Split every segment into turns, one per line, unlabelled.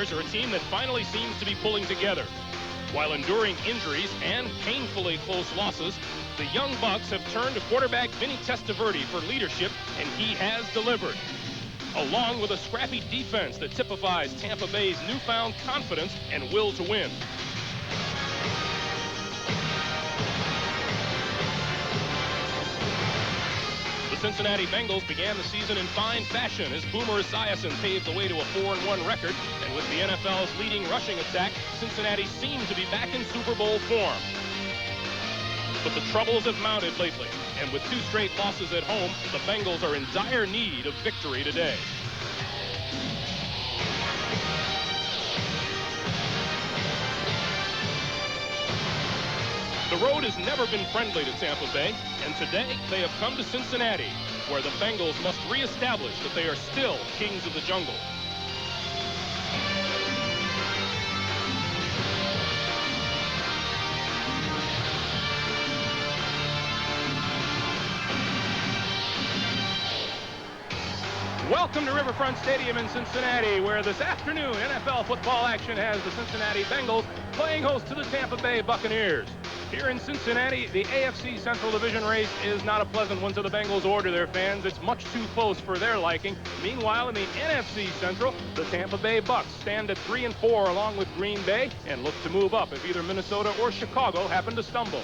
Buccaneers are a team that finally seems to be pulling together. While enduring injuries and painfully close losses, the young Bucs have turned to quarterback Vinny Testaverde for leadership, and he has delivered, along with a scrappy defense that typifies Tampa Bay's newfound confidence and will to win. The Cincinnati Bengals began the season in fine fashion as Boomer Esiason paved the way to a 4-1 record, and with the NFL's leading rushing attack, Cincinnati seemed to be back in Super Bowl form. But the troubles have mounted lately, and with 2 straight losses at home, the Bengals are in dire need of victory today. The road has never been friendly to Tampa Bay, and today they have come to Cincinnati, where the Bengals must reestablish that they are still kings of the jungle. Welcome to Riverfront Stadium in Cincinnati, where this afternoon NFL football action has the Cincinnati Bengals playing host to the Tampa Bay Buccaneers. Here in Cincinnati, the AFC Central Division race is not a pleasant one to the Bengals or to their fans. It's much too close for their liking. Meanwhile, in the NFC Central, the Tampa Bay Bucs stand at 3-4 along with Green Bay and look to move up if either Minnesota or Chicago happen to stumble.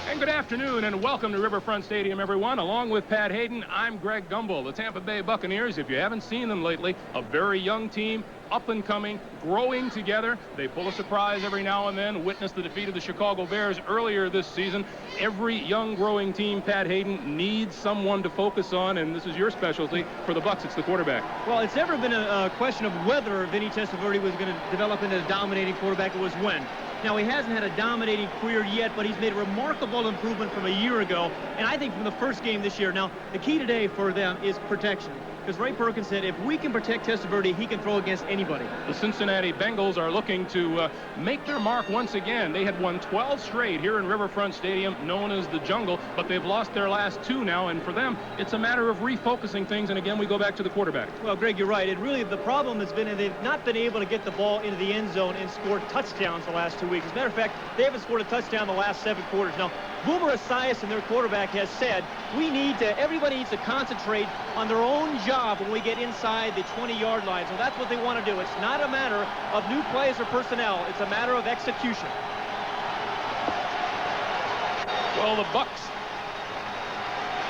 And good afternoon and welcome to Riverfront Stadium, everyone. Along with Pat Hayden, I'm Greg Gumbel. The Tampa Bay Buccaneers, if you haven't seen them lately, a very young team, up and coming, growing together. They pull a surprise every now and then. Witness the defeat of the Chicago Bears earlier this season. Every young growing team, Pat Hayden, needs someone to focus on, and this is your specialty. For the Bucs, it's the quarterback.
Well, it's never been a question of whether Vinny Testaverde was going to develop into a dominating quarterback. It was when. Now, he hasn't had a dominating career yet, but he's made a remarkable improvement from a year ago, and I think from the first game this year. Now, the key today for them is protection, because Ray Perkins said if we can protect Testaverde, he can throw against anybody.
The Cincinnati Bengals are looking to make their mark once again. They had won 12 straight here in Riverfront Stadium, known as the Jungle, but they've lost their last 2 now, and for them, it's a matter of refocusing things, and again, we go back to the quarterback.
Well, Greg, you're right. The problem has been they've not been able to get the ball into the end zone and score touchdowns the last 2 weeks. As a matter of fact, they haven't scored a touchdown the last 7 quarters. Now, Boomer Esiason, their quarterback, has said everybody needs to concentrate on their own job when we get inside the 20-yard line. So that's what they want to do. It's not a matter of new plays or personnel. It's a matter of execution.
Well, the Bucs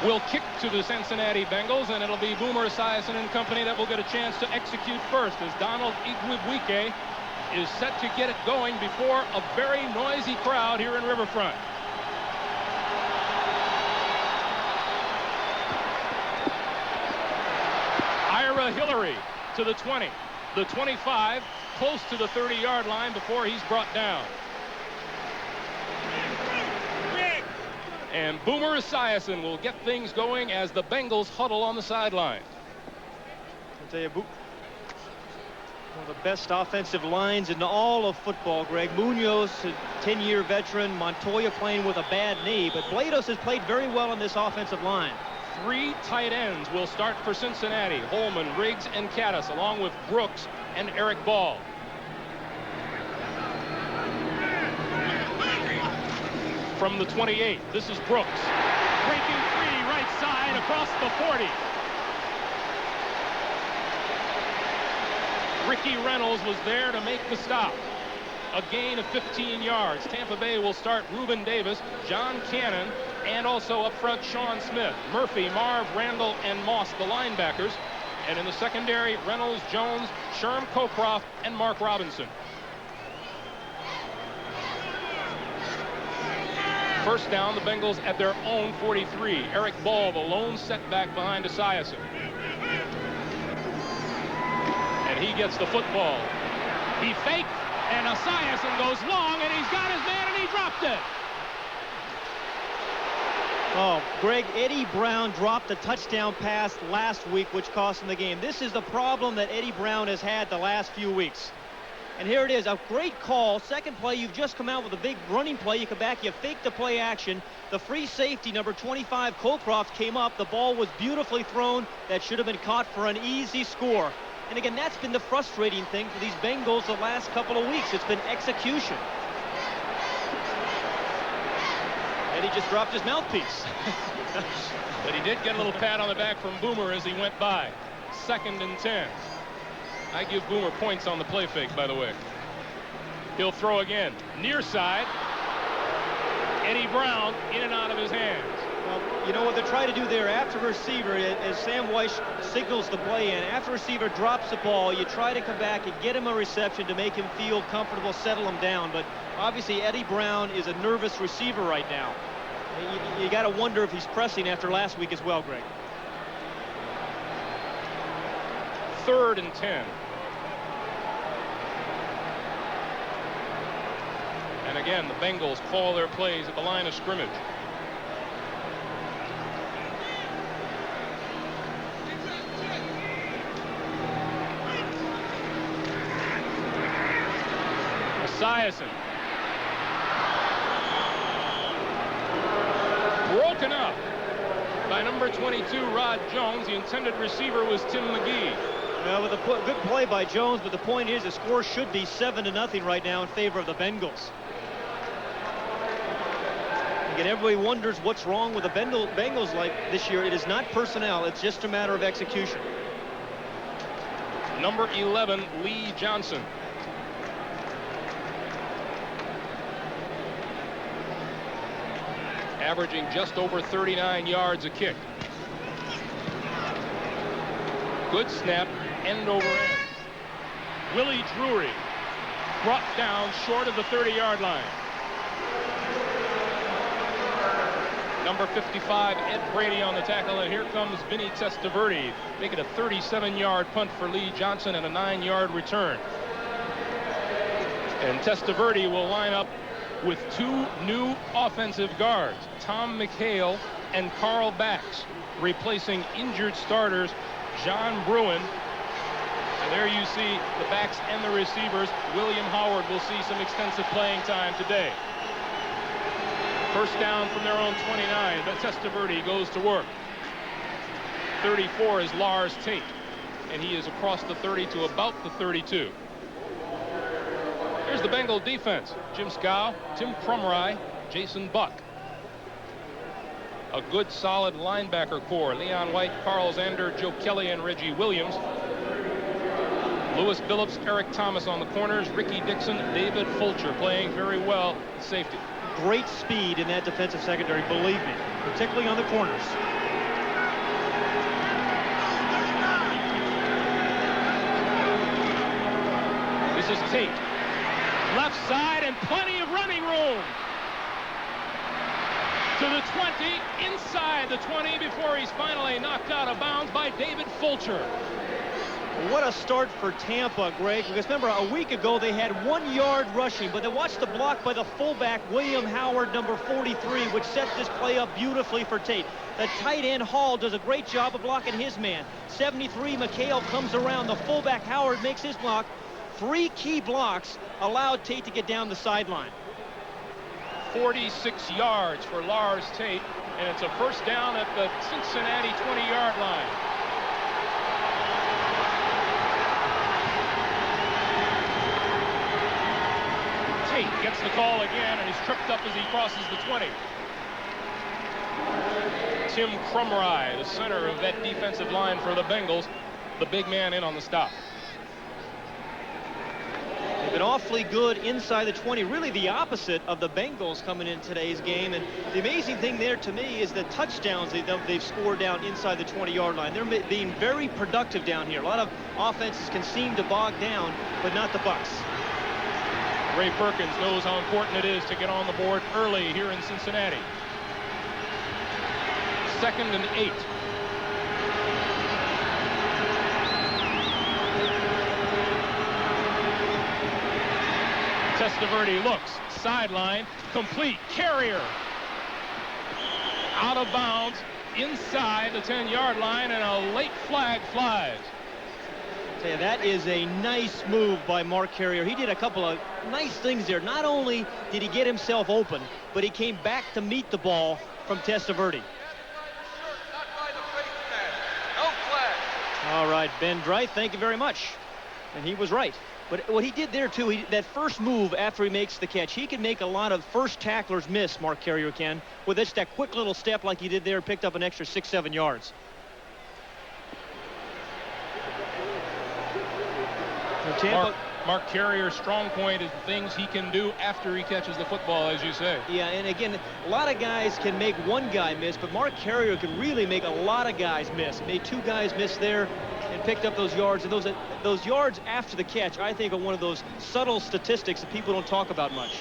will kick to the Cincinnati Bengals, and it'll be Boomer Esiason and company that will get a chance to execute first, as Donald Igwebuike is set to get it going before a very noisy crowd here in Riverfront. Ira Hillary to the 20, the 25, close to the 30-yard line before he's brought down. And Boomer Esiason will get things going as the Bengals huddle on the sideline.
I'll tell you, one of the best offensive lines in all of football, Greg. Munoz, a 10-year veteran. Montoya playing with a bad knee, but Blados has played very well on this offensive line.
3 tight ends will start for Cincinnati: Holman, Riggs, and Caddis, along with Brooks and Eric Ball. From the 28, this is Brooks. Breaking free, right side, across the 40. Ricky Reynolds was there to make the stop. A gain of 15 yards. Tampa Bay will start Reuben Davis, John Cannon, and also up front Sean Smith, Murphy, Marv, Randall, and Moss, the linebackers. And in the secondary, Reynolds, Jones, Sherm Cockcroft, and Mark Robinson. First down, the Bengals at their own 43. Eric Ball, the lone setback behind Esiason. And he gets the football. He faked, and Esiason goes long, and he's got his man, and he dropped it.
Oh, Greg, Eddie Brown dropped a touchdown pass last week, which cost him the game. This is the problem that Eddie Brown has had the last few weeks. And here it is, a great call. Second play, you've just come out with a big running play. You come back, you fake the play action. The free safety, number 25, Cockcroft, came up. The ball was beautifully thrown. That should have been caught for an easy score. And again, that's been the frustrating thing for these Bengals the last couple of weeks. It's been execution. And he just dropped his mouthpiece.
But he did get a little pat on the back from Boomer as he went by. 2nd and 10. I give Boomer points on the play fake, by the way. He'll throw again. Near side. Eddie Brown in and out of his hands.
Well, you know what they're trying to do there after receiver, as Sam Weiss signals the play in, after receiver drops the ball, you try to come back and get him a reception to make him feel comfortable, settle him down. But obviously Eddie Brown is a nervous receiver right now. You got to wonder if he's pressing after last week as well, Greg.
3rd and 10. And again, the Bengals call their plays at the line of scrimmage. Esiason. Broken up by number 22, Rod Jones. The intended receiver was Tim McGee.
Well, with a good play by Jones, but the point is the score should be 7-0 right now in favor of the Bengals. Again, everybody wonders what's wrong with the Bengals like this year. It is not personnel. It's just a matter of execution.
Number 11, Lee Johnson. Averaging just over 39 yards a kick. Good snap, end over end. Willie Drury brought down short of the 30-yard line. Number 55, Ed Brady on the tackle, and here comes Vinny Testaverde, making a 37-yard punt for Lee Johnson and a 9-yard return. And Testaverde will line up with 2 new offensive guards, Tom McHale and Carl Bax, replacing injured starters John Bruin. And there you see the backs and the receivers. William Howard will see some extensive playing time today. First down from their own 29, but Testaverde goes to work. 34 is Lars Tate, and he is across the 30 to about the 32. Here's the Bengal defense. Jim Scow, Tim Crumry, Jason Buck. A good, solid linebacker core. Leon White, Carl Zander, Joe Kelly, and Reggie Williams. Lewis Phillips, Eric Thomas on the corners. Ricky Dixon, David Fulcher playing very well at safety.
Great speed in that defensive secondary, believe me, particularly on the corners.
This is Tate. Left side and plenty of running room. To the 20, inside the 20 before he's finally knocked out of bounds by David Fulcher.
What a start for Tampa, Greg, because remember a week ago they had 1 yard rushing, but then watch the block by the fullback William Howard, number 43, which set this play up beautifully for Tate. The tight end Hall does a great job of blocking his man. 73 McHale comes around, the fullback Howard makes his block. 3 key blocks allowed Tate to get down the sideline.
46 yards for Lars Tate, and it's a first down at the Cincinnati 20-yard line. Tate gets the call again, and he's tripped up as he crosses the 20. Tim Crumry, the center of that defensive line for the Bengals, the big man in on the stop.
They've been awfully good inside the 20, really the opposite of the Bengals coming in today's game. And the amazing thing there to me is the touchdowns they've scored down inside the 20-yard line. They're being very productive down here. A lot of offenses can seem to bog down, but not the Bucs.
Ray Perkins knows how important it is to get on the board early here in Cincinnati. 2nd and 8. Testaverde looks, sideline, complete, Carrier out of bounds inside the 10-yard line, and a late flag flies.
Yeah, that is a nice move by Mark Carrier. He did a couple of nice things there. Not only did he get himself open, but he came back to meet the ball from Testaverde. All right, Ben Dreit, thank you very much. And he was right. But what he did there, too, that first move after he makes the catch, he can make a lot of first tacklers miss, Mark Carrier can, with just that quick little step like he did there, picked up an extra 6-7 yards.
Mark Carrier's strong point is the things he can do after he catches the football, as you say.
Yeah, and again, a lot of guys can make one guy miss, but Mark Carrier can really make a lot of guys miss. Made 2 guys miss there and picked up those yards. And those yards after the catch, I think, are one of those subtle statistics that people don't talk about much.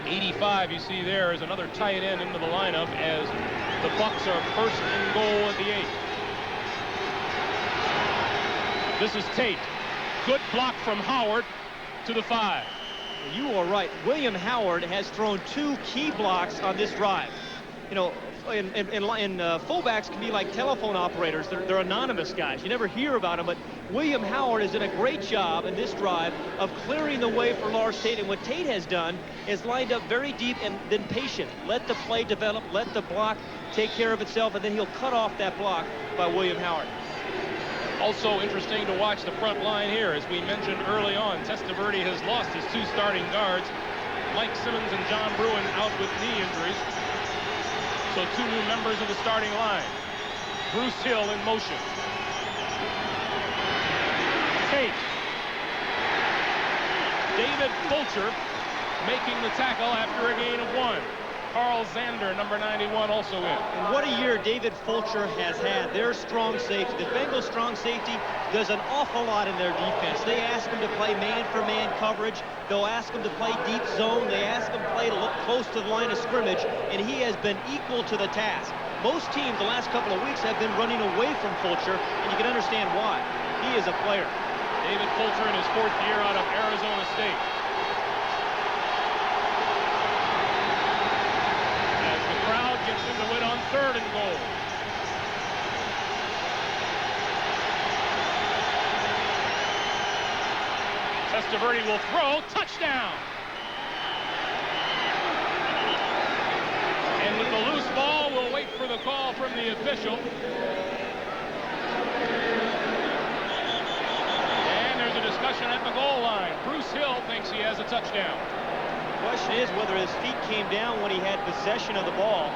85, you see there, is another tight end into the lineup as the Bucs are first and goal at the 8. This is Tate. Good block from Howard to the 5.
You are right. William Howard has thrown 2 key blocks on this drive. You know, fullbacks can be like telephone operators. They're anonymous guys. You never hear about them, but William Howard has done a great job in this drive of clearing the way for Lars Tate. And what Tate has done is lined up very deep and then patient. Let the play develop, let the block take care of itself, and then he'll cut off that block by William Howard.
Also interesting to watch the front line here. As we mentioned early on, Testaverde has lost his 2 starting guards. Mike Simmons and John Bruin out with knee injuries. So 2 new members of the starting line. Bruce Hill in motion. Tate. David Fulcher making the tackle after a gain of 1. Carl Zander, number 91, also in.
And what a year David Fulcher has had. Their strong safety. The Bengals' strong safety does an awful lot in their defense. They ask him to play man-for-man coverage. They'll ask him to play deep zone. They ask him to play close to the line of scrimmage, and he has been equal to the task. Most teams the last couple of weeks have been running away from Fulcher, and you can understand why. He is a player.
David Fulcher in his 4th year out of Arizona State. Gets into it on 3rd and goal. Testaverde will throw. Touchdown. And with the loose ball, we'll wait for the call from the official. And there's a discussion at the goal line. Bruce Hill thinks he has a touchdown.
The question is whether his feet came down when he had possession of the ball.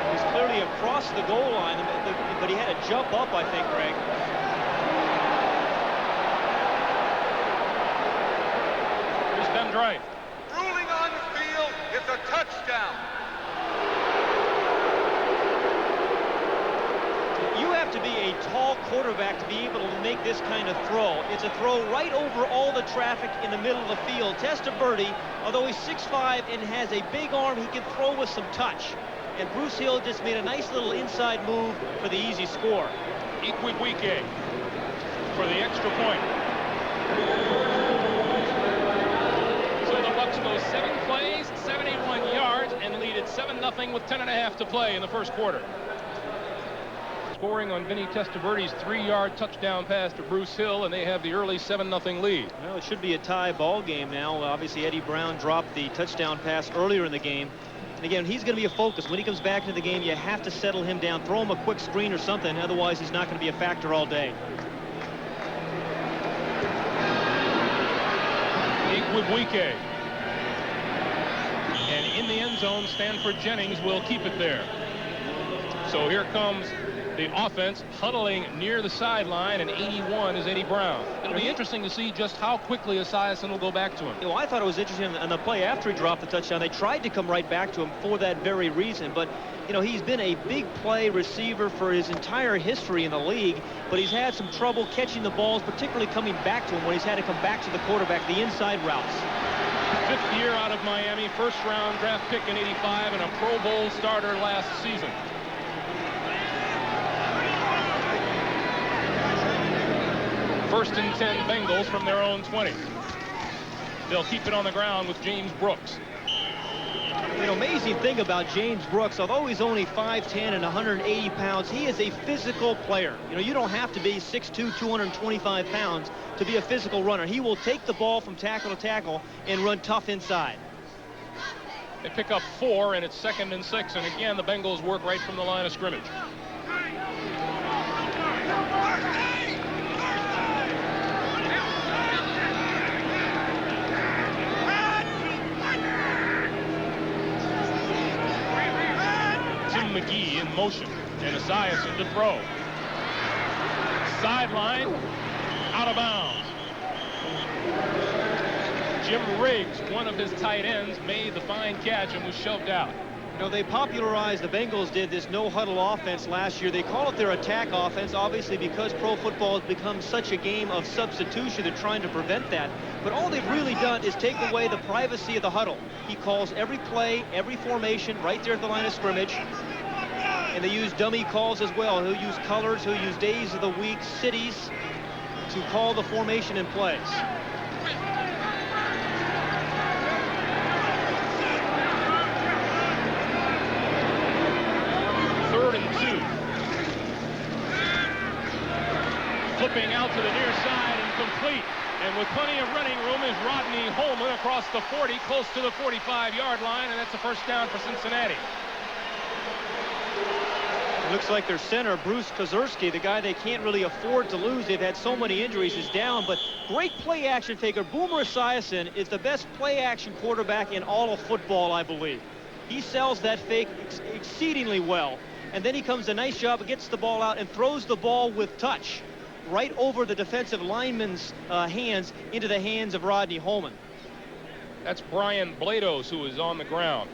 He was clearly across the goal line, but he had to jump up, I think, Greg.
Here's Ben Dreit.
Ruling on the field, it's a touchdown.
You have to be a tall quarterback to be able to make this kind of throw. It's a throw right over all the traffic in the middle of the field. Testaverde, although he's 6'5" and has a big arm, he can throw with some touch. And Bruce Hill just made a nice little inside move for the easy score.
Ikwubuike for the extra point. So the Bucs go 7 plays, 71 yards, and lead at 7-0 with 10.5 to play in the first quarter. Scoring on Vinny Testaverde's 3-yard touchdown pass to Bruce Hill, and they have the early 7-0 lead.
Well, it should be a tie ball game now. Obviously, Eddie Brown dropped the touchdown pass earlier in the game. And again, he's going to be a focus. When he comes back into the game, you have to settle him down. Throw him a quick screen or something. Otherwise, he's not going to be a factor all day.
Ikwubuike. And in the end zone, Stanford Jennings will keep it there. So here comes the offense huddling near the sideline, and 81 is Eddie Brown. It'll be interesting to see just how quickly Esiason will go back to him.
You know, I thought it was interesting on the play after he dropped the touchdown. They tried to come right back to him for that very reason. But, you know, he's been a big play receiver for his entire history in the league, but he's had some trouble catching the balls, particularly coming back to him when he's had to come back to the quarterback, the inside routes.
5th year out of Miami, 1st-round draft pick in 85, and a Pro Bowl starter last season. First and 10 Bengals from their own 20. They'll keep it on the ground with James Brooks.
You know, amazing thing about James Brooks, although he's only 5'10" and 180 pounds, he is a physical player. You know, you don't have to be 6'2", 225 pounds to be a physical runner. He will take the ball from tackle to tackle and run tough inside.
They pick up 4, and it's 2nd and 6, and again, the Bengals work right from the line of scrimmage. Tim McGee in motion, and Esiason to throw. Sideline, out of bounds. Jim Riggs, one of his tight ends, made the fine catch and was shoved out.
You know, they popularized, the Bengals did, this no-huddle offense last year. They call it their attack offense, obviously because pro football has become such a game of substitution. They're trying to prevent that. But all they've really done is take away the privacy of the huddle. He calls every play, every formation right there at the line of scrimmage. And they use dummy calls as well. He'll use colors, he'll use days of the week, cities to call the formation and plays.
Third and 2. Flipping out to the near side and complete. And with plenty of running room is Rodney Holman across the 40, close to the 45-yard line, and that's a first down for Cincinnati.
It looks like their center, Bruce Kozerski, the guy they can't really afford to lose. They've had so many injuries, is down, but great play action faker. Boomer Esiason is the best play action quarterback in all of football, I believe. He sells that fake exceedingly well. And then he comes a nice job, gets the ball out and throws the ball with touch right over the defensive lineman's hands into the hands of Rodney Holman.
That's Brian Blados, who is on the ground.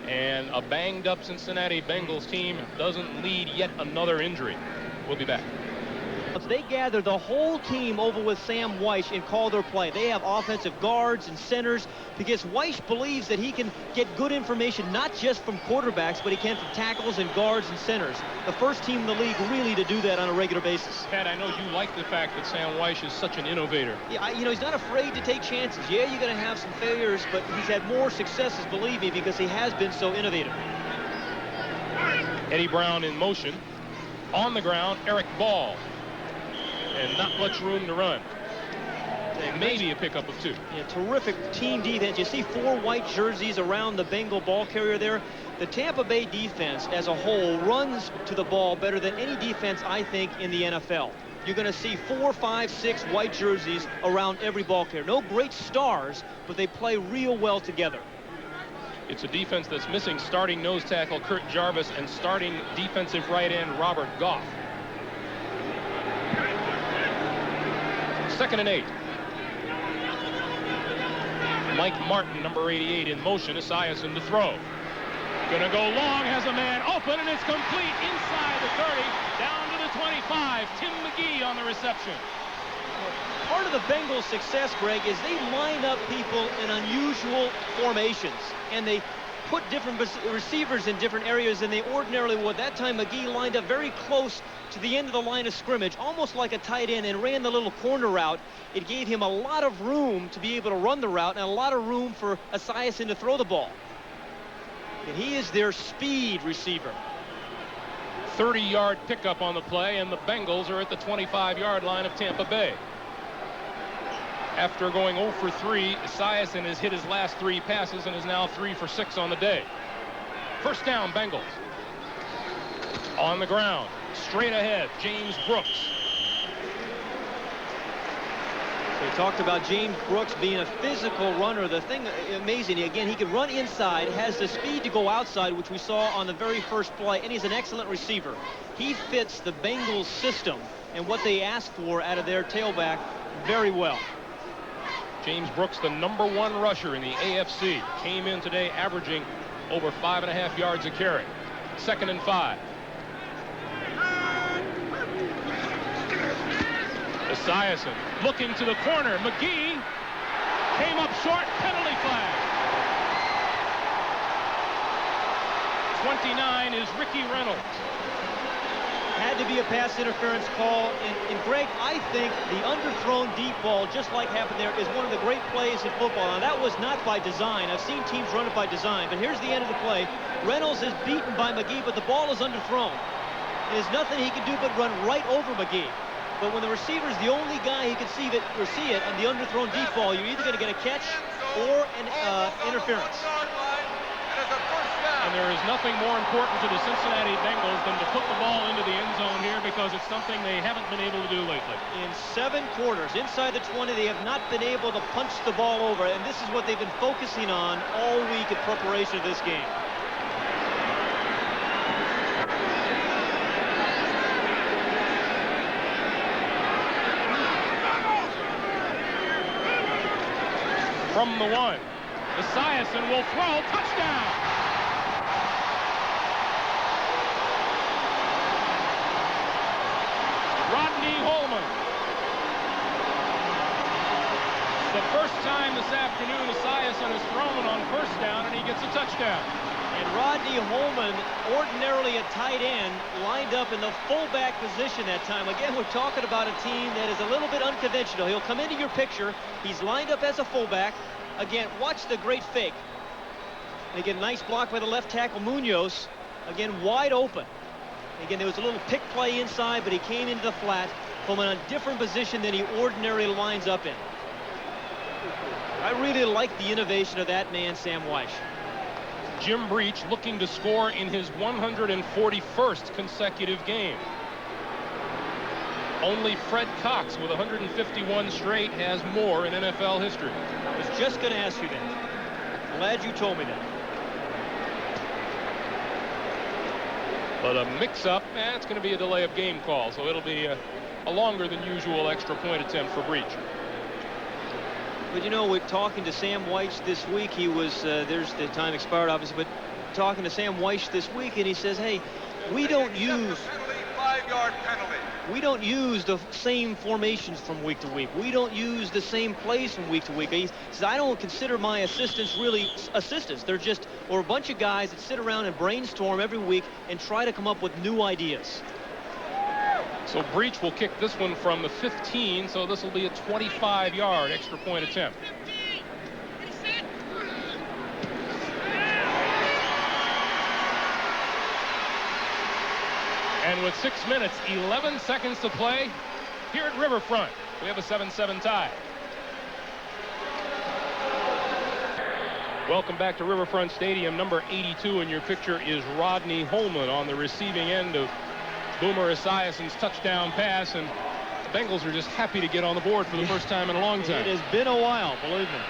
And a banged-up Cincinnati Bengals team doesn't lead yet another injury. We'll be back.
They gather the whole team over with Sam Weish and call their play. They have offensive guards and centers because Weish believes that he can get good information not just from quarterbacks, but he can from tackles and guards and centers. The first team in the league really to do that on a regular basis.
Pat, I know you like the fact that Sam Weish is such an innovator.
Yeah, you know, he's not afraid to take chances. Yeah, you're going to have some failures, but he's had more successes, believe me, because he has been so innovative.
Eddie Brown in motion. On the ground, Eric Ball. And not much room to run. And maybe a pickup of 2.
Yeah, terrific team defense. You see 4 white jerseys around the Bengal ball carrier there. The Tampa Bay defense as a whole runs to the ball better than any defense, I think, in the NFL. You're going to see 4, 5, 6 white jerseys around every ball carrier. No great stars, but they play real well together.
It's a defense that's missing starting nose tackle Kurt Jarvis and starting defensive right end Robert Goff. 2nd and 8. Mike Martin, number 88, in motion. Esiason to throw. Gonna go long, has a man open, and it's complete inside the 30, down to the 25. Tim McGee on the reception.
Part of the Bengals' success, Greg, is they line up people in unusual formations, and they put different receivers in different areas than they ordinarily would. That time, McGee lined up very close to the end of the line of scrimmage, almost like a tight end, and ran the little corner route. It gave him a lot of room to be able to run the route and a lot of room for Esiason to throw the ball. And he is their speed receiver.
30-yard pickup on the play, and the Bengals are at the 25-yard line of Tampa Bay. After going 0 for 3, Esiason has hit his last 3 passes and is now 3 for 6 on the day. First down, Bengals. On the ground, straight ahead, James Brooks.
They talked about James Brooks being a physical runner. The thing amazing, again, he can run inside, has the speed to go outside, which we saw on the very first play, and he's an excellent receiver. He fits the Bengals system and what they asked for out of their tailback very well.
James Brooks, the number 1 rusher in the AFC, came in today averaging over 5.5 yards a carry. 2nd and 5. Esiason looking to the corner. McGee came up short. Penalty flag. 29 is Ricky Reynolds.
Had to be a pass interference call. And Greg, I think the underthrown deep ball, just like happened there, is one of the great plays in football. Now, that was not by design. I've seen teams run it by design. But here's the end of the play. Reynolds is beaten by McGee, but the ball is underthrown. There's nothing he can do but run right over McGee. But when the receiver's the only guy who can see it on the underthrown deep ball, you're either going to get a catch or an interference.
And it's a first
And there is nothing more important to the Cincinnati Bengals than to put the ball into the end zone here, because it's something they haven't been able to do lately.
In 7 quarters, inside the 20, they have not been able to punch the ball over, and this is what they've been focusing on all week in preparation of this game.
From the 1, Esiason will throw, touchdown! Rodney Holman. The first time this afternoon Esiason has thrown on first down, and he gets a touchdown.
And Rodney Holman, ordinarily a tight end, lined up in the fullback position that time. Again, we're talking about a team that is a little bit unconventional. He'll come into your picture. He's lined up as a fullback. Again, watch the great fake. And again, nice block by the left tackle, Munoz. Again, wide open. Again, there was a little pick play inside, but he came into the flat from a different position than he ordinarily lines up in. I really like the innovation of that man, Sam Weish.
Jim Breach looking to score in his 141st consecutive game. Only Fred Cox with 151 straight has more in NFL history.
I was just going to ask you that. Glad you told me that.
But a mix-up, it's going to be a delay of game call, so it'll be a longer than usual extra point attempt for Breach.
But you know, we're talking to Sam Weish this week. He was, there's the time expired obviously, but talking to Sam Weish this week, and he says, hey, we don't use
5-yard penalty.
We don't use the same formations from week to week. We don't use the same plays from week to week. He says, I don't consider my assistants really assistants. They're just, or a bunch of guys that sit around and brainstorm every week and try to come up with new ideas.
So Breach will kick this one from the 15, so this will be a 25-yard extra point attempt. And with 6 minutes, 11 seconds to play here at Riverfront, we have a 7-7 tie. Welcome back to Riverfront Stadium. Number 82 in your picture is Rodney Holman on the receiving end of Boomer Esiason's touchdown pass, and the Bengals are just happy to get on the board for the first time in a long time.
It has been a while, believe me.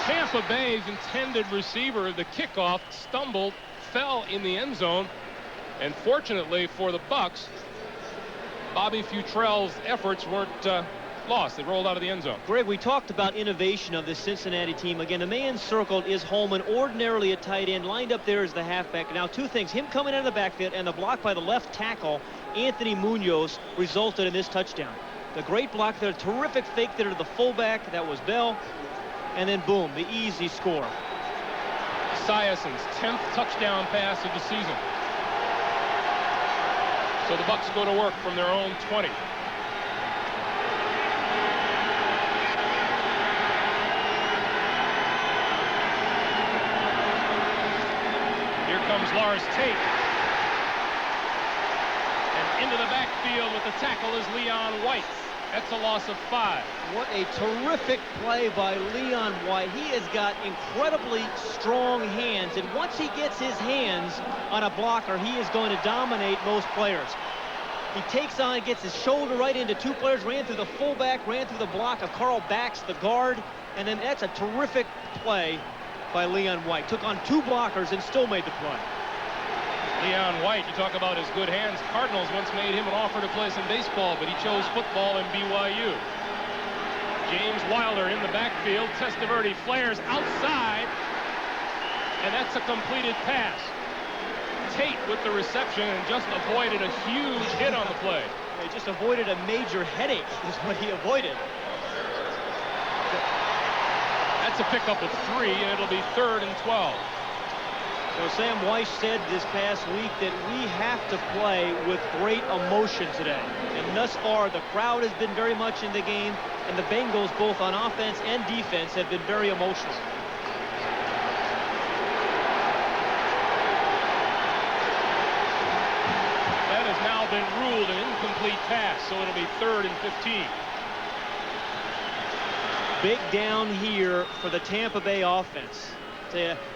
Tampa Bay's intended receiver of the kickoff stumbled, fell in the end zone, and fortunately for the Bucs, Bobby Futrell's efforts weren't lost. They rolled out of the end zone.
Greg, we talked about innovation of the Cincinnati team. Again, the man circled is Holman, ordinarily a tight end, lined up there as the halfback. Now, two things, him coming out of the backfield and the block by the left tackle, Anthony Munoz, resulted in this touchdown. The great block there, terrific fake there to the fullback, that was Bell, and then boom, the easy score.
Esiason's 10th touchdown pass of the season. So the Bucs go to work from their own 20. Here comes Lars Tate. And into the backfield with the tackle is Leon White. That's a loss of 5.
What a terrific play by Leon White. He has got incredibly strong hands, and once he gets his hands on a blocker, he is going to dominate most players. He takes on, gets his shoulder right into 2 players, ran through the fullback, ran through the block of Carl Bax, the guard, and then that's a terrific play by Leon White. Took on 2 blockers and still made the play.
Leon White, you talk about his good hands. Cardinals once made him an offer to play some baseball, but he chose football and BYU. James Wilder in the backfield. Testaverde flares outside, and that's a completed pass. Tate with the reception and just avoided a huge hit on the play.
He just avoided a major headache is what he avoided.
That's a pickup of 3, and it'll be 3rd and 12.
So Sam Weish said this past week that we have to play with great emotion today. And thus far, the crowd has been very much in the game, and the Bengals, both on offense and defense, have been very emotional.
That has now been ruled an incomplete pass, so it'll be 3rd and 15.
Big down here for the Tampa Bay offense.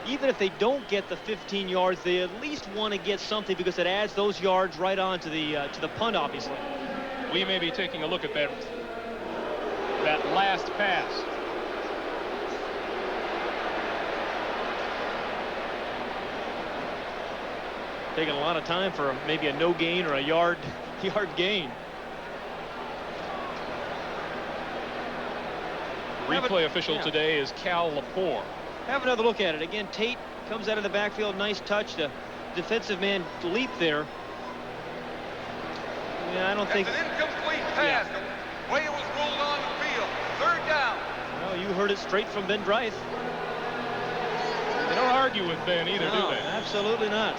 Even if they don't get the 15 yards, they at least want to get something because it adds those yards right on to the punt, obviously.
We may be taking a look at that last pass.
Taking a lot of time for maybe a no gain or a yard gain.
Replay official today is Cal Lepore.
Have another look at it. Again, Tate comes out of the backfield. Nice touch. The defensive man leap there. Yeah, I don't think.
It's an incomplete pass. The way it was rolled on the field. Third down.
No, you heard it straight from Ben Bryce.
They don't argue with Ben either, do they?
Absolutely not.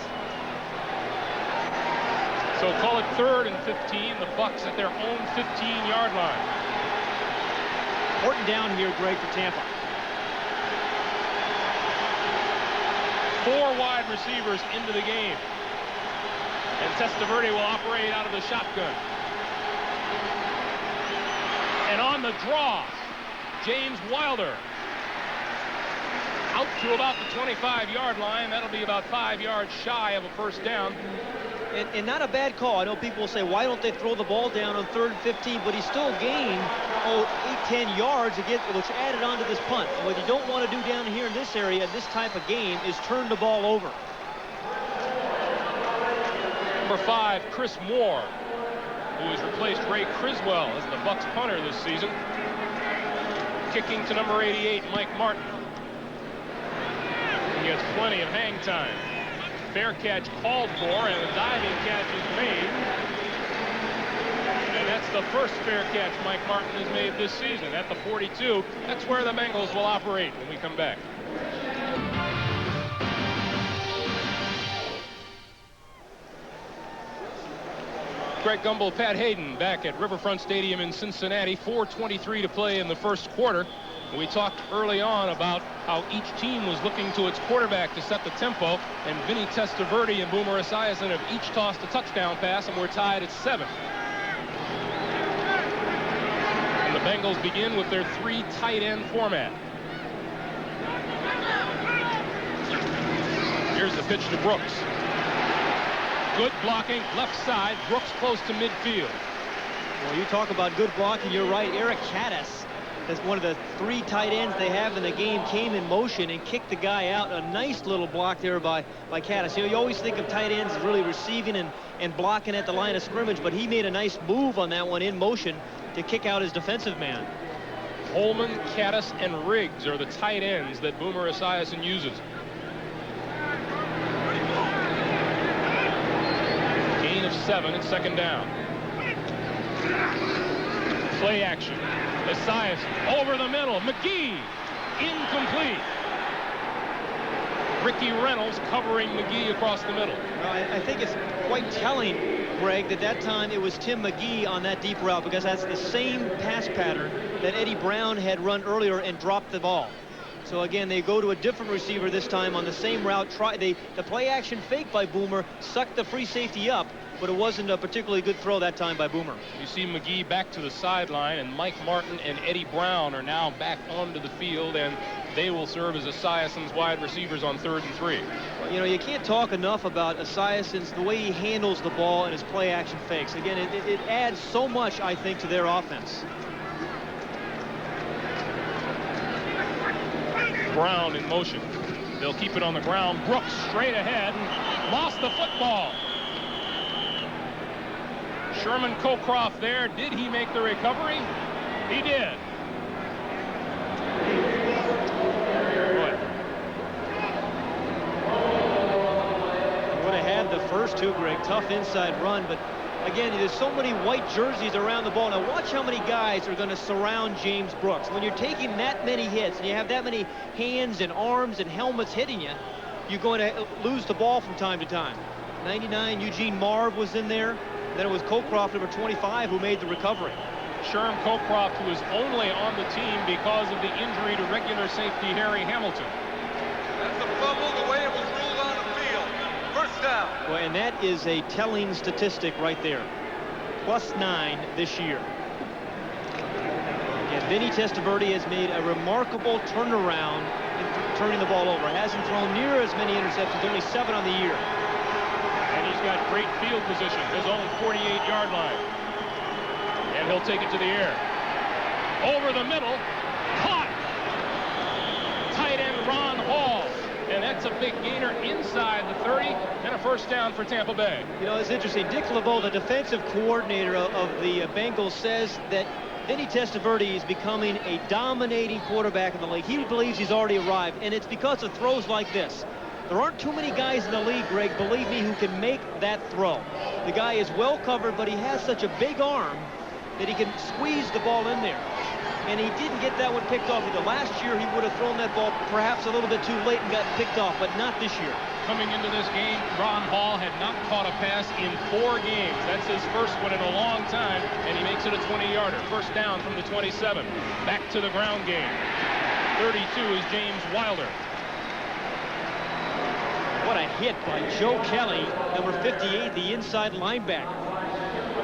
So call it 3rd and 15. The Bucs at their own 15-yard line.
Important down here, Greg, for Tampa.
4 wide receivers into the game. And Testaverde will operate out of the shotgun. And on the draw, James Wilder. Out to about the 25-yard line. That'll be about 5 yards shy of a first down.
And not a bad call. I know people will say, why don't they throw the ball down on 3rd and 15? But he still gained 8-10 yards, which added on to this punt. And what you don't want to do down here in this area, this type of game, is turn the ball over.
Number 5, Chris Moore, who has replaced Ray Criswell as the Bucs punter this season. Kicking to number 88, Mike Martin. He has plenty of hang time. Fair catch called for, and a diving catch is made. And that's the first fair catch Mike Martin has made this season at the 42. That's where the Bengals will operate when we come back. Greg Gumbel, Pat Hayden back at Riverfront Stadium in Cincinnati. 4:23 to play in the first quarter. We talked early on about how each team was looking to its quarterback to set the tempo, and Vinny Testaverde and Boomer Esiason have each tossed a touchdown pass, and we're tied at 7. And the Bengals begin with their 3 tight end format. Here's the pitch to Brooks. Good blocking, left side. Brooks close to midfield.
Well, you talk about good blocking. You're right. Eric Caddis, as one of the 3 tight ends they have in the game, came in motion and kicked the guy out. A nice little block there by Caddis. You know, you always think of tight ends as really receiving and blocking at the line of scrimmage, but he made a nice move on that one in motion to kick out his defensive man.
Holman, Caddis, and Riggs are the tight ends that Boomer Esiason uses. Gain of 7 and 2nd down. Play action. Esiason over the middle. McGee incomplete. Ricky Reynolds covering McGee across the middle.
Well, I think it's quite telling, Greg, that time it was Tim McGee on that deep route, because that's the same pass pattern that Eddie Brown had run earlier and dropped the ball. So again, they go to a different receiver this time on the same route. The play action fake by Boomer sucked the free safety up, but it wasn't a particularly good throw that time by Boomer.
You see McGee back to the sideline, and Mike Martin and Eddie Brown are now back onto the field, and they will serve as Esiason's wide receivers on 3rd and 3.
Well, you know, you can't talk enough about Esiason's, the way he handles the ball and his play action fakes. Again, it adds so much, I think, to their offense.
Brown in motion. They'll keep it on the ground. Brooks straight ahead and lost the football. Sherman Cockcroft there. Did he make the recovery? He did.
Would have had the first 2, Greg. Tough inside run, but again, there's so many white jerseys around the ball. Now watch how many guys are going to surround James Brooks. When you're taking that many hits and you have that many hands and arms and helmets hitting you, you're going to lose the ball from time to time. 99, Eugene Marv was in there. Then it was Cockcroft, number 25, who made the recovery.
Sherm Cockcroft, who is only on the team because of the injury to regular safety Harry Hamilton.
That's a fumble the way it was ruled on the field. First down.
Well, and that is a telling statistic right there. +9 this year. Again, Vinny Testaverde has made a remarkable turnaround in turning the ball over. Hasn't thrown near as many interceptions, only 7 on the year.
And he's got great field position, his own 48-yard line. And he'll take it to the air. Over the middle, caught. Tight end Ron Hall. And that's a big gainer inside the 30 and a first down for Tampa Bay.
You know, it's interesting. Dick LeBeau, the defensive coordinator of the Bengals, says that Vinny Testaverde is becoming a dominating quarterback in the league. He believes he's already arrived, and it's because of throws like this. There aren't too many guys in the league, Greg, believe me, who can make that throw. The guy is well covered, but he has such a big arm that he can squeeze the ball in there. And he didn't get that one picked off either. Last year, he would have thrown that ball perhaps a little bit too late and gotten picked off, but not this year.
Coming into this game, Ron Hall had not caught a pass in 4 games. That's his first one in a long time, and he makes it a 20-yarder. First down from the 27. Back to the ground game. 32 is James Wilder.
What a hit by Joe Kelly, number 58, the inside linebacker.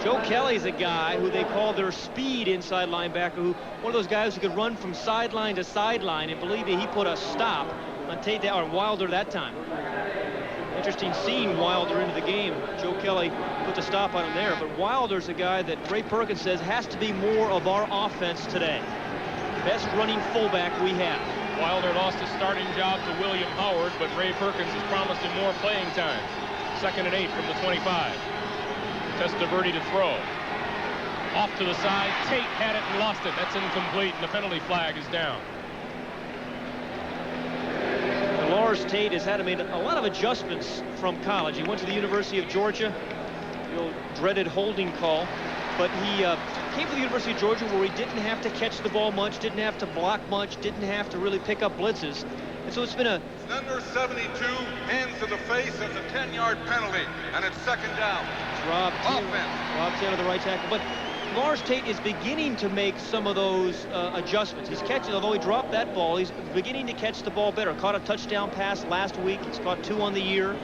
Joe Kelly's a guy who they call their speed inside linebacker, who one of those guys who could run from sideline to sideline, and believe me, he put a stop on Wilder that time. Interesting seeing Wilder into the game. Joe Kelly put the stop on him there, but Wilder's a guy that Ray Perkins says has to be more of our offense today. Best running fullback we have.
Wilder lost his starting job to William Howard, but Ray Perkins has promised him more playing time. 2nd and 8 from the 25. Testaverde to throw. Off to the side. Tate had it and lost it. That's incomplete, and the penalty flag is down.
And Lars Tate has had to make a lot of adjustments from college. He went to the University of Georgia, the old dreaded holding call, but he came to the University of Georgia where he didn't have to catch the ball much, didn't have to block much, didn't have to really pick up blitzes. And so it's been a...
Number 72, hands to the face, as a 10-yard penalty, and it's 2nd down.
Rob
Offense.
Taylor, the right tackle. But Lars Tate is beginning to make some of those adjustments. He's catching, although he dropped that ball, he's beginning to catch the ball better. Caught a touchdown pass last week. He's caught 2 on the year.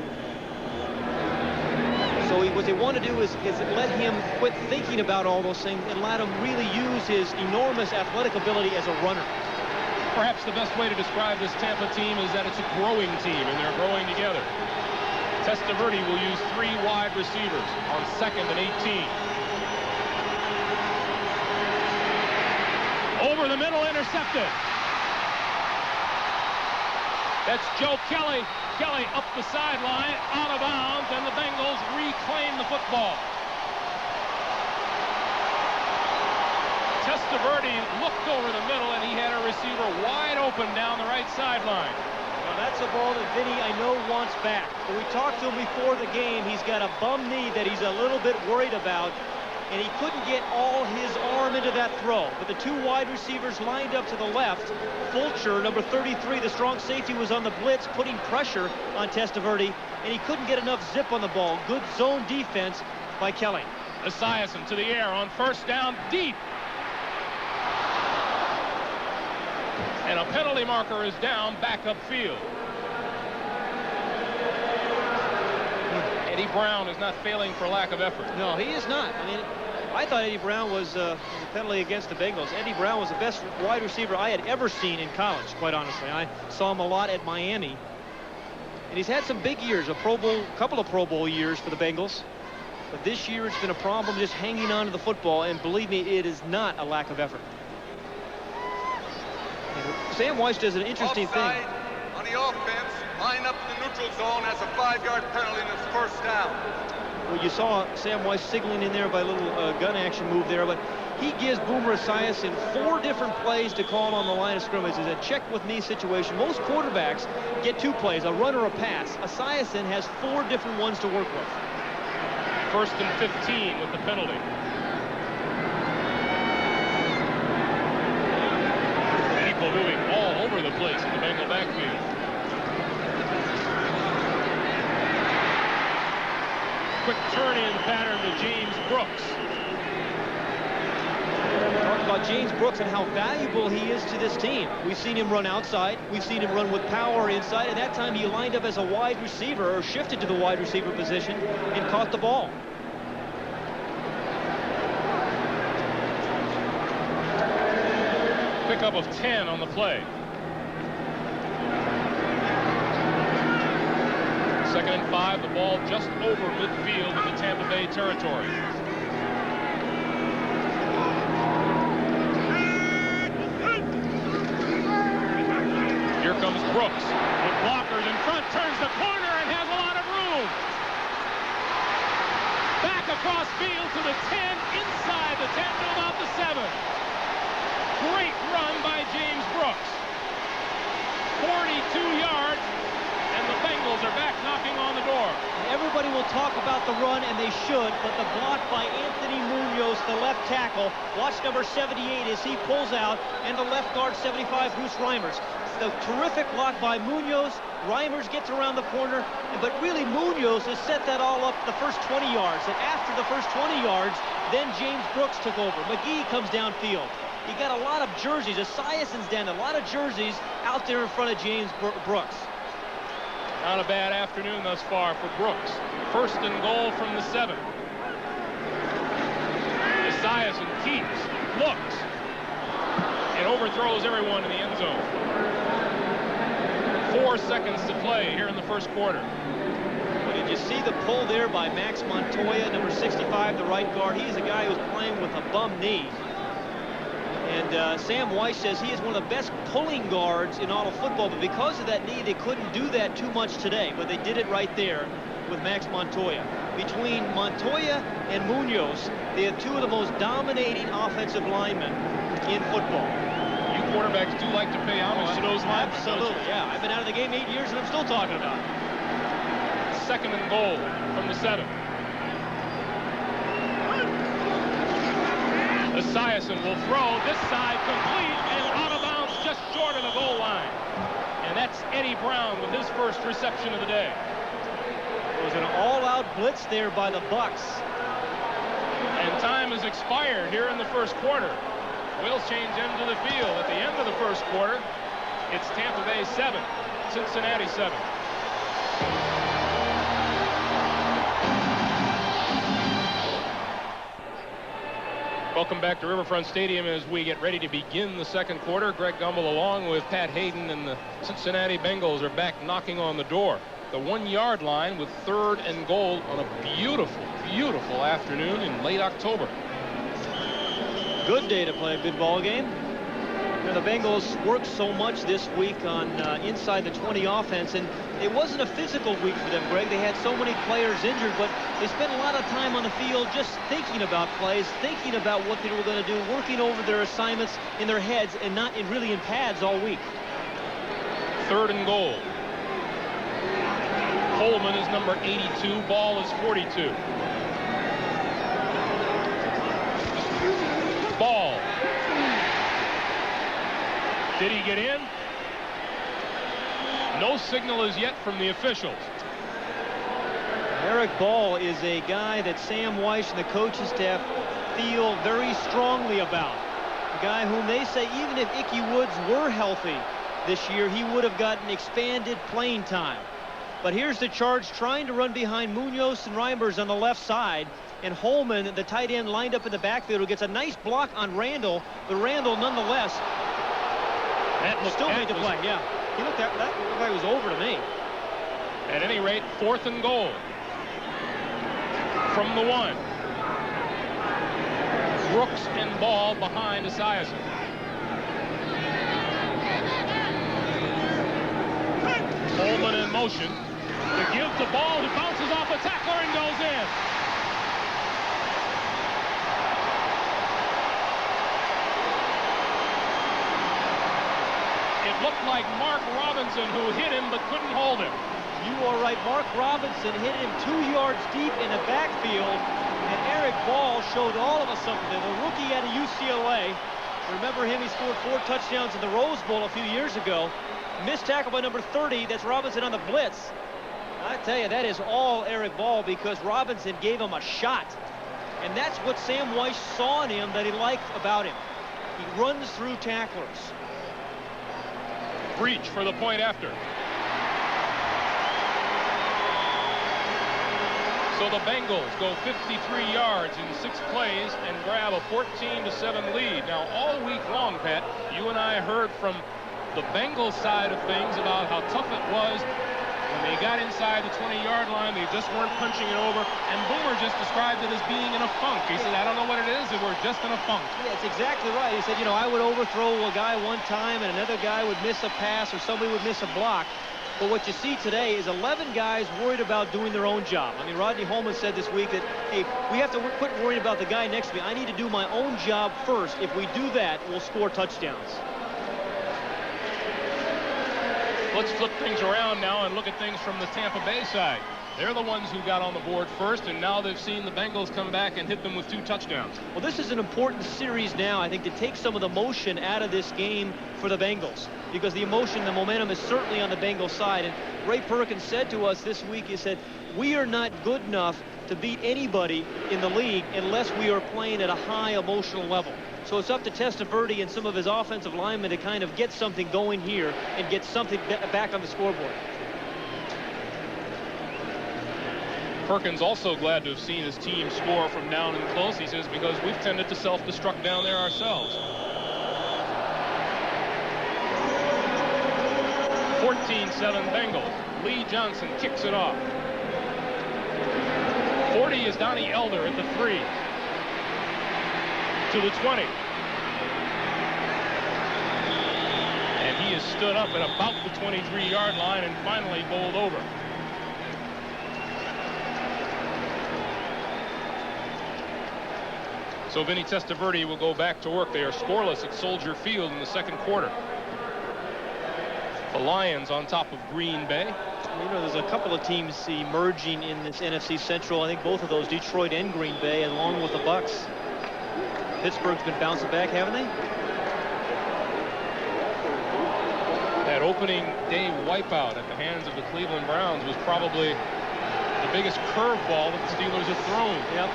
So what they want to do is let him quit thinking about all those things and let him really use his enormous athletic ability as a runner.
Perhaps the best way to describe this Tampa team is that it's a growing team, and they're growing together. Testaverde will use 3 wide receivers on 2nd and 18. Over the middle, intercepted. That's Joe Kelly. Kelly up the sideline, out of bounds, and the Bengals reclaim the football. Testaverde looked over the middle, and he had a receiver wide open down the right sideline.
Now that's a ball that Vinny, I know, wants back. But we talked to him before the game. He's got a bum knee that he's a little bit worried about, and he couldn't get all his arm into that throw. But the 2 wide receivers lined up to the left. Fulcher, number 33, the strong safety, was on the blitz, putting pressure on Testaverde, and he couldn't get enough zip on the ball. Good zone defense by Kelly.
Esiason to the air on first down, deep. And a penalty marker is down back upfield. Eddie Brown is not failing for lack of effort.
No, he is not. I mean, I thought Eddie Brown was a penalty against the Bengals. Eddie Brown was the best wide receiver I had ever seen in college, quite honestly. I saw him a lot at Miami. And he's had some big years, a couple of Pro Bowl years for the Bengals. But this year it's been a problem just hanging on to the football, and believe me, it is not a lack of effort. And Sam Weiss does an interesting
Offside
thing.
on the offense, line up in the neutral zone, has a 5-yard penalty, and it's first down.
Well, you saw Sam Weiss signaling in there by a little gun action move there, but he gives Boomer Esiason 4 different plays to call on the line of scrimmage. It's a check with me situation. Most quarterbacks get 2 plays, a run or a pass. Esiason has 4 different ones to work with.
1st and 15 with the penalty. People moving all over the place in the Bengal backfield. Quick turn-in pattern to James Brooks.
Talk about James Brooks and how valuable he is to this team. We've seen him run outside. We've seen him run with power inside. And that time he lined up as a wide receiver, or shifted to the wide receiver position, and caught the ball.
Pickup of 10 on the play. 2nd and 5, the ball just over midfield in the Tampa Bay territory. Here comes Brooks with blockers in front, turns the corner and has a lot of room. Back across field to the 10, inside the 10 to about the 7. Great run by James Brooks. 42 yards, and the Bengals are back knocking on the door.
Everybody will talk about the run, and they should, but the block by Anthony Munoz, the left tackle. Watch number 78 as he pulls out, and the left guard 75, Bruce Reimers. The terrific block by Munoz. Reimers gets around the corner, but really Munoz has set that all up the first 20 yards. And after the first 20 yards, then James Brooks took over. McGee comes downfield. You got a lot of jerseys. Esiason's down, a lot of jerseys out there in front of James Brooks.
Not a bad afternoon thus far for Brooks. 1st and goal from the 7. Esiason keeps, looks, and overthrows everyone in the end zone. 4 seconds to play here in the 1st quarter.
Well, did you see the pull there by Max Montoya, number 65, the right guard? He's a guy who's playing with a bum knee. And Sam Weiss says he is one of the best pulling guards in all of football, but because of that knee, they couldn't do that too much today, but they did it right there with Max Montoya. Between Montoya and Munoz, they have 2 of the most dominating offensive linemen in football.
You quarterbacks do like to pay homage to those linemen.
Absolutely, yeah. I've been out of the game 8 years, and I'm still talking about it.
2nd and goal from the 7. Esiason will throw this side complete and out of bounds just short of the goal line. And that's Eddie Brown with his first reception of the day.
It was an all-out blitz there by the Bucs.
And time has expired here in the 1st quarter. We'll change into the field at the end of the 1st quarter. It's Tampa Bay 7, Cincinnati 7. Welcome back to Riverfront Stadium as we get ready to begin the 2nd quarter. Greg Gumbel along with Pat Hayden and the Cincinnati Bengals are back knocking on the door. The 1-yard line with 3rd and goal on a beautiful, beautiful afternoon in late October.
Good day to play a good ball game. You know, the Bengals worked so much this week on inside the 20 offense, and it wasn't a physical week for them, Greg. They had so many players injured, but they spent a lot of time on the field just thinking about plays, thinking about what they were going to do, working over their assignments in their heads and not really in pads all week.
3rd and goal. Coleman is number 82. Ball is 42. Ball. Did he get in? No signal as yet from the officials.
Eric Ball is a guy that Sam Weiss and the coaching staff feel very strongly about. A guy whom they say even if Ickey Woods were healthy this year, he would have gotten expanded playing time. But here's the Charge trying to run behind Munoz and Reimers on the left side. And Holman, the tight end, lined up in the backfield, who gets a nice block on Randall. But Randall, nonetheless, still made the play. Yeah, he looked that looked like it was over to me.
At any rate, 4th and goal from the 1. Brooks and Ball behind Esiason. Holman in motion to give the ball, who bounces off a tackler and goes in. It looked like Mark Robinson who hit him but couldn't hold him.
You are right. Mark Robinson hit him 2 yards deep in the backfield, and Eric Ball showed all of us something. The rookie out of UCLA. Remember him? He scored 4 touchdowns in the Rose Bowl a few years ago. Missed tackle by number 30. That's Robinson on the blitz. I tell you, that is all Eric Ball because Robinson gave him a shot. And that's what Sam Weiss saw in him that he liked about him. He runs through tacklers.
Breach for the point after. So the Bengals go 53 yards in 6 plays and grab a 14-7 lead. Now, all week long, Pat, you and I heard from the Bengals side of things about how tough it was When they got inside the 20-yard line, they just weren't punching it over. And Boomer just described it as being in a funk. He said, I don't know what it is, and we're just in a funk.
Yeah, it's exactly right. He said, you know, I would overthrow a guy one time, and another guy would miss a pass, or somebody would miss a block. But what you see today is 11 guys worried about doing their own job. I mean, Rodney Holman said this week that, hey, we have to quit worrying about the guy next to me. I need to do my own job first. If we do that, we'll score touchdowns.
Let's flip things around now and look at things from the Tampa Bay side. They're the ones who got on the board first, and now they've seen the Bengals come back and hit them with 2 touchdowns.
Well, this is an important series now, I think, to take some of the motion out of this game for the Bengals, because the emotion, the momentum is certainly on the Bengals side. And Ray Perkins said to us this week, he said, we are not good enough to beat anybody in the league unless we are playing at a high emotional level. So it's up to Testaverde and some of his offensive linemen to kind of get something going here and get something back on the scoreboard.
Perkins also glad to have seen his team score from down and close, he says, because we've tended to self-destruct down there ourselves. 14-7 Bengals. Lee Johnson kicks it off. 40 is Donnie Elder at the 3. To the 20. And he is stood up at about the 23-yard line and finally bowled over. So Vinny Testaverde will go back to work. They are scoreless at Soldier Field in the second quarter. The Lions on top of Green Bay.
You know, there's a couple of teams emerging in this NFC Central. I think both of those, Detroit and Green Bay, along with the Bucs. Pittsburgh's been bouncing back, haven't they?
That opening day wipeout at the hands of the Cleveland Browns was probably the biggest curveball that the Steelers have thrown.
Yep.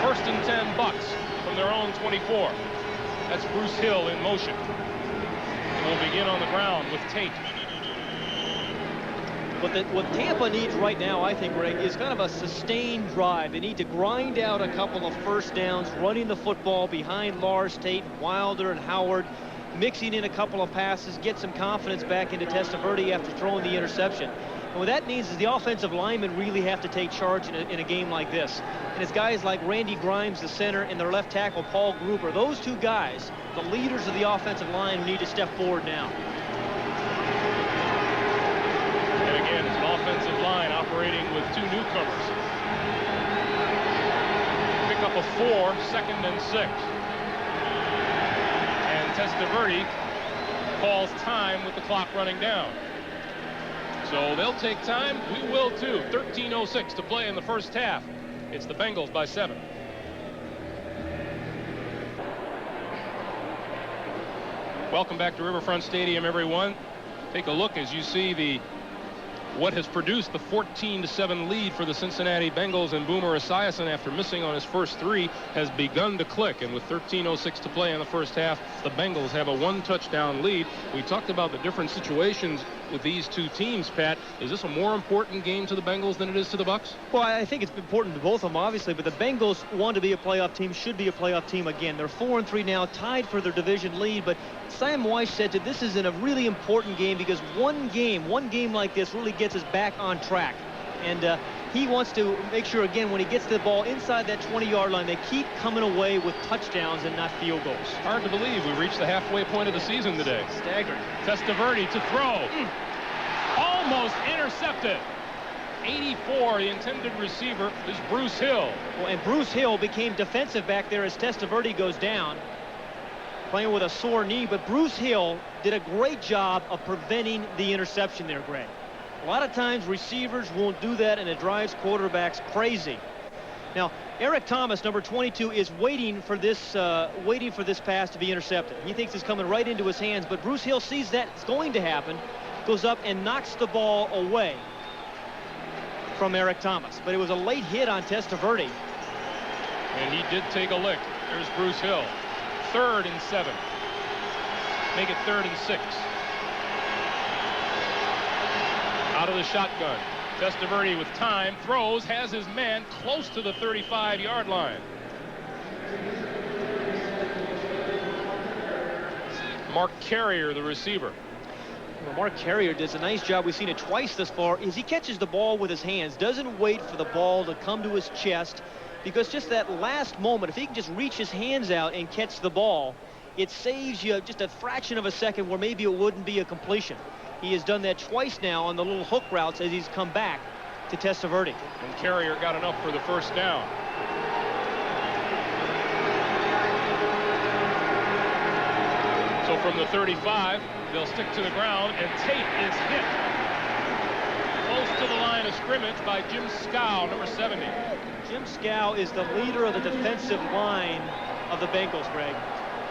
First and 10 Bucks from their own 24. That's Bruce Hill in motion. We'll begin on the ground with Tate.
What Tampa needs right now, I think, Greg, is kind of a sustained drive. They need to grind out a couple of first downs, running the football behind Lars, Tate, Wilder, and Howard, mixing in a couple of passes, get some confidence back into Testaverde after throwing the interception. And what that means is the offensive linemen really have to take charge in a game like this. And it's guys like Randy Grimes, the center, and their left tackle, Paul Gruber. Those two guys, the leaders of the offensive line, who need to step forward now.
And again, it's an offensive line operating with 2 newcomers. Pick up a 4, 2nd and 6. And Testaverde calls time with the clock running down. So they'll take time. We will too. 13:06 to play in the first half. It's the Bengals by 7. Welcome back to Riverfront Stadium, everyone. Take a look as you see what has produced the 14-7 lead for the Cincinnati Bengals, and Boomer Esiason, after missing on his first 3, has begun to click. And with 13:06 to play in the first half, the Bengals have a 1-touchdown lead. We talked about the different situations with these two teams, Pat. Is this a more important game to the Bengals than it is to the Bucs?
Well, I think it's important to both of them, obviously, but the Bengals want to be a playoff team, should be a playoff team again. They're 4-3 now, tied for their division lead, but Sam Weiss said that this is a really important game because one game like this really gets us back on track. And he wants to make sure, again, when he gets the ball inside that 20-yard line, they keep coming away with touchdowns and not field goals.
Hard to believe we reached the halfway point of the season today.
Staggering.
Testaverde to throw. Almost intercepted. 84, the intended receiver is Bruce Hill.
Well, and Bruce Hill became defensive back there as Testaverde goes down, playing with a sore knee. But Bruce Hill did a great job of preventing the interception there, Greg. A lot of times receivers won't do that, and it drives quarterbacks crazy. Now, Eric Thomas, number 22, is waiting for this pass to be intercepted. He thinks it's coming right into his hands, but Bruce Hill sees that it's going to happen, goes up and knocks the ball away from Eric Thomas. But it was a late hit on Testaverde.
And he did take a lick. There's Bruce Hill. 3rd and 7. Make it 3rd and 6. Out of the shotgun. Testaverde with time, throws, has his man close to the 35-yard line. Mark Carrier, the receiver.
Well, Mark Carrier does a nice job. We've seen it twice thus far. Is he catches the ball with his hands, doesn't wait for the ball to come to his chest, because just that last moment, if he can just reach his hands out and catch the ball, it saves you just a fraction of a second where maybe it wouldn't be a completion. He has done that twice now on the little hook routes as he's come back to Testaverde.
And Carrier got enough for the first down. So from the 35, they'll stick to the ground, and Tate is hit close to the line of scrimmage by Jim Scow, number 70.
Jim Scow is the leader of the defensive line of the Bengals, Greg.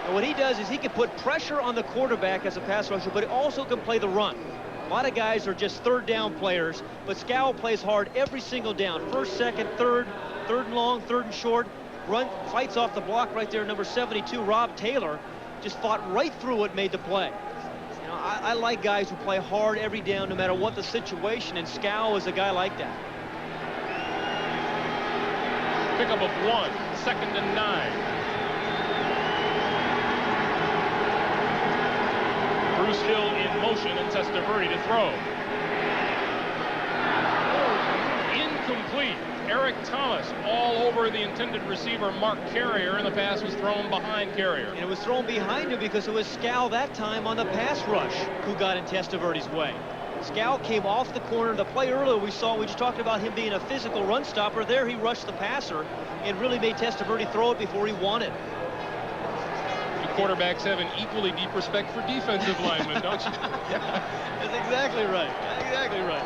And what he does is he can put pressure on the quarterback as a pass rusher, but he also can play the run. A lot of guys are just third down players, but Scow plays hard every single down. First, second, third and long, third and short. Fights off the block right there, number 72, Rob Taylor. Just fought right through it, made the play. You know, I like guys who play hard every down, no matter what the situation, and Scow is a guy like that.
Pickup of 1, 2nd and 9. Bruce Hill in motion, and Testaverde to throw. Incomplete. Eric Thomas all over the intended receiver, Mark Carrier, and the pass was thrown behind Carrier.
And it was thrown behind him because it was Scow that time on the pass rush who got in Testaverde's way. Scow came off the corner. The play earlier we just talked about him being a physical run stopper. There he rushed the passer and really made Testaverde throw it before he wanted.
Quarterbacks have an equally deep respect for defensive linemen, don't you?
That's exactly right. Exactly right.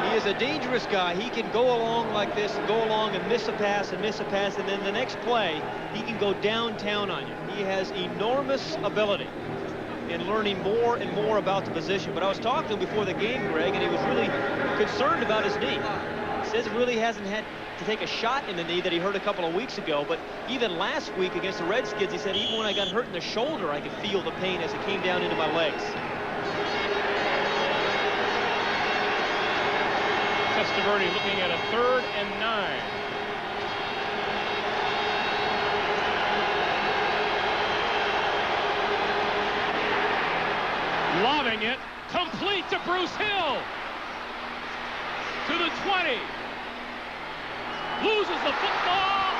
He is a dangerous guy. He can go along like this and go along and miss a pass, and then the next play, he can go downtown on you. He has enormous ability in learning more and more about the position. But I was talking to him before the game, Greg, and he was really concerned about his knee. He says he really hasn't had to take a shot in the knee that he hurt a couple of weeks ago, but even last week against the Redskins, he said even when I got hurt in the shoulder, I could feel the pain as it came down into my legs.
Testaverde looking at a 3rd and 9. Lobbing it, complete to Bruce Hill. To the 20. Loses the football,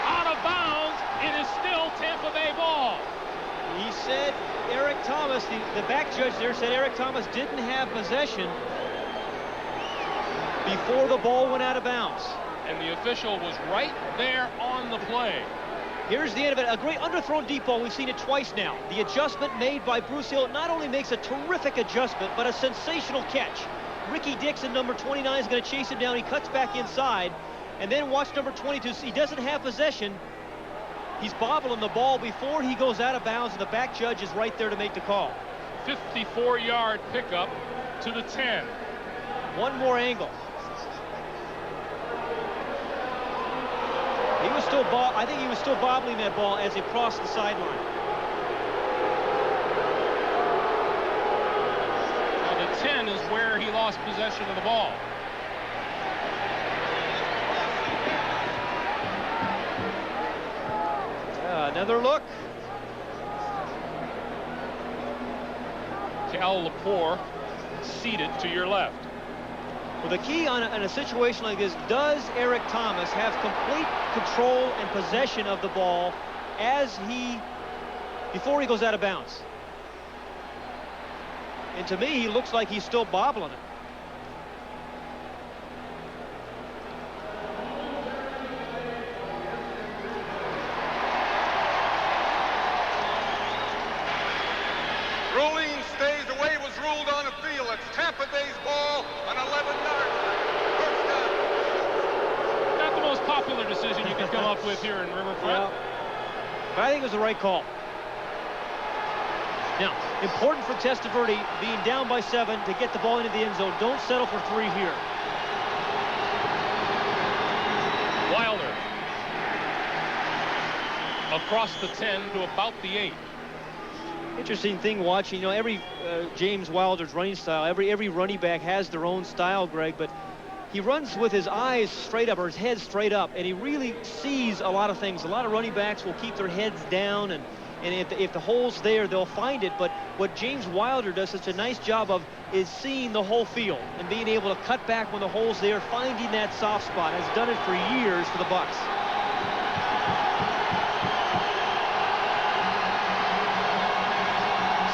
out of bounds. It is still Tampa Bay ball.
He said Eric Thomas, the back judge there said Eric Thomas didn't have possession before the ball went out of bounds.
And the official was right there on the play.
Here's the end of it. A great underthrown deep ball. We've seen it twice now. The adjustment made by Bruce Hill not only makes a terrific adjustment, but a sensational catch. Ricky Dixon, number 29, is going to chase him down. He cuts back inside. And then watch number 22. He doesn't have possession. He's bobbling the ball before he goes out of bounds, and the back judge is right there to make the call.
54-yard pickup to the 10.
One more angle. He was still I think he was still bobbling that ball as he crossed the sideline.
Now the 10 is where he lost possession of the ball.
Another look.
Cal Lepore seated to your left.
Well, the key on a situation like this, does Eric Thomas have complete control and possession of the ball before he goes out of bounds? And to me, he looks like he's still bobbling it.
Ruling stays away, was ruled on the field. It's Tampa Bay's ball, an 11-yard first down.
Not the most popular decision you could come up with here in Riverfront.
Well, but I think it was the right call. Now, important for Testaverde, being down by 7, to get the ball into the end zone. Don't settle for 3 here.
Wilder across the 10 to about the 8.
Interesting thing watching, every James Wilder's running style, every running back has their own style, Greg, but he runs with his eyes straight up, or his head straight up, and he really sees a lot of things. A lot of running backs will keep their heads down, and if the hole's there, they'll find it. But what James Wilder does such a nice job of is seeing the whole field and being able to cut back when the hole's there, finding that soft spot. Has done it for years for the Bucs.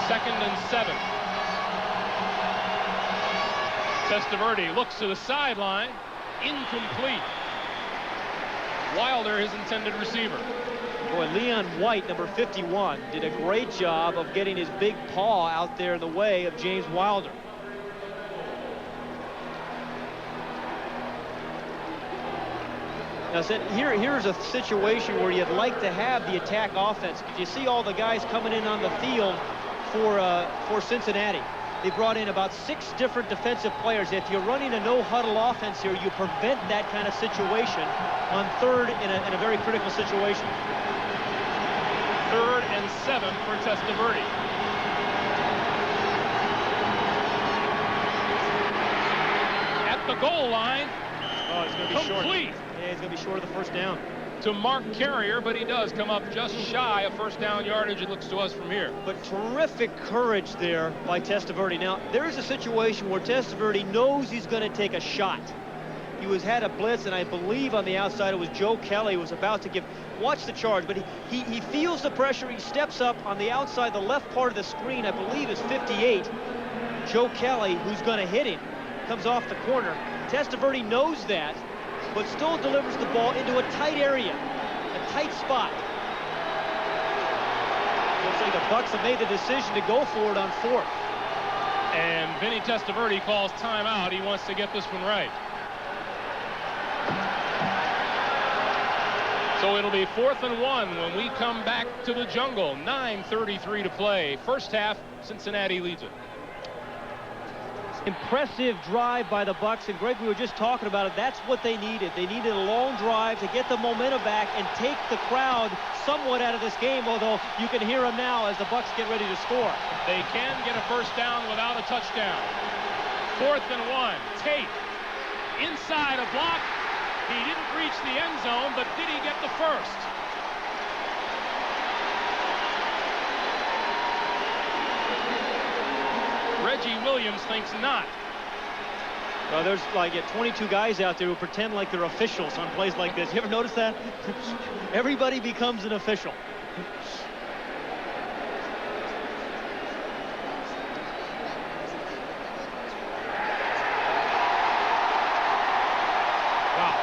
Second and 7. Testaverde looks to the sideline. Incomplete. Wilder, his intended receiver.
Boy, Leon White, number 51, did a great job of getting his big paw out there in the way of James Wilder. Now, here's a situation where you'd like to have the attack offense. You see all the guys coming in on the field for Cincinnati. They brought in about 6 different defensive players. If you're running a no-huddle offense here, you prevent that kind of situation on third in a very critical situation.
3rd and 7 for Testaverde. At the goal line.
Oh, it's going to be short.
Complete.
Yeah, he's going to be short of the first down.
To Mark Carrier, but he does come up just shy of first down yardage, it looks to us from here.
But terrific courage there by Testaverde. Now, there's a situation where Testaverde knows he's going to take a shot. He had a blitz, and I believe on the outside it was Joe Kelly who was about to watch the charge, but he feels the pressure. He steps up on the outside, the left part of the screen, I believe is 58. Joe Kelly, who's going to hit him, comes off the corner. Testaverde knows that, but still delivers the ball into a tight area, a tight spot. Looks like the Bucs have made the decision to go for it on 4th.
And Vinny Testaverde calls timeout. He wants to get this one right. So it'll be 4th and 1 when we come back to the jungle. 9:33 to play. First half, Cincinnati leads it.
Impressive drive by the Bucs, and Greg, we were just talking about it. That's what they needed. They needed a long drive to get the momentum back and take the crowd somewhat out of this game, although you can hear them now as the Bucs get ready to score.
They can get a first down without a touchdown. 4th and 1. Tate inside a block. He didn't reach the end zone, but did he get the first? Reggie Williams thinks not.
Well, there's like 22 guys out there who pretend like they're officials on plays like this. You ever notice that? Everybody becomes an official.
Wow.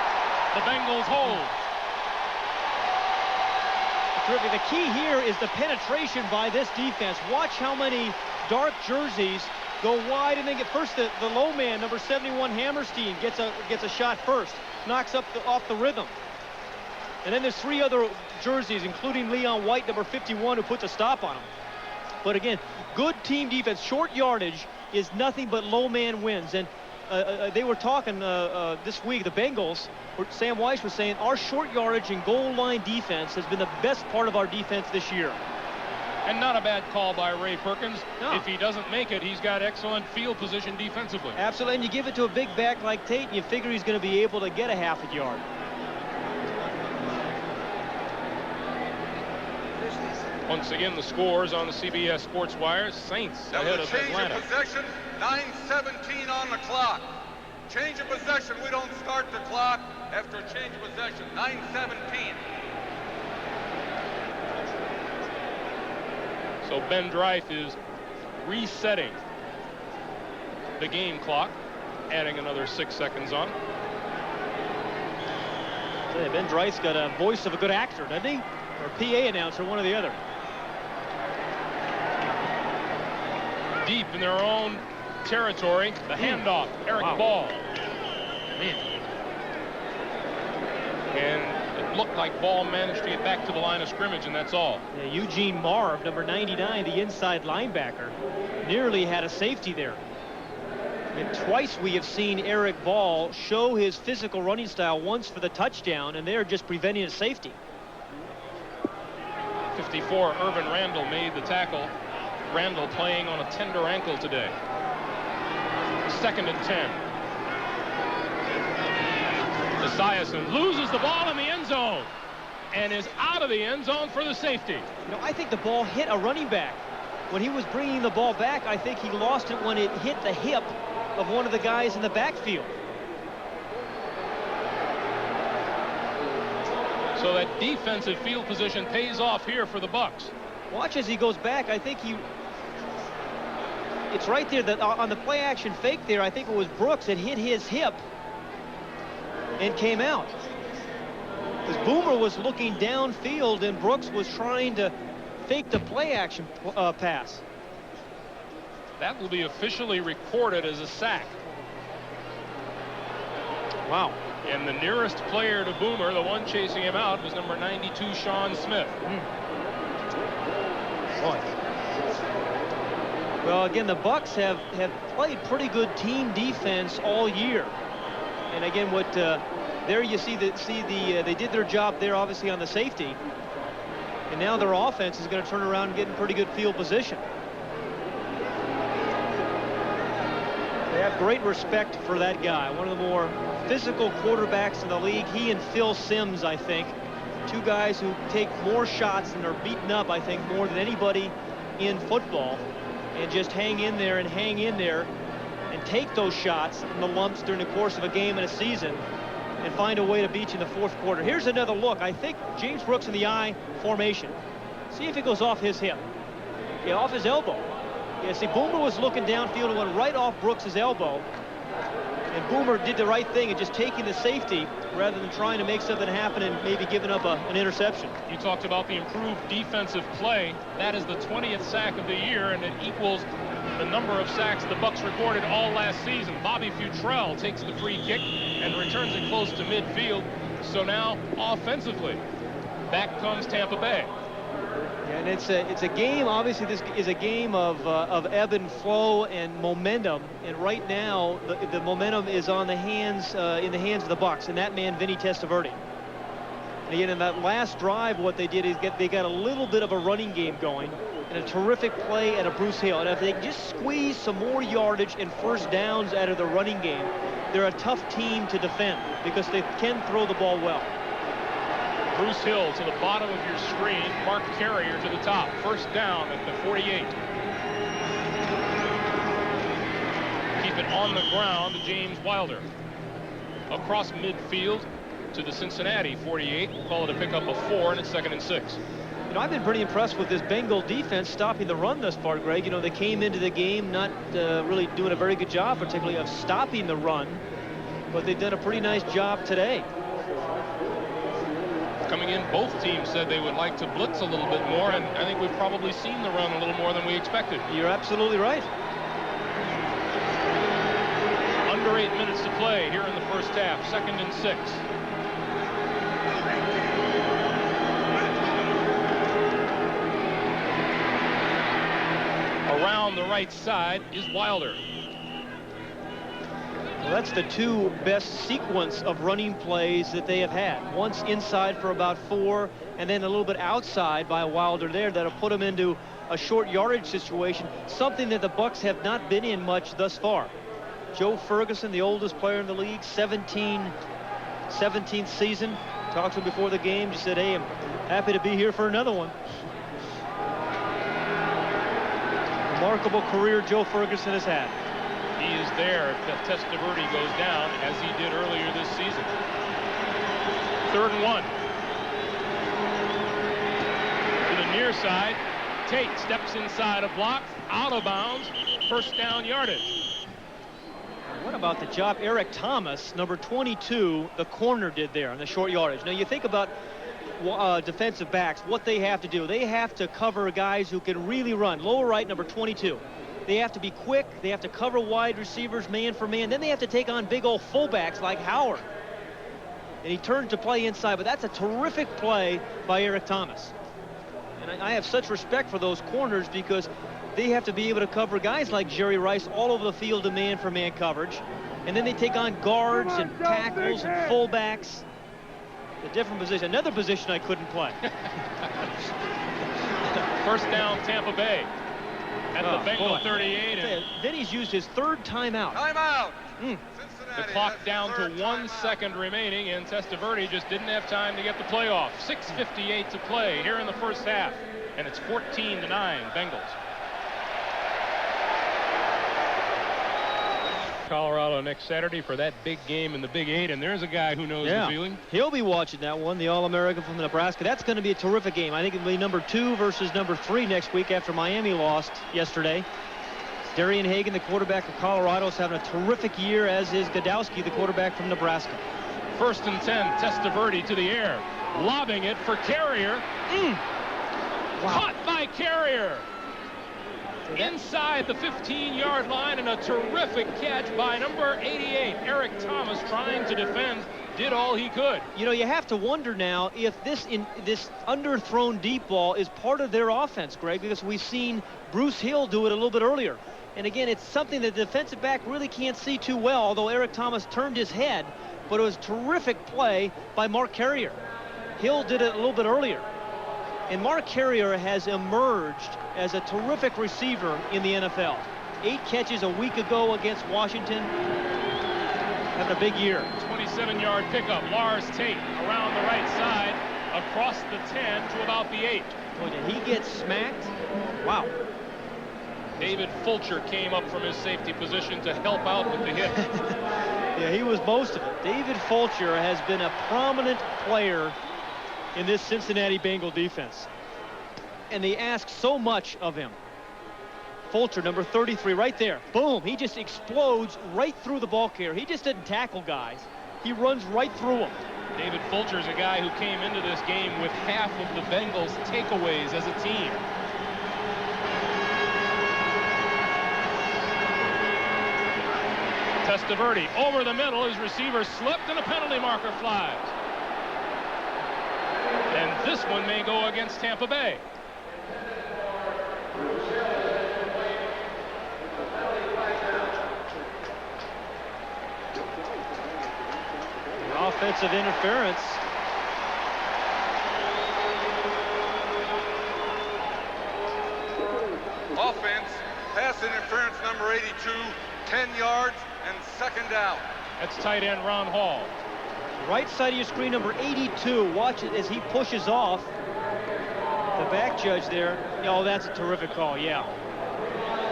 The Bengals hold.
Terrific. The key here is the penetration by this defense. Watch how many dark jerseys go wide and then get first. The low man, number 71, Hammerstein, gets a shot first, knocks up off the rhythm. And then there's 3 other jerseys, including Leon White, number 51, who puts a stop on him. But again, good team defense. Short yardage is nothing but low man wins. And they were talking this week, the Bengals, Sam Weiss was saying our short yardage and goal line defense has been the best part of our defense this year.
And not a bad call by Ray Perkins.
No.
If he doesn't make it, he's got excellent field position defensively.
Absolutely, and you give it to a big back like Tate, and you figure he's going to be able to get a half a yard.
Once again, the scores on the CBS Sports Wires. Saints ahead of Atlanta.
Change of possession, 9:17 on the clock. Change of possession, we don't start the clock after change of possession, 9:17.
So Ben Dreif is resetting the game clock, adding another 6 seconds on.
Ben Dreif's got a voice of a good actor, doesn't he? Or PA announcer, one or the other.
Deep in their own territory, the handoff, Eric Ball.
Man.
And it looked like Ball managed to get back to the line of scrimmage, and that's all.
Yeah, Eugene Marv, number 99, the inside linebacker, nearly had a safety there. And twice we have seen Eric Ball show his physical running style, once for the touchdown, and they're just preventing a safety.
54, Irvin Randall made the tackle. Randall playing on a tender ankle today. 2nd and 10. Esiason loses the ball in the end zone and is out of the end zone for the safety.
You know, I think the ball hit a running back. When he was bringing the ball back, I think he lost it when it hit the hip of one of the guys in the backfield.
So that defensive field position pays off here for the Bucs.
Watch as he goes back. I think it's right there that on the play action fake there, I think it was Brooks that hit his hip and came out. Because Boomer was looking downfield and Brooks was trying to fake the play action pass.
That will be officially recorded as a sack.
Wow.
And the nearest player to Boomer, the one chasing him out, was number 92, Sean Smith.
Boy. Well, again, the Bucs have played pretty good team defense all year. And again, there you see they did their job there, obviously, on the safety. And now their offense is going to turn around and get in pretty good field position. They have great respect for that guy, one of the more physical quarterbacks in the league. He and Phil Simms, I think, two guys who take more shots and are beaten up, I think, more than anybody in football, and just hang in there and take those shots and the lumps during the course of a game and a season and find a way to beat you in the fourth quarter. Here's another look. I think James Brooks in the I formation. See if it goes off his hip. Yeah, off his elbow. Yeah, see, Boomer was looking downfield and went right off Brooks' elbow. And Boomer did the right thing and just taking the safety rather than trying to make something happen and maybe giving up an interception.
You talked about the improved defensive play. That is the 20th sack of the year, and it equals the number of sacks the Bucs recorded all last season. Bobby Futrell takes the free kick and returns it close to midfield. So now, offensively, back comes Tampa Bay.
Yeah, and it's a game. Obviously, this is a game of ebb and flow and momentum. And right now, the momentum is on the hands in the hands of the Bucs and that man, Vinny Testaverde. And again, in that last drive, what they did is they got a little bit of a running game going and a terrific play at a Bruce Hill. And if they just squeeze some more yardage and first downs out of the running game, they're a tough team to defend because they can throw the ball well.
Bruce Hill to the bottom of your screen. Mark Carrier to the top. First down at the 48. Keep it on the ground to James Wilder. Across midfield to the Cincinnati 48. We'll call it a pickup of 4, and it's 2nd and 6.
You know, I've been pretty impressed with this Bengal defense stopping the run thus far, Greg. You know, they came into the game not really doing a very good job, particularly of stopping the run, but they've done a pretty nice job today.
Coming in, both teams said they would like to blitz a little bit more, and I think we've probably seen the run a little more than we expected.
You're absolutely right.
Under 8 minutes to play here in the first half. 2nd and 6. Around the right side is Wilder.
Well, that's the two best sequence of running plays that they have had. Once inside for about 4, and then a little bit outside by Wilder there that'll put them into a short yardage situation, something that the Bucs have not been in much thus far. Joe Ferguson, the oldest player in the league, 17th season. Talked to him before the game. Just said, hey, I'm happy to be here for another one. Remarkable career Joe Ferguson has had.
He is there if Testaverde goes down, as he did earlier this season. 3rd and 1. To the near side. Tate steps inside a block, out of bounds, first down yardage.
What about the job Eric Thomas, number 22, the corner, did there on the short yardage? Now you think about defensive backs, what they have to do. They have to cover guys who can really run. Lower right, number 22. They have to be quick. They have to cover wide receivers man for man. Then they have to take on big old fullbacks like Howard. And he turned to play inside, but that's a terrific play by Eric Thomas. And I have such respect for those corners because they have to be able to cover guys like Jerry Rice all over the field in man for man coverage. And then they take on guards and tackles and fullbacks. A different position, another position I couldn't play.
First down, Tampa Bay. At the Bengal 38.
Then he's used his 3rd timeout.
Timeout. Cincinnati
The clock down to 1 second remaining, and Testaverde just didn't have time to get the play off. 6:58 to play here in the first half, and it's 14-9 Bengals. Colorado next Saturday for that big game in the Big 8, and there's a guy who knows the feeling.
He'll be watching that one, the All-American from Nebraska. That's going to be a terrific game. I think it'll be number 2 versus number 3 next week after Miami lost yesterday. Darian Hagan, the quarterback of Colorado, is having a terrific year, as is Godowski, the quarterback from Nebraska.
1st and 10, Testaverde to the air, lobbing it for Carrier. Caught by Carrier. Inside the 15-yard line, and a terrific catch by number 88. Eric Thomas, trying to defend, did all he could.
You know, you have to wonder now if this underthrown deep ball is part of their offense, Greg, because we've seen Bruce Hill do it a little bit earlier. And again, it's something that the defensive back really can't see too well, although Eric Thomas turned his head. But it was a terrific play by Mark Carrier. Hill did it a little bit earlier. And Mark Carrier has emerged as a terrific receiver in the NFL. 8 catches a week ago against Washington. Having a big year.
27-yard pickup. Lars Tate around the right side, across the 10 to about the 8.
Boy, did he get smacked? Wow.
David Fulcher came up from his safety position to help out with the hit.
Yeah, he was most of it. David Fulcher has been a prominent player in this Cincinnati Bengal defense. And they ask so much of him. Fulcher, number 33, right there. Boom, he just explodes right through the ball carrier. He just didn't tackle guys. He runs right through them.
David Fulcher is a guy who came into this game with half of the Bengals' takeaways as a team. Testaverde over the middle. His receiver slipped, and a penalty marker flies. And this one may go against Tampa Bay.
Offensive interference.
Offense, pass interference number 82, 10 yards and 2nd down.
That's tight end Ron Hall.
Right side of your screen, number 82. Watch it as he pushes off. The back judge there. Oh, that's a terrific call, yeah.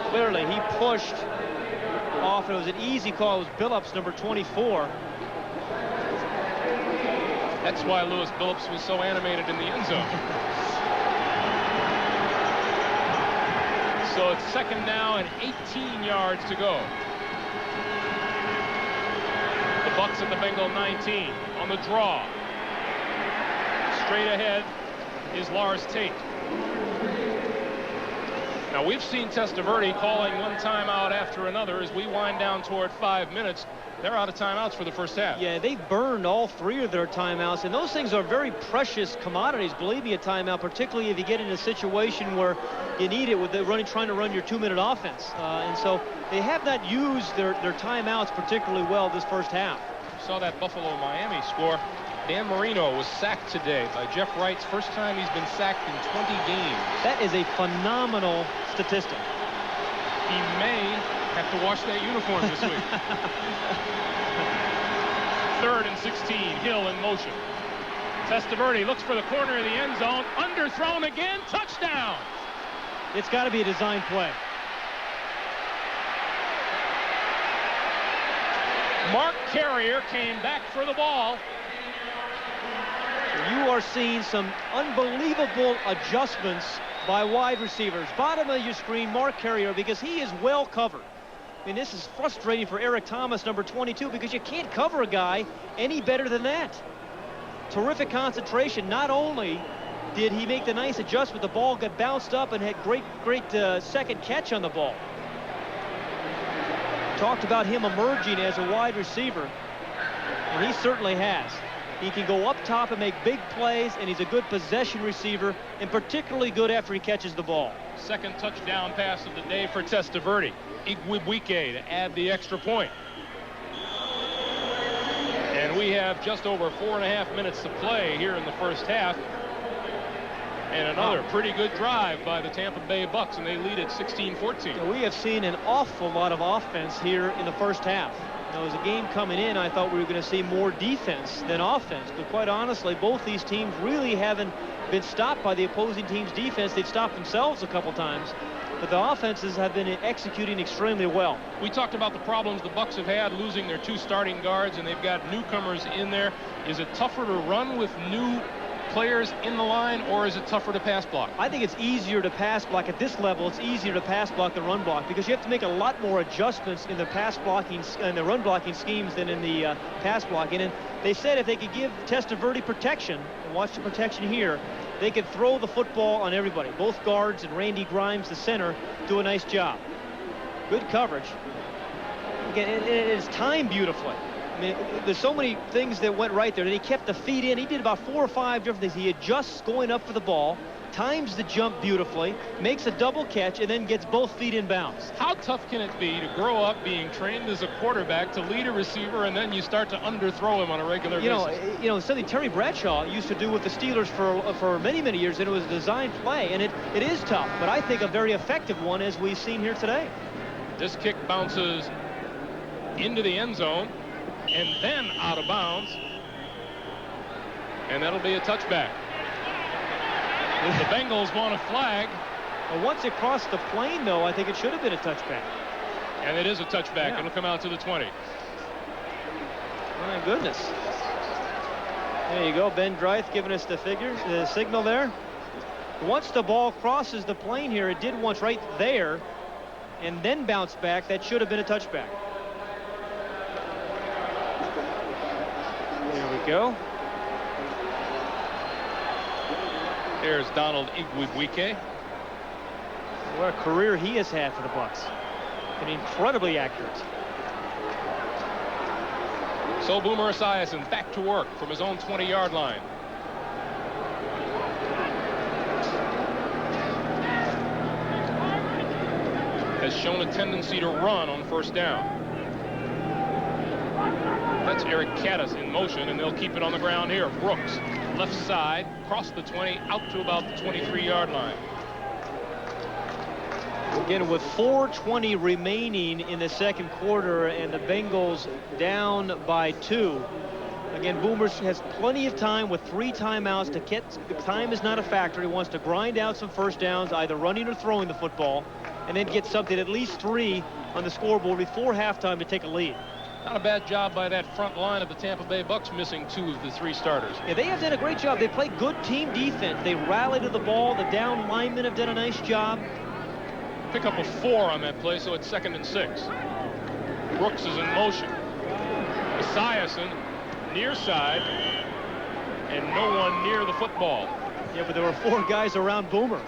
Clearly, he pushed off. It was an easy call. It was Billups, number 24.
That's why Lewis Billups was so animated in the end zone. So it's 2nd down and 18 yards to go. The Bucs at the Bengal 19 on the draw. Straight ahead is Lars Tate. Now, we've seen Testaverde calling one timeout after another as we wind down toward 5 minutes. They're out of timeouts for the first half.
Yeah, they've burned all 3 of their timeouts, and those things are very precious commodities. Believe me, a timeout, particularly if you get in a situation where you need it with trying to run your 2-minute offense. And so they have not used their timeouts particularly well this first half.
Saw that Buffalo-Miami score. Dan Marino was sacked today by Jeff Wright's first time he's been sacked in 20 games.
That is a phenomenal statistic.
He may have to wash that uniform this week. 3rd and 16, Hill in motion. Testaverde looks for the corner of the end zone. Underthrown again. Touchdown.
It's got to be a design play.
Mark Carrier came back for the ball.
You are seeing some unbelievable adjustments by wide receivers. Bottom of your screen, Mark Carrier, because he is well covered. I mean, this is frustrating for Eric Thomas, number 22, because you can't cover a guy any better than that. Terrific concentration. Not only did he make the nice adjustment, the ball got bounced up and had great second catch on the ball. Talked about him emerging as a wide receiver, and he certainly has. He can go up top and make big plays, and he's a good possession receiver, and particularly good after he catches the ball.
Second touchdown pass of the day for Testaverde. Igwebuike to add the extra point. And we have just over 4.5 minutes to play here in the first half. And another pretty good drive by the Tampa Bay Bucs, and they lead at 16-14.
So we have seen an awful lot of offense here in the first half. You know, as a game coming in, I thought we were going to see more defense than offense. But quite honestly, both these teams really haven't been stopped by the opposing team's defense. They've stopped themselves a couple times. But the offenses have been executing extremely well.
We talked about the problems the Bucs have had losing their 2 starting guards, and they've got newcomers in there. Is it tougher to run with new players in the line, or is it tougher to pass block?
I think it's easier to pass block at this level. It's easier to pass block than run block, because you have to make a lot more adjustments in the pass blocking and the run blocking schemes than in the pass blocking. And they said if they could give Testaverde protection, and watch the protection here, they could throw the football on everybody. Both guards and Randy Grimes, the center, do a nice job. Good coverage. Again, it is timed beautifully. I mean, there's so many things that went right there. And he kept the feet in. He did about 4 or 5 different things. He adjusts going up for the ball, times the jump beautifully, makes a double catch, and then gets both feet in bounds.
How tough can it be to grow up being trained as a quarterback to lead a receiver, and then you start to underthrow him on a regular basis?
You know, something Terry Bradshaw used to do with the Steelers for many years, and it was a design play, and it is tough, but I think a very effective one, as we've seen here today.
This kick bounces into the end zone and then out of bounds, and that'll be a touchback. The Bengals want a flag.
Well, once it crossed the plane, though, I think it should have been a touchback.
And it is a touchback.
Yeah.
It'll come out to the 20.
My goodness. There you go. Ben Dreith giving us the signal there. Once the ball crosses the plane here, it did once right there, and then bounced back. That should have been a touchback. There we go.
There's Donald Igwebuike.
What a career he has had for the Bucs. And incredibly accurate.
So Boomer Esiason back to work from his own 20-yard line. Has shown a tendency to run on first down. That's Eric Caddis in motion, and they'll keep it on the ground here. Brooks, left side, across the 20, out to about the 23-yard line.
Again, with 4:20 remaining in the second quarter and the Bengals down by 2. Again, Boomers has plenty of time with 3 timeouts to get. Time is not a factor. He wants to grind out some first downs, either running or throwing the football, and then get something, at least 3 on the scoreboard before halftime to take a lead.
Not a bad job by that front line of the Tampa Bay Bucs, missing 2 of the 3 starters.
Yeah, they have done a great job. They play good team defense. They rally to the ball. The down linemen have done a nice job.
Pick up a 4 on that play, so it's 2nd and 6. Brooks is in motion. Esiason near side, and no one near the football.
Yeah, but there were 4 guys around Boomer.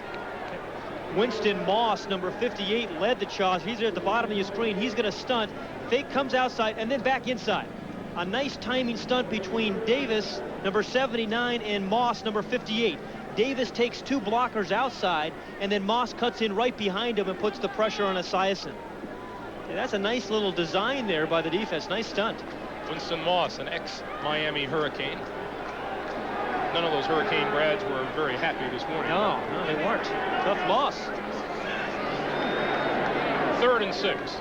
Winston Moss, number 58, led the charge. He's at the bottom of your screen. He's going to stunt. Fake comes outside and then back inside. A nice timing stunt between Davis, number 79, and Moss, number 58. Davis takes 2 blockers outside, and then Moss cuts in right behind him and puts the pressure on Esiason. Yeah, that's a nice little design there by the defense. Nice stunt.
Winston Moss, an ex-Miami Hurricane. None of those Hurricane grads were very happy this morning.
No, they weren't. Tough loss.
3rd and 6.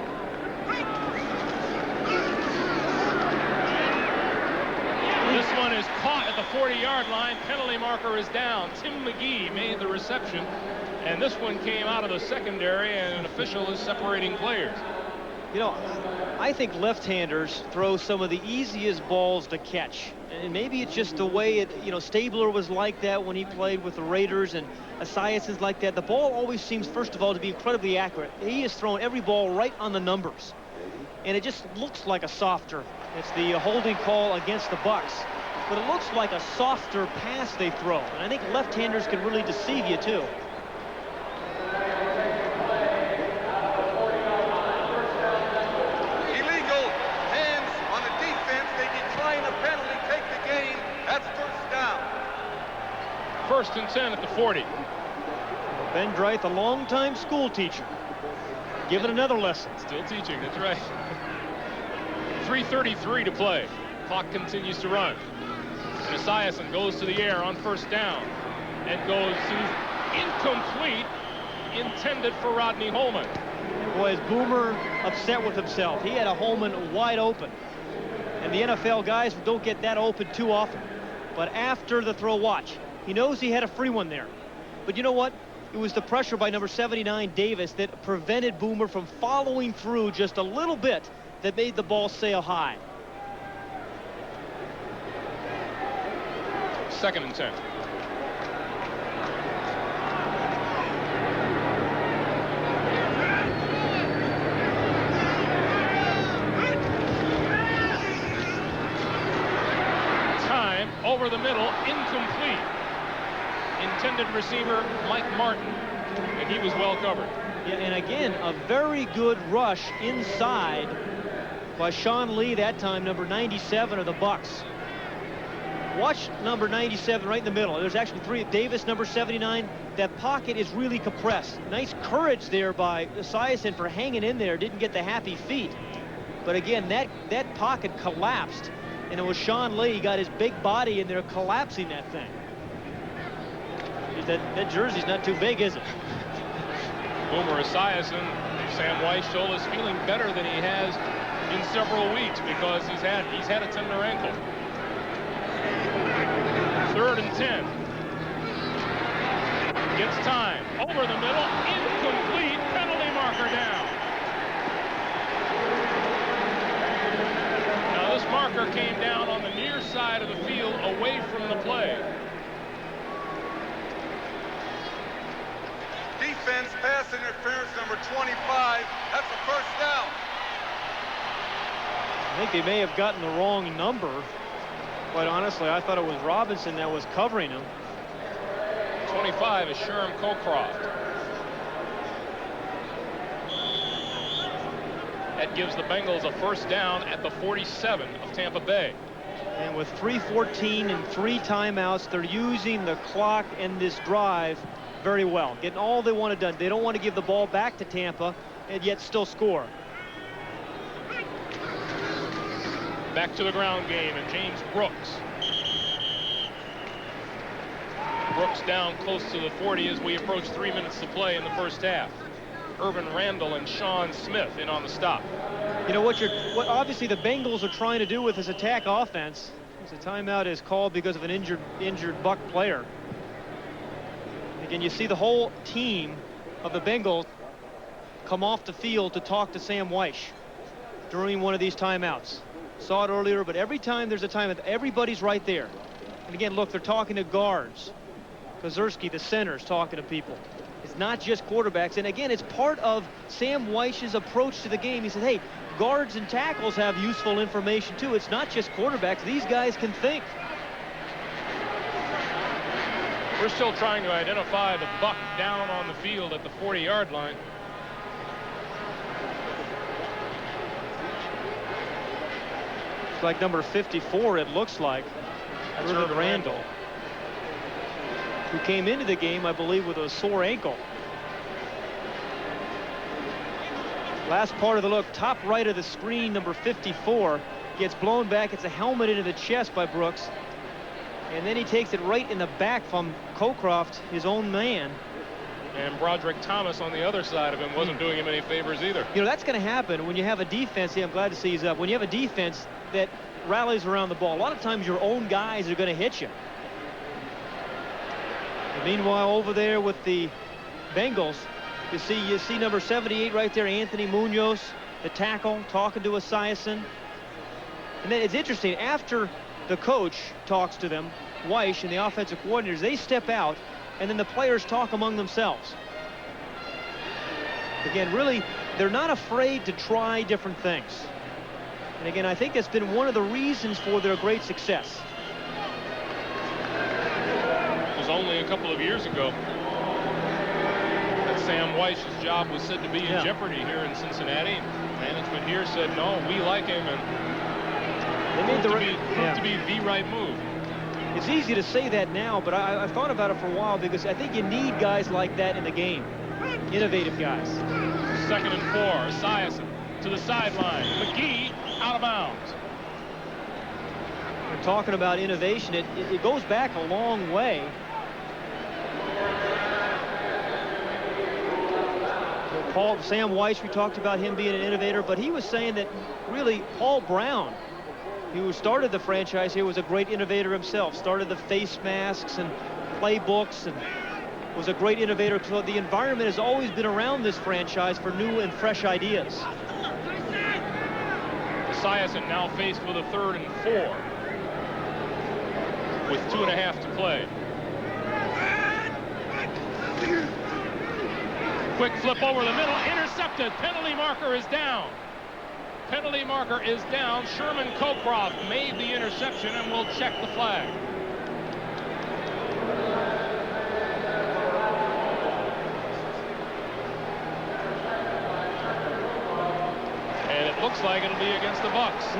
This one is caught at the 40-yard line. Penalty marker is down. Tim McGee made the reception, and this one came out of the secondary, and an official is separating players.
You know, I think left-handers throw some of the easiest balls to catch. And maybe it's just the way it, you know, Stabler was like that when he played with the Raiders, and Esiason's like that. The ball always seems, first of all, to be incredibly accurate. He has thrown every ball right on the numbers. And it just looks like a softer. It's the holding call against the Bucs. But it looks like a softer pass they throw. And I think left-handers can really deceive you, too.
Illegal hands on the defense. They decline a penalty, take the game. That's first down.
1st and 10 at the 40.
Ben Dreith, a longtime school teacher, giving another lesson.
Still teaching, that's right. 3:33 to play. Clock continues to run. And Esiason goes to the air on first down and goes to incomplete, intended for Rodney Holman.
Boy, is Boomer upset with himself. He had a Holman wide open. And the NFL guys don't get that open too often. But after the throw, watch. He knows he had a free one there. But you know what? It was the pressure by number 79, Davis, that prevented Boomer from following through just a little bit that made the ball sail high.
2nd and 10. Time over the middle, incomplete. Intended receiver Mike Martin, and he was well covered.
Yeah, and again, a very good rush inside by Sean Lee, that time number 97 of the Bucs. Watch number 97 right in the middle. There's actually 3. Davis, number 79. That pocket is really compressed. Nice courage there by Esiason for hanging in there. Didn't get the happy feet. But again, that pocket collapsed, and it was Sean Lee. He got his big body in there collapsing that thing. That jersey's not too big, is it?
Boomer Esiason, Sam Weiss told us, feeling better than he has in several weeks because he's had a tender ankle. 3rd and 10. Gets time over the middle, incomplete, penalty marker down. Now this marker came down on the near side of the field away from the play.
Defense pass interference number 25. That's a first down.
I think they may have gotten the wrong number. Quite honestly, I thought it was Robinson that was covering him.
25 is Sherm Cocroft. That gives the Bengals a first down at the 47 of Tampa Bay.
And with 3:14 and 3 timeouts, they're using the clock and this drive very well, getting all they want done. They don't want to give the ball back to Tampa and yet still score.
Back to the ground game, and James Brooks. Brooks down close to the 40 as we approach 3 minutes to play in the first half. Irvin Randall and Sean Smith in on the stop.
You know what obviously the Bengals are trying to do with this attack offense. As a timeout is called because of an injured Buck player. Again, you see the whole team of the Bengals come off the field to talk to Sam Weiss during one of these timeouts. Saw it earlier, but every time there's a timeout, everybody's right there. And again, look, they're talking to guards. Kozerski, the center's talking to people. It's not just quarterbacks. And again, it's part of Sam Weiss's approach to the game. He said, hey, guards and tackles have useful information too. It's not just quarterbacks. These guys can think.
We're still trying to identify the Buck down on the field at the 40-yard line.
It's like number 54, it looks like.
That's
Irvin Randall, who came into the game, I believe, with a sore ankle. Last part of the look, top right of the screen, number 54 gets blown back. It's a helmet into the chest by Brooks. And then he takes it right in the back from Cocroft, his own man.
And Broderick Thomas on the other side of him wasn't doing him any favors either.
You know, that's going to happen when you have a defense. I'm glad to see he's up. When you have a defense that rallies around the ball, a lot of times your own guys are going to hit you. And meanwhile, over there with the Bengals, you see number 78 right there, Anthony Munoz, the tackle, talking to Esiason. And then it's interesting, after the coach talks to them, Weiss and the offensive coordinators, they step out, and then the players talk among themselves. Again, really, they're not afraid to try different things. And again, I think that's been one of the reasons for their great success.
It was only a couple of years ago that Sam Weiss's job was said to be in jeopardy here in Cincinnati. Management here said, no, we like him, and
they made
proved to be the right move.
It's easy to say that now, but I've thought about it for a while because I think you need guys like that in the game. Innovative guys.
2nd and 4. Esiason to the sideline. McGee out of bounds.
We're talking about innovation. It goes back a long way. Sam Weiss, we talked about him being an innovator, but he was saying that really Paul Brown, who started the franchise here, was a great innovator himself. Started the face masks and playbooks and was a great innovator. So the environment has always been around this franchise for new and fresh ideas.
Esiason now faced with a 3rd and 4 with 2.5 to play. Quick flip over the middle, intercepted. Penalty marker is down. Penalty marker is down. Sherman Cockcroft made the interception and will check the flag. And it looks like it'll be against the Bucs.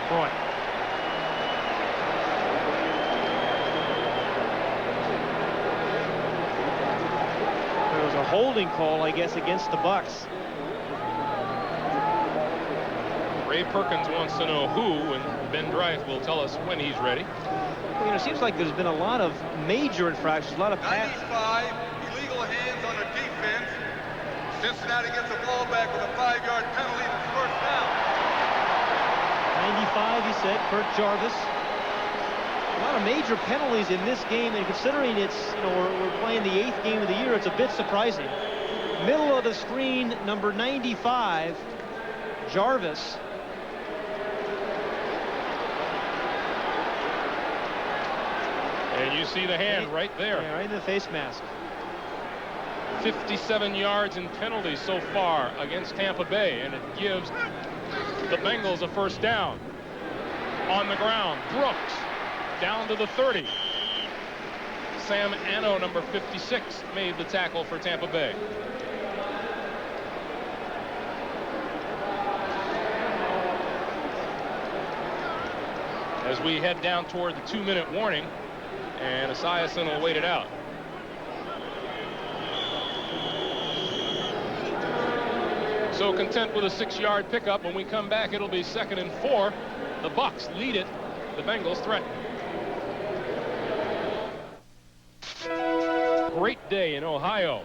Boy. There was a holding call, I guess, against the Bucs.
Ray Perkins wants to know who, and Ben Dreif will tell us when he's ready.
Well, it seems like there's been a lot of major infractions, a lot of
95 illegal hands on the defense. Cincinnati gets the ball back with a 5-yard penalty and it's first down.
95, he said, Kurt Jarvis. A lot of major penalties in this game, and considering it's, we're playing the 8th game of the year, it's a bit surprising. Middle of the screen, number 95, Jarvis.
And you see the hand right there.
Yeah, right in the face mask.
57 yards in penalties so far against Tampa Bay, and it gives the Bengals a first down. On the ground, Brooks down to the 30. Sam Anno, number 56, made the tackle for Tampa Bay. As we head down toward the 2-minute warning, and Esiason will wait it out. So content with a 6-yard pickup. When we come back, it'll be 2nd and 4. The Bucs lead it. The Bengals threaten. Great day in Ohio.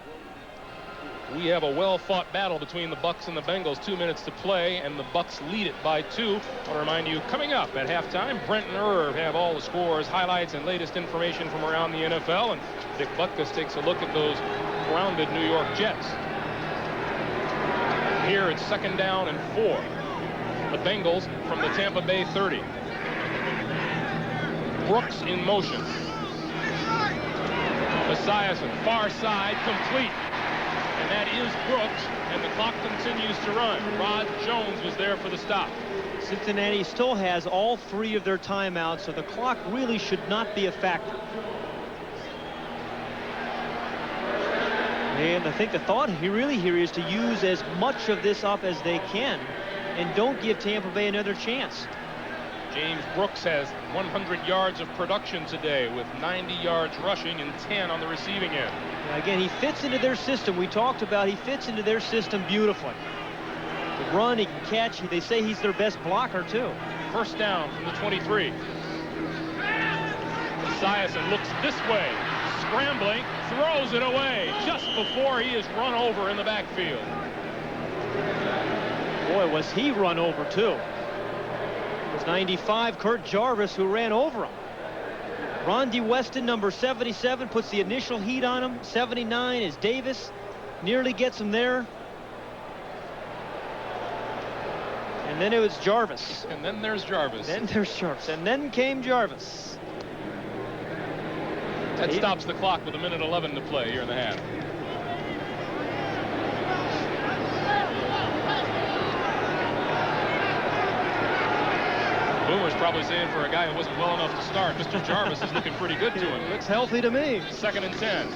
We have a well-fought battle between the Bucs and the Bengals. 2 minutes to play, and the Bucs lead it by 2. I want to remind you, coming up at halftime, Brent and Irv have all the scores, highlights, and latest information from around the NFL, and Dick Butkus takes a look at those grounded New York Jets. Here it's 2nd down and 4. The Bengals from the Tampa Bay 30. Brooks in motion. Esiason, far side, complete. And that is Brooks, and the clock continues to run. Rod Jones was there for the stop.
Cincinnati still has all 3 of their timeouts, so the clock really should not be a factor. And I think the thought here is to use as much of this up as they can and don't give Tampa Bay another chance.
James Brooks has 100 yards of production today with 90 yards rushing and 10 on the receiving end.
Again, he fits into their system. We talked about he fits into their system beautifully. He can run, he can catch. They say he's their best blocker, too.
First down from the 23. Esiason looks this way, scrambling, throws it away just before he is run over in the backfield.
Boy, was he run over, too. It was 95, Kurt Jarvis, who ran over him. Rondy Weston, number 77, puts the initial heat on him. 79 is Davis. Nearly gets him there. And then it was Jarvis.
And then there's Jarvis.
Then there's Jarvis. And then came Jarvis.
That stops the clock with 1:11 to play here in the half. Boomer's probably saying for a guy who wasn't well enough to start, Mr. Jarvis is looking pretty good to him.
Looks healthy to me.
2nd and 10.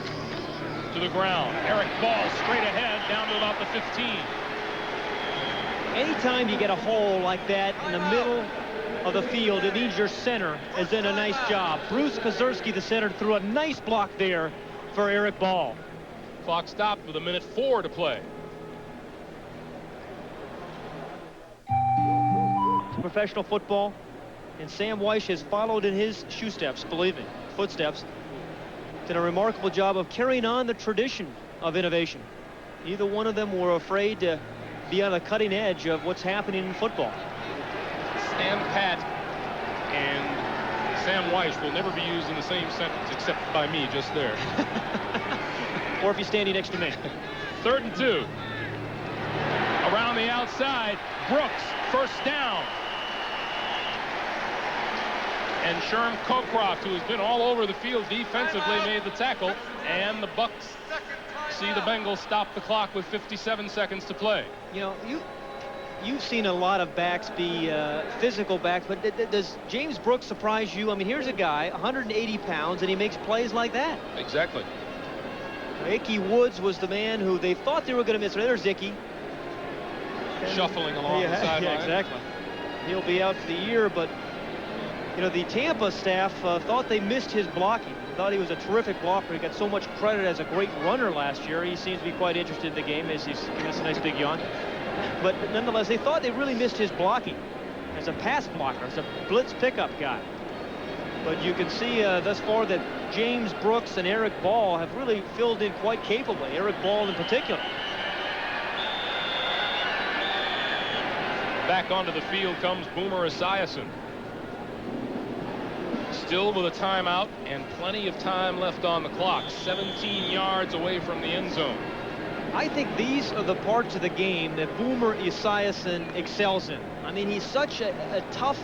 To the ground. Eric Ball straight ahead down to about the 15.
Anytime you get a hole like that in the middle of the field, it means your center has done a nice job. Bruce Kozerski, the center, threw a nice block there for Eric Ball.
Clock stopped with 1:04 to play.
Professional football, and Sam Weiss has followed in his footsteps. Done a remarkable job of carrying on the tradition of innovation. Neither one of them were afraid to be on the cutting edge of what's happening in football.
Stand pat and Sam Weiss will never be used in the same sentence except by me just there.
Or if you're standing next to me.
3rd and 2. Around the outside, Brooks, first down. And Sherm Cockcroft, who has been all over the field defensively, made the tackle. And the Bucks see the Bengals stop the clock with 57 seconds to play.
You know, you've seen a lot of backs be physical backs, but does James Brooks surprise you? I mean, here's a guy, 180 pounds, and he makes plays like that.
Exactly.
Ickey Woods was the man who they thought they were going to miss. There's Ickey.
Shuffling along the sideline.
Yeah, exactly. He'll be out for the year, but you know, the Tampa staff thought they missed his blocking. Thought he was a terrific blocker. He got so much credit as a great runner last year. He seems to be quite interested in the game as he's giving us a nice big yawn. But nonetheless, they thought they really missed his blocking as a pass blocker, as a blitz pickup guy. But you can see thus far that James Brooks and Eric Ball have really filled in quite capably. Eric Ball in particular.
Back onto the field comes Boomer Esiason. Still with a timeout and plenty of time left on the clock. 17 yards away from the end zone.
I think these are the parts of the game that Boomer Esiason excels in. I mean, he's such a tough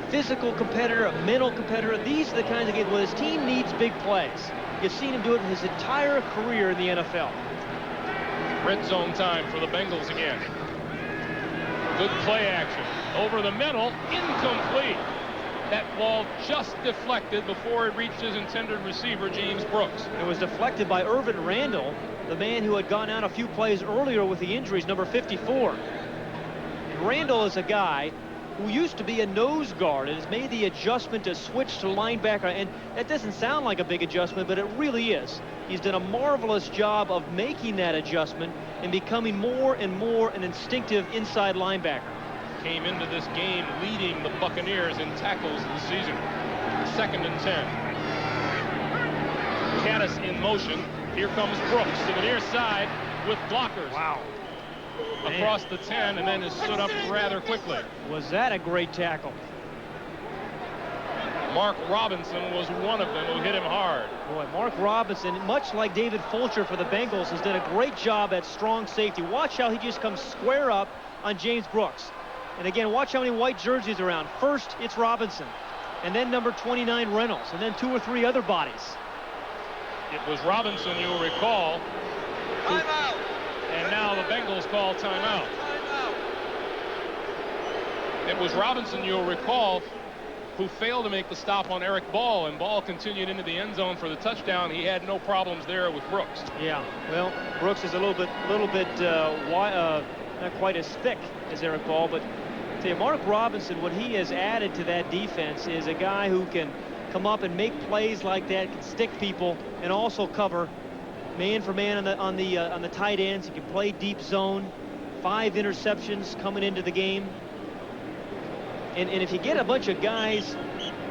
physical competitor, a mental competitor. These are the kinds of games where his team needs big plays. You've seen him do it in his entire career in the NFL.
Red zone time for the Bengals again. Good play action. Over the middle, incomplete. That ball just deflected before it reached his intended receiver, James Brooks.
It was deflected by Irvin Randall, the man who had gone out a few plays earlier with the injuries, number 54. And Randall is a guy who used to be a nose guard and has made the adjustment to switch to linebacker. And that doesn't sound like a big adjustment, but it really is. He's done a marvelous job of making that adjustment and becoming more and more an instinctive inside linebacker.
Came into this game leading the Buccaneers in tackles this season. 2nd and 10. Caddis in motion. Here comes Brooks to the near side with blockers.
Wow.
Across the 10 and then is stood up rather quickly.
Was that a great tackle?
Mark Robinson was one of them who hit him hard.
Boy, Mark Robinson, much like David Fulcher for the Bengals, has done a great job at strong safety. Watch how he just comes square up on James Brooks. And again, watch how many white jerseys are around. First, it's Robinson, and then number 29, Reynolds, and then 2 or 3 other bodies.
It was Robinson, you'll recall.
Timeout.
And now the Bengals call timeout. It was Robinson, you'll recall, who failed to make the stop on Eric Ball, and Ball continued into the end zone for the touchdown. He had no problems there with Brooks.
Yeah, well, Brooks is a little bit not quite as thick as Eric Ball, but I'll tell you, Mark Robinson, what he has added to that defense is a guy who can come up and make plays like that, can stick people, and also cover man for man on the tight ends. He can play deep zone. 5 interceptions coming into the game. And if you get a bunch of guys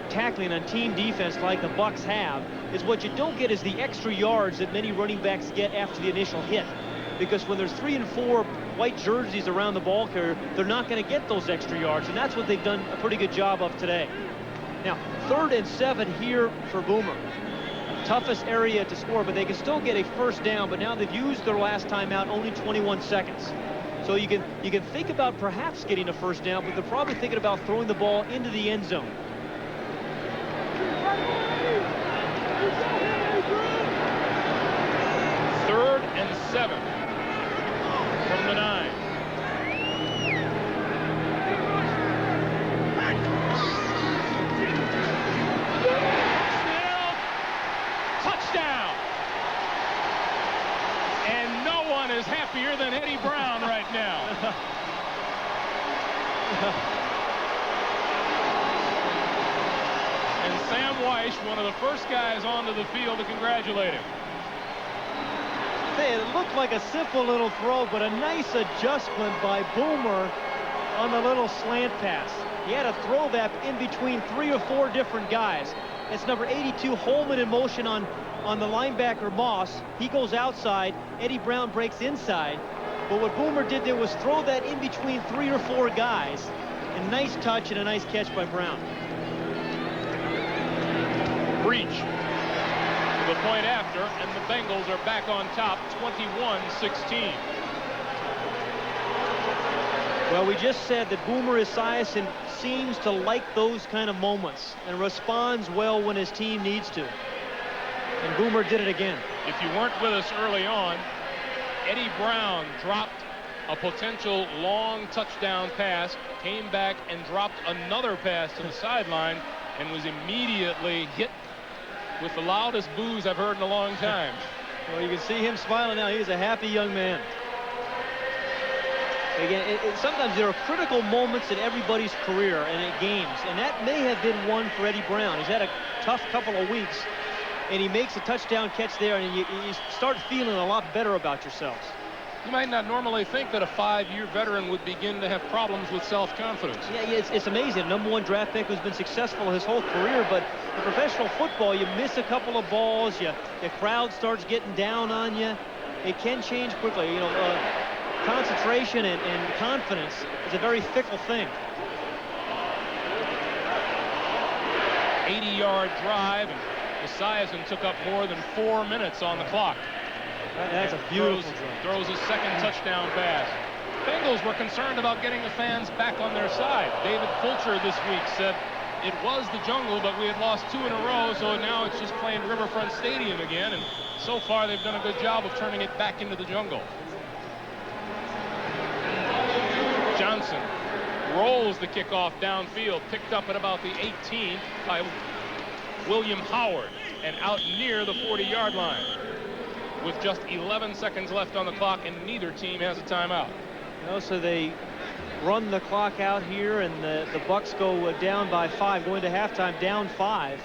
tackling on team defense like the Bucs have, is what you don't get is the extra yards that many running backs get after the initial hit. Because when there's 3 and 4 white jerseys around the ball carrier, they're not going to get those extra yards, and that's what they've done a pretty good job of today. Now, 3rd and 7 here for Boomer. Toughest area to score, but they can still get a first down, but now they've used their last timeout only 21 seconds. So you can think about perhaps getting a first down, but they're probably thinking about throwing the ball into the end zone.
Third and 7 from the 9. Snell, touchdown. And no one is happier than Eddie Brown right now. And Sam Weiss, one of the first guys onto the field to congratulate him.
It looked like a simple little throw, but a nice adjustment by Boomer on the little slant pass. He had to throw that in between 3 or 4 different guys. It's number 82, Holman, in motion on the linebacker, Moss. He goes outside. Eddie Brown breaks inside. But what Boomer did there was throw that in between 3 or 4 guys. A nice touch and a nice catch by Brown.
Breach to the point after, and the Bengals are back on top, 21-16.
Well, we just said that Boomer Esiason seems to like those kind of moments and responds well when his team needs to. And Boomer did it again.
If you weren't with us early on, Eddie Brown dropped a potential long touchdown pass, came back and dropped another pass to the sideline, and was immediately hit with the loudest boos I've heard in a long time.
Well, you can see him smiling now. He's a happy young man. Again, sometimes there are critical moments in everybody's career and in games, and that may have been one for Eddie Brown. He's had a tough couple of weeks, and he makes a touchdown catch there, and you start feeling a lot better about yourselves.
You might not normally think that a 5-year veteran would begin to have problems with self-confidence.
Yeah, it's amazing. #1 draft pick who's been successful his whole career, but in professional football, you miss a couple of balls, the crowd starts getting down on you. It can change quickly. Concentration and confidence is a very fickle thing.
80-yard drive, and Esiason took up more than 4 minutes on the clock.
That's a beautiful
throws his second touchdown pass. Bengals were concerned about getting the fans back on their side. David Fulcher this week said it was the jungle, but we had lost 2 in a row, so now it's just playing Riverfront Stadium again, and so far they've done a good job of turning it back into the jungle. Johnson rolls the kickoff downfield, picked up at about the 18 by William Howard, and out near the 40-yard line with just 11 seconds left on the clock, and neither team has a timeout.
So they run the clock out here, and the Bucs go down by 5, going to halftime down 5.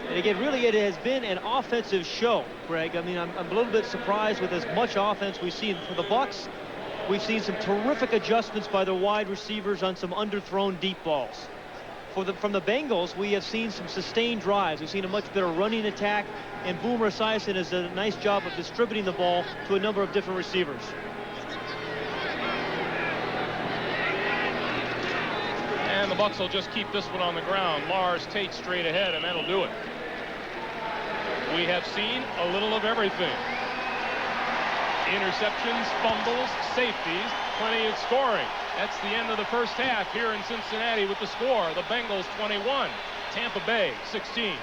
And again, really, it has been an offensive show, Greg. I mean, I'm a little bit surprised with as much offense we've seen for the Bucs. We've seen some terrific adjustments by the wide receivers on some underthrown deep balls. From the Bengals, we have seen some sustained drives. We've seen a much better running attack, and Boomer Esiason has done a nice job of distributing the ball to a number of different receivers.
And the Bucs will just keep this one on the ground. Lars Tate straight ahead, and that'll do it. We have seen a little of everything. Interceptions, fumbles, safeties, plenty of scoring. That's the end of the first half here in Cincinnati with the score. The Bengals 21, Tampa Bay 16.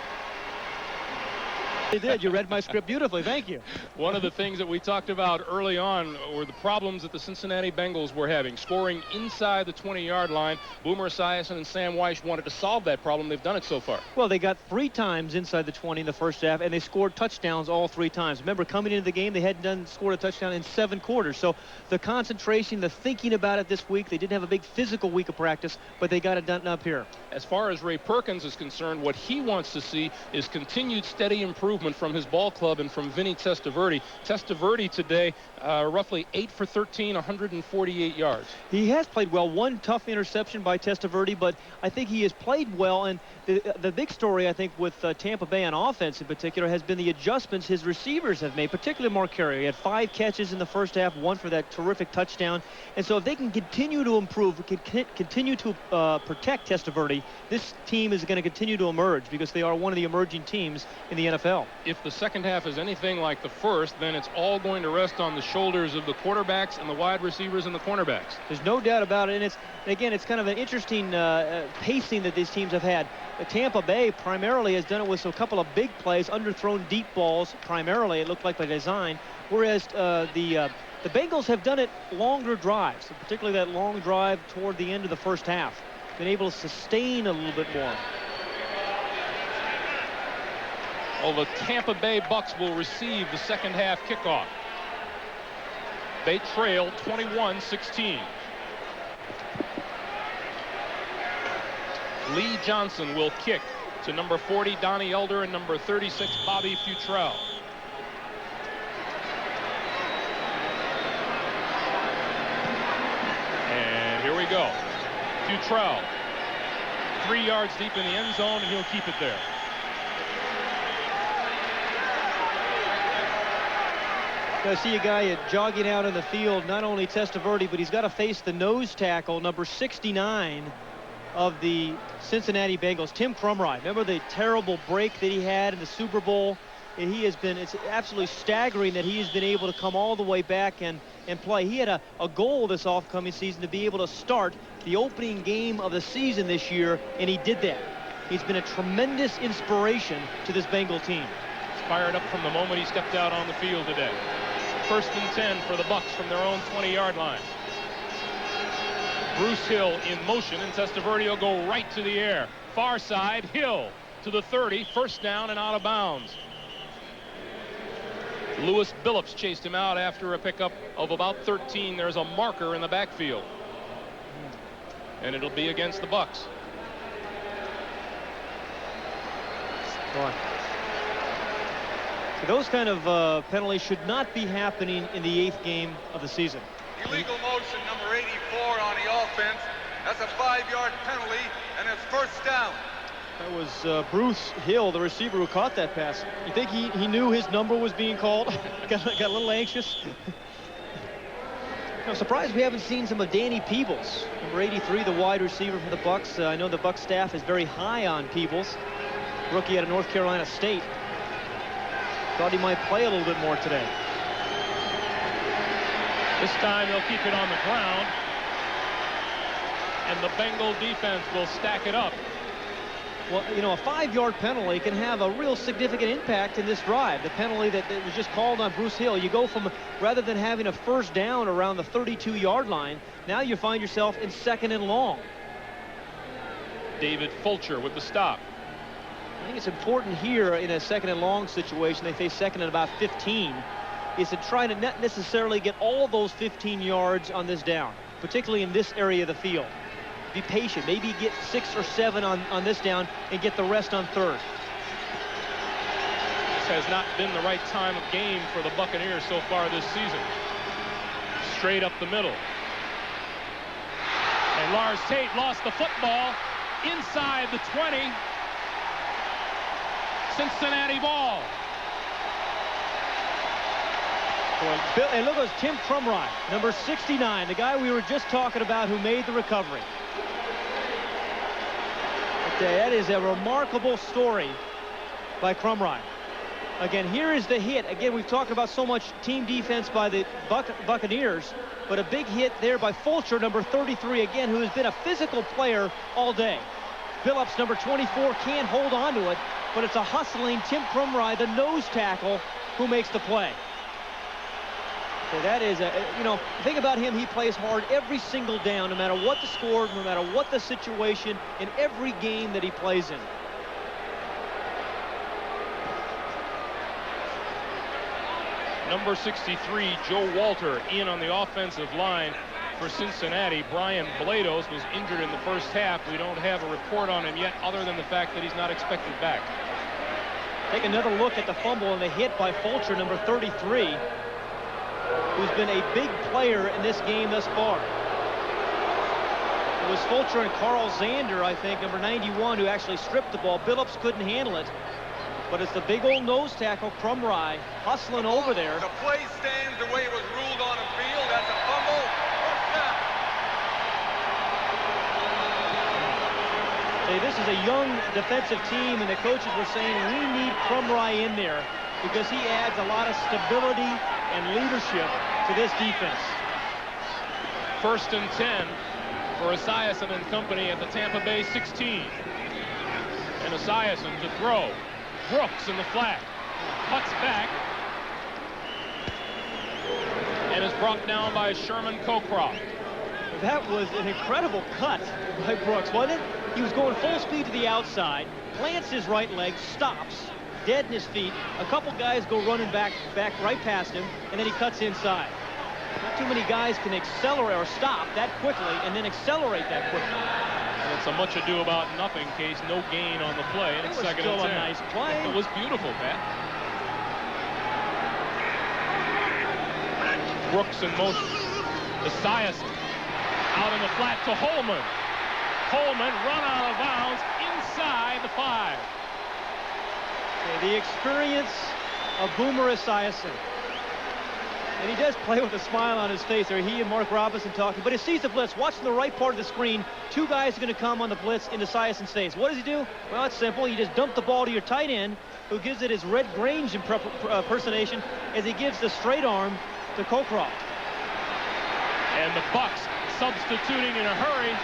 You did. You read my script beautifully. Thank you.
One of the things that we talked about early on were the problems that the Cincinnati Bengals were having, scoring inside the 20-yard line. Boomer Esiason and Sam Weish wanted to solve that problem. They've done it so far.
Well, they got 3 times inside the 20 in the first half, and they scored touchdowns all 3 times. Remember, coming into the game, they hadn't scored a touchdown in 7 quarters. So the concentration, the thinking about it this week, they didn't have a big physical week of practice, but they got it done up here.
As far as Ray Perkins is concerned, what he wants to see is continued steady improvement from his ball club and from Vinny Testaverde. Testaverde today, roughly 8 for 13, 148 yards.
He has played well. 1 tough interception by Testaverde, but I think he has played well. And the big story, I think, with Tampa Bay on offense in particular has been the adjustments his receivers have made, particularly Mark Carey. He had 5 catches in the first half, 1 for that terrific touchdown. And so if they can continue to improve, continue to protect Testaverde, this team is going to continue to emerge because they are one of the emerging teams in the NFL.
If the second half is anything like the first, then it's all going to rest on the shoulders of the quarterbacks and the wide receivers and the cornerbacks.
There's no doubt about it. And again, it's kind of an interesting pacing that these teams have had. Tampa Bay primarily has done it with a couple of big plays, underthrown deep balls primarily, it looked like by design, whereas the Bengals have done it longer drives, particularly that long drive toward the end of the first half. Been able to sustain a little bit more.
Well, the Tampa Bay Bucs will receive the second half kickoff. They trail 21-16. Lee Johnson will kick to number 40, Donnie Elder, and number 36, Bobby Futrell. And here we go. Futrell, 3 yards deep in the end zone, and he'll keep it there.
I see a guy jogging out in the field, not only Testaverde, but he's got to face the nose tackle, number 69 of the Cincinnati Bengals, Tim Crumry. Remember the terrible break that he had in the Super Bowl? And he has been, it's absolutely staggering that he has been able to come all the way back and play. He had a goal this off-coming season to be able to start the opening game of the season this year, and he did that. He's been a tremendous inspiration to this Bengal team.
He's fired up from the moment he stepped out on the field today. 1st and 10 for the Bucs from their own 20-yard line. Bruce Hill in motion, and Testaverde will go right to the air. Far side, Hill to the 30, 1st down and out of bounds. Lewis Billups chased him out after a pickup of about 13. There's a marker in the backfield, and it'll be against the Bucs.
Boy. So those kind of penalties should not be happening in the 8th game of the season.
Illegal motion number 84 on the offense. That's a 5-yard penalty, and it's 1st down.
That was Bruce Hill, the receiver, who caught that pass. You think he knew his number was being called? got a little anxious. I'm surprised we haven't seen some of Danny Peebles, number 83, the wide receiver for the Bucs. I know the Bucs staff is very high on Peebles, rookie out of North Carolina State. Thought he might play a little bit more today.
This time they'll keep it on the ground, and the Bengal defense will stack it up.
Well, you know, a 5-yard penalty can have a real significant impact in this drive. The penalty that was just called on Bruce Hill, you go from, rather than having a 1st down around the 32-yard line, now you find yourself in 2nd and long.
David Fulcher with the stop.
I think it's important here in a 2nd and long situation, they face 2nd and about 15, is to try to not necessarily get all those 15 yards on this down, particularly in this area of the field. Be patient, maybe get 6 or 7 on this down and get the rest on 3rd.
This has not been the right time of game for the Buccaneers so far this season. Straight up the middle. And Lars Tate lost the football inside the 20. Cincinnati ball.
And look at Tim Crumry, number 69, the guy we were just talking about who made the recovery. Okay, that is a remarkable story by Crumry. Again, here is the hit. Again, we've talked about so much team defense by the Buccaneers, but a big hit there by Fulcher, number 33, again, who has been a physical player all day. Billups, number 24, can't hold on to it, but it's a hustling Tim Crumry, the nose tackle, who makes the play. So that is you know, think about him. He plays hard every single down, no matter what the score, no matter what the situation, in every game that he plays in.
Number 63, Joe Walter, in on the offensive line for Cincinnati. Brian Blados was injured in the 1st half. We don't have a report on him yet, other than the fact that he's not expected back.
Take another look at the fumble and the hit by Fulcher, number 33. Who's been a big player in this game thus far. It was Fulcher and Carl Zander, I think, number 91, who actually stripped the ball. Billups couldn't handle it, but it's the big old nose tackle, Crumry, hustling over there.
The play stands the way it was ruled on the field. That's a fumble. 1st down.
Say, this is a young defensive team, and the coaches were saying we need Crumry in there because he adds a lot of stability and leadership to this defense.
1st and 10 for Esiason and company at the Tampa Bay 16. And Esiason to throw. Brooks in the flat. Cuts back. And is brought down by Sherman Cocroft.
That was an incredible cut by Brooks, wasn't it? He was going full speed to the outside, plants his right leg, stops, dead in his feet. A couple guys go running back right past him, and then he cuts inside. Not too many guys can accelerate or stop that quickly and then accelerate that quickly.
And it's a much ado about nothing case, no gain on the play. And it's 2nd and 10.
It was still a nice play.
It was beautiful, Pat. Brooks in motion. Esiason out in the flat to Holman. Holman run out of bounds inside the 5.
Okay, the experience of Boomer Esiason. And he does play with a smile on his face. There, he and Mark Robinson talking. But he sees the blitz. Watching the right part of the screen. Two guys are going to come on the blitz into Esiason's face. What does he do? Well, it's simple. You just dump the ball to your tight end, who gives it his Red Grange impersonation as he gives the straight arm to Colcroft.
And the Bucs substituting in a hurry.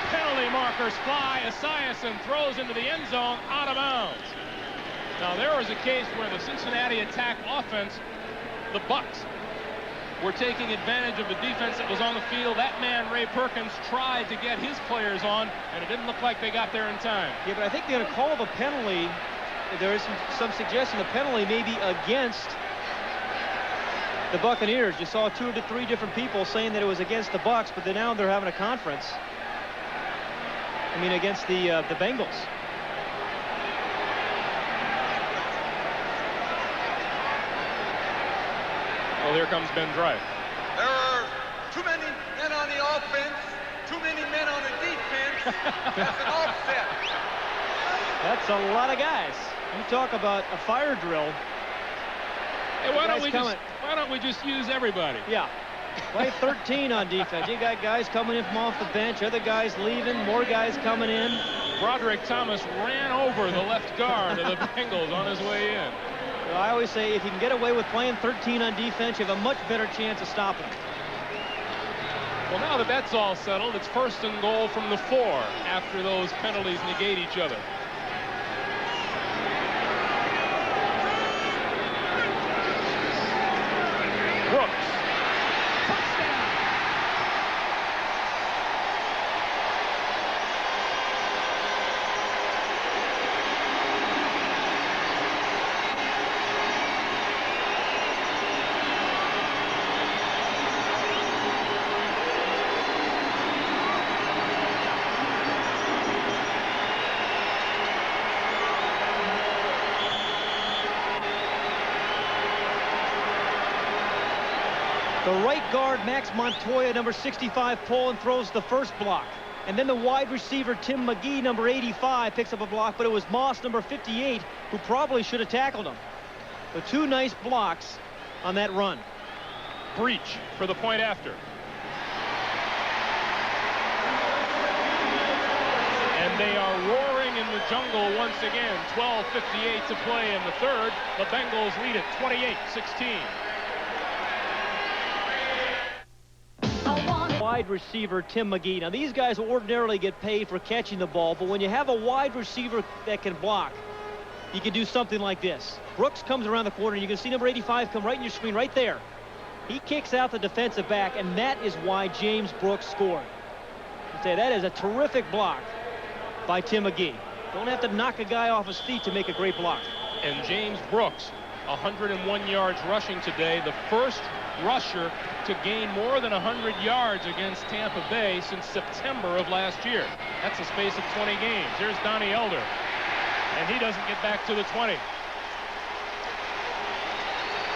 Penalty markers fly. Esiason throws into the end zone, out of bounds. Now, there was a case where the Cincinnati attack offense, the Bucs, were taking advantage of the defense that was on the field. That man, Ray Perkins, tried to get his players on, and it didn't look like they got there in time.
Yeah, but I think they're going to call the penalty. There is some suggestion the penalty may be against the Buccaneers. You saw 2 to 3 different people saying that it was against the Bucs, but now they're having a conference. I mean, against the Bengals.
Well, here comes Ben Drive.
There are too many men on the offense, too many men on the defense. That's an offset.
That's a lot of guys. You talk about a fire drill.
Hey, why don't we just use everybody?
Yeah. Play 13 on defense. You got guys coming in from off the bench, other guys leaving, more guys coming in.
Broderick Thomas ran over the left guard of the Bengals on his way in.
Well, I always say if you can get away with playing 13 on defense, you have a much better chance of stopping them.
Well, now that that's all settled, it's 1st and goal from the 4 after those penalties negate each other. Brooks.
The right guard, Max Montoya, number 65, pull and throws the first block. And then the wide receiver, Tim McGee, number 85, picks up a block, but it was Moss, number 58, who probably should have tackled him. The 2 nice blocks on that run.
Breach for the point after. And they are roaring in the jungle once again. 12:58 to play in the 3rd. The Bengals lead it 28-16.
Wide receiver Tim McGee. Now these guys ordinarily get paid for catching the ball, but when you have a wide receiver that can block, you can do something like this. Brooks comes around the corner, and you can see number 85 come right in your screen right there. He kicks out the defensive back, and that is why James Brooks scored. I'd say that is a terrific block by Tim McGee. Don't have to knock a guy off his feet to make a great block.
And James Brooks, 101 yards rushing today, the first rusher to gain more than 100 yards against Tampa Bay since September of last year. That's a space of 20 games. Here's Donnie Elder, and he doesn't get back to the 20.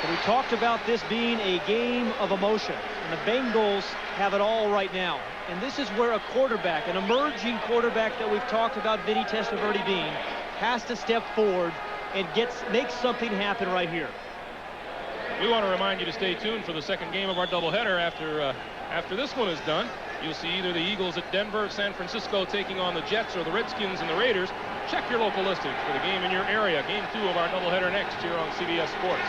But we talked about this being a game of emotion, and the Bengals have it all right now. And this is where a quarterback, an emerging quarterback that we've talked about Vinny Testaverde being, has to step forward and make something happen right here.
We want to remind you to stay tuned for the second game of our doubleheader after this one is done. You'll see either the Eagles at Denver, San Francisco taking on the Jets, or the Redskins and the Raiders. Check your local listings for the game in your area. Game 2 of our doubleheader next here on CBS Sports.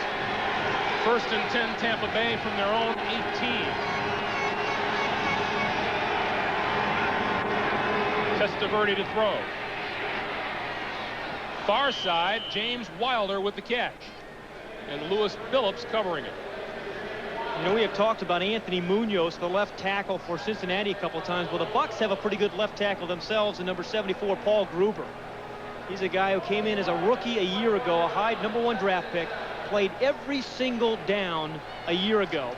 1st and 10 Tampa Bay from their own 18. Testaverde to throw. Far side, James Wilder with the catch. And Lewis Phillips covering it.
You know, we have talked about Anthony Munoz, the left tackle for Cincinnati, a couple of times. Well, the Bucs have a pretty good left tackle themselves in number 74, Paul Gruber. He's a guy who came in as a rookie a year ago, a high #1 draft pick, played every single down a year ago,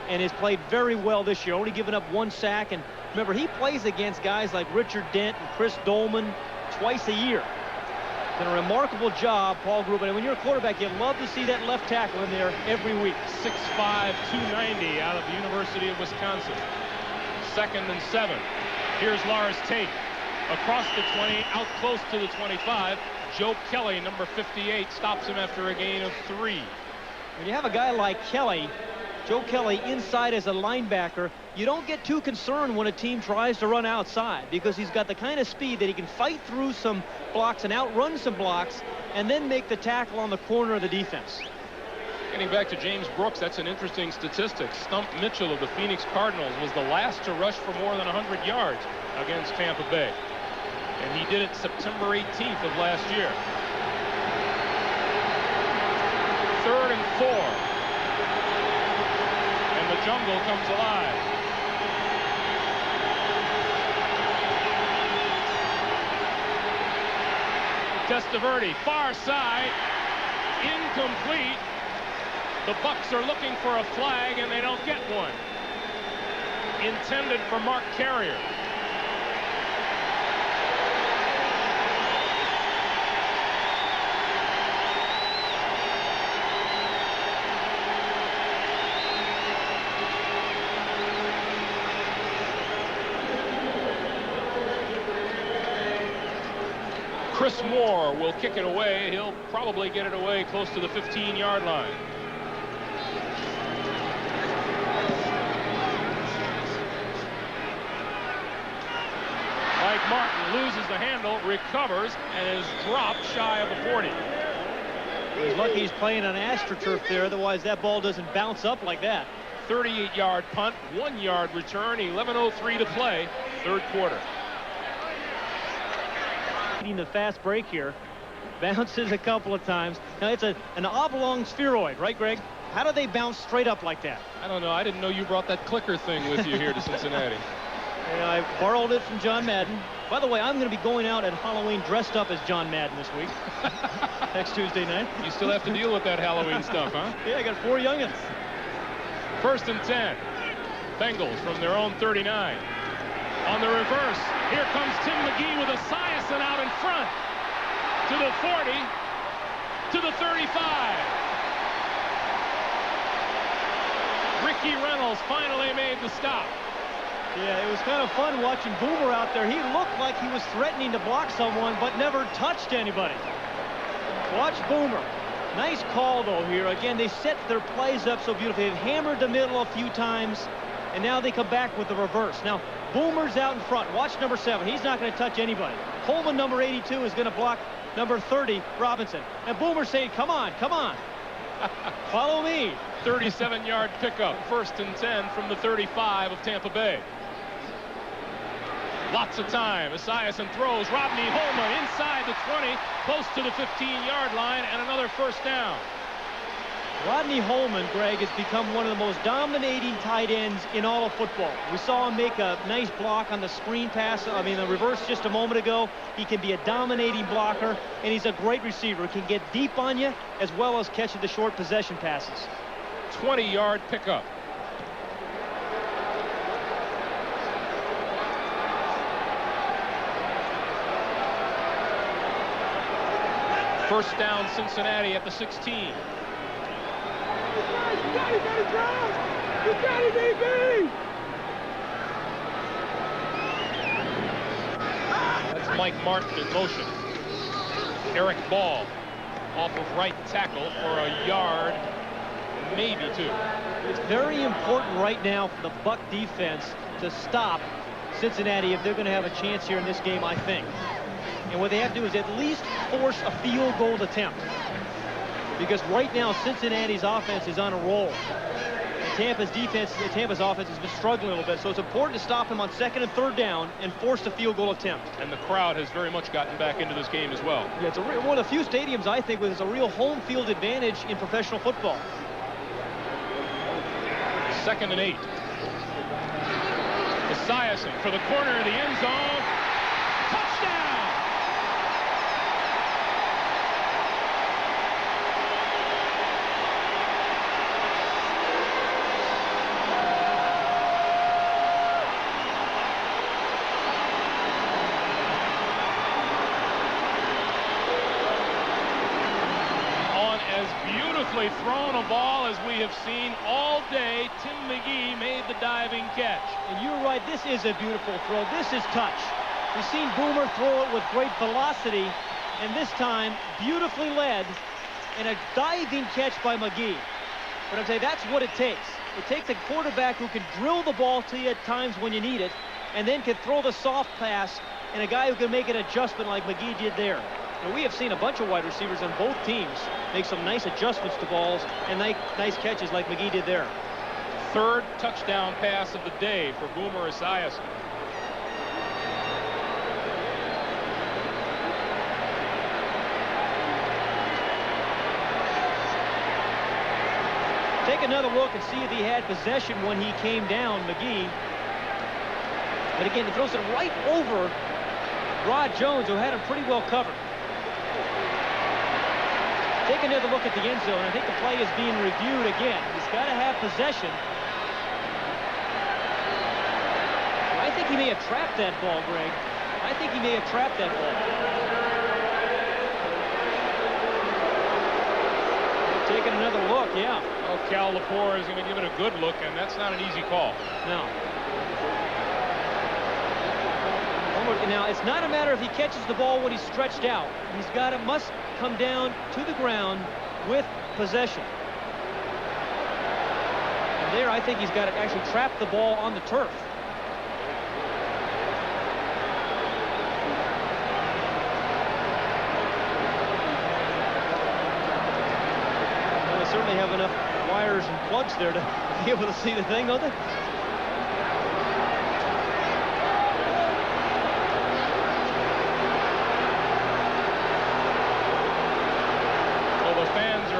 and has played very well this year, only given up 1 sack. And remember, he plays against guys like Richard Dent and Chris Dolman twice a year. Done a remarkable job, Paul Gruber. And when you're a quarterback, you love to see that left tackle in there every week.
6'5", 290 out of the University of Wisconsin. 2nd and 7. Here's Lars Tate. Across the 20, out close to the 25. Joe Kelly, number 58, stops him after a gain of 3.
When you have a guy like Kelly, Joe Kelly inside as a linebacker, you don't get too concerned when a team tries to run outside because he's got the kind of speed that he can fight through some blocks and outrun some blocks and then make the tackle on the corner of the defense.
Getting back to James Brooks, that's an interesting statistic. Stump Mitchell of the Phoenix Cardinals was the last to rush for more than 100 yards against Tampa Bay. And he did it September 18th of last year. 3rd and 4. And the jungle comes alive. Testaverde, far side, incomplete. The Bucs are looking for a flag, and they don't get one. Intended for Mark Carrier. Chris Moore will kick it away. He'll probably get it away close to the 15-yard line. Mike Martin loses the handle, recovers, and is dropped shy of the 40.
He's lucky he's playing on AstroTurf there, otherwise that ball doesn't bounce up like that.
38-yard punt, 1-yard return, 11:03 to play, third quarter.
The fast break here, bounces a couple of times. Now it's an oblong spheroid, right, Greg? How do they bounce straight up like that?
I don't know. I didn't know you brought that clicker thing with you here to Cincinnati.
Yeah, I borrowed it from John Madden. By the way, I'm going to be going out at Halloween dressed up as John Madden this week. Next Tuesday night.
You still have to deal with that Halloween stuff, huh?
Yeah, I got 4 youngins.
1st and 10. Bengals from their own 39. On the reverse, here comes Tim McGee with Esiason out in front. To the 40, to the 35. Ricky Reynolds finally made the stop.
Yeah, it was kind of fun watching Boomer out there. He looked like he was threatening to block someone, but never touched anybody. Watch Boomer. Nice call, though, here. Again, they set their plays up so beautifully. They've hammered the middle a few times, and now they come back with the reverse. Now, Boomer's out in front. Watch number 7. He's not going to touch anybody. Holman, number 82, is going to block number 30, Robinson. And Boomer's saying, come on, come on. Follow me.
37-yard pickup. 1st and 10 from the 35 of Tampa Bay. Lots of time. Esiason throws. Rodney Holman inside the 20, close to the 15-yard line, and another first down.
Rodney Holman, Greg, has become one of the most dominating tight ends in all of football. We saw him make a nice block on the screen pass, the reverse just a moment ago. He can be a dominating blocker, and he's a great receiver. He can get deep on you as well as catching the short possession passes.
20-yard pickup. First down, Cincinnati at the 16.
You got it, Brown! You got it, baby!
That's Mike Martin in motion. Eric Ball off of right tackle for a yard, maybe 2.
It's very important right now for the Buck defense to stop Cincinnati if they're going to have a chance here in this game, I think. And what they have to do is at least force a field goal attempt. Because right now, Cincinnati's offense is on a roll. Tampa's offense has been struggling a little bit, so it's important to stop him on 2nd and 3rd down and force the field goal attempt.
And the crowd has very much gotten back into this game as well.
Yeah, it's one of the few stadiums, I think, with a real home field advantage in professional football.
2nd and 8. Esiason for the corner of the end zone. Touchdown! Thrown a ball as we have seen all day. Tim McGee made the diving catch.
And you're right, this is a beautiful throw. This is touch. We've seen Boomer throw it with great velocity, and this time beautifully led and a diving catch by McGee. But I'm saying that's what it takes. It takes a quarterback who can drill the ball to you at times when you need it, and then can throw the soft pass, and a guy who can make an adjustment like McGee did there. And we have seen a bunch of wide receivers on both teams make some nice adjustments to balls and nice catches like McGee did there.
Third touchdown pass of the day for Boomer Esiason.
Take another look and see if he had possession when he came down, McGee. But again, he throws it right over Rod Jones, who had him pretty well covered. Take another look at the end zone. I think the play is being reviewed again. He's got to have possession. I think he may have trapped that ball, Greg. I think he may have trapped that ball. Taking another look, yeah.
Well, Cal Lepore is going to give it a good look, and that's not an easy call.
No. Now, it's not a matter if he catches the ball when he's stretched out. Must come down to the ground with possession. And there, I think he's got to actually trap the ball on the turf. Well, they certainly have enough wires and plugs there to be able to see the thing, don't they?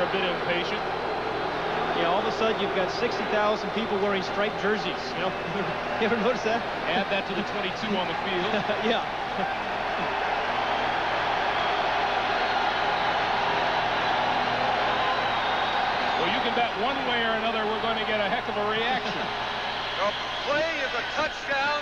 A bit impatient.
Yeah, all of a sudden you've got 60,000 people wearing striped jerseys. You know, you ever notice that?
Add that to the 22 on the field.
Yeah.
Well, you can bet one way or another we're going to get a heck of a reaction.
The play is a touchdown.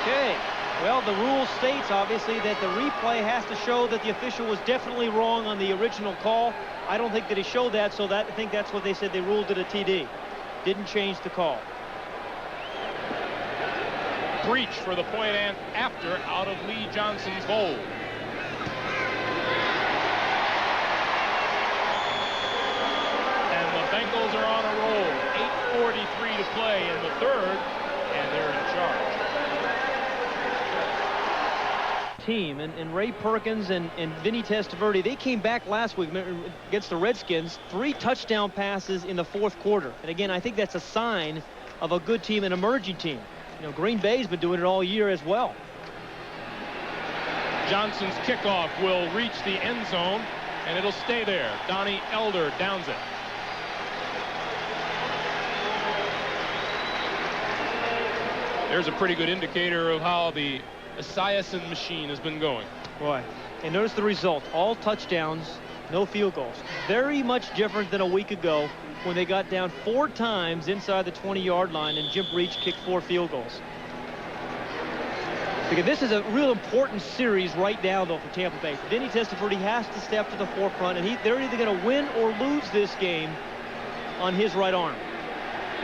Okay. Well, the rule states, obviously, that the replay has to show that the official was definitely wrong on the original call. I don't think that he showed that, so I think that's what they said. They ruled it a TD. Didn't change the call.
Breach for the point and after out of Lee Johnson's hold. And the Bengals are on a roll. 8:43 to play in the third, and they're in charge.
Team and Ray Perkins and Vinny Testaverde, they came back last week against the Redskins, 3 touchdown passes in the fourth quarter. And again, I think that's a sign of a good team, an emerging team. You know, Green Bay's been doing it all year as well.
Johnson's kickoff will reach the end zone, and it'll stay there. Donnie Elder downs it. There's a pretty good indicator of how the Esiason machine has been going.
Boy, and notice the result. All touchdowns, no field goals. Very much different than a week ago when they got down 4 times inside the 20-yard line and Jim Breach kicked 4 field goals. Because this is a real important series right now, though, for Tampa Bay. Vinny Testaverde has to step to the forefront, and they're either going to win or lose this game on his right arm.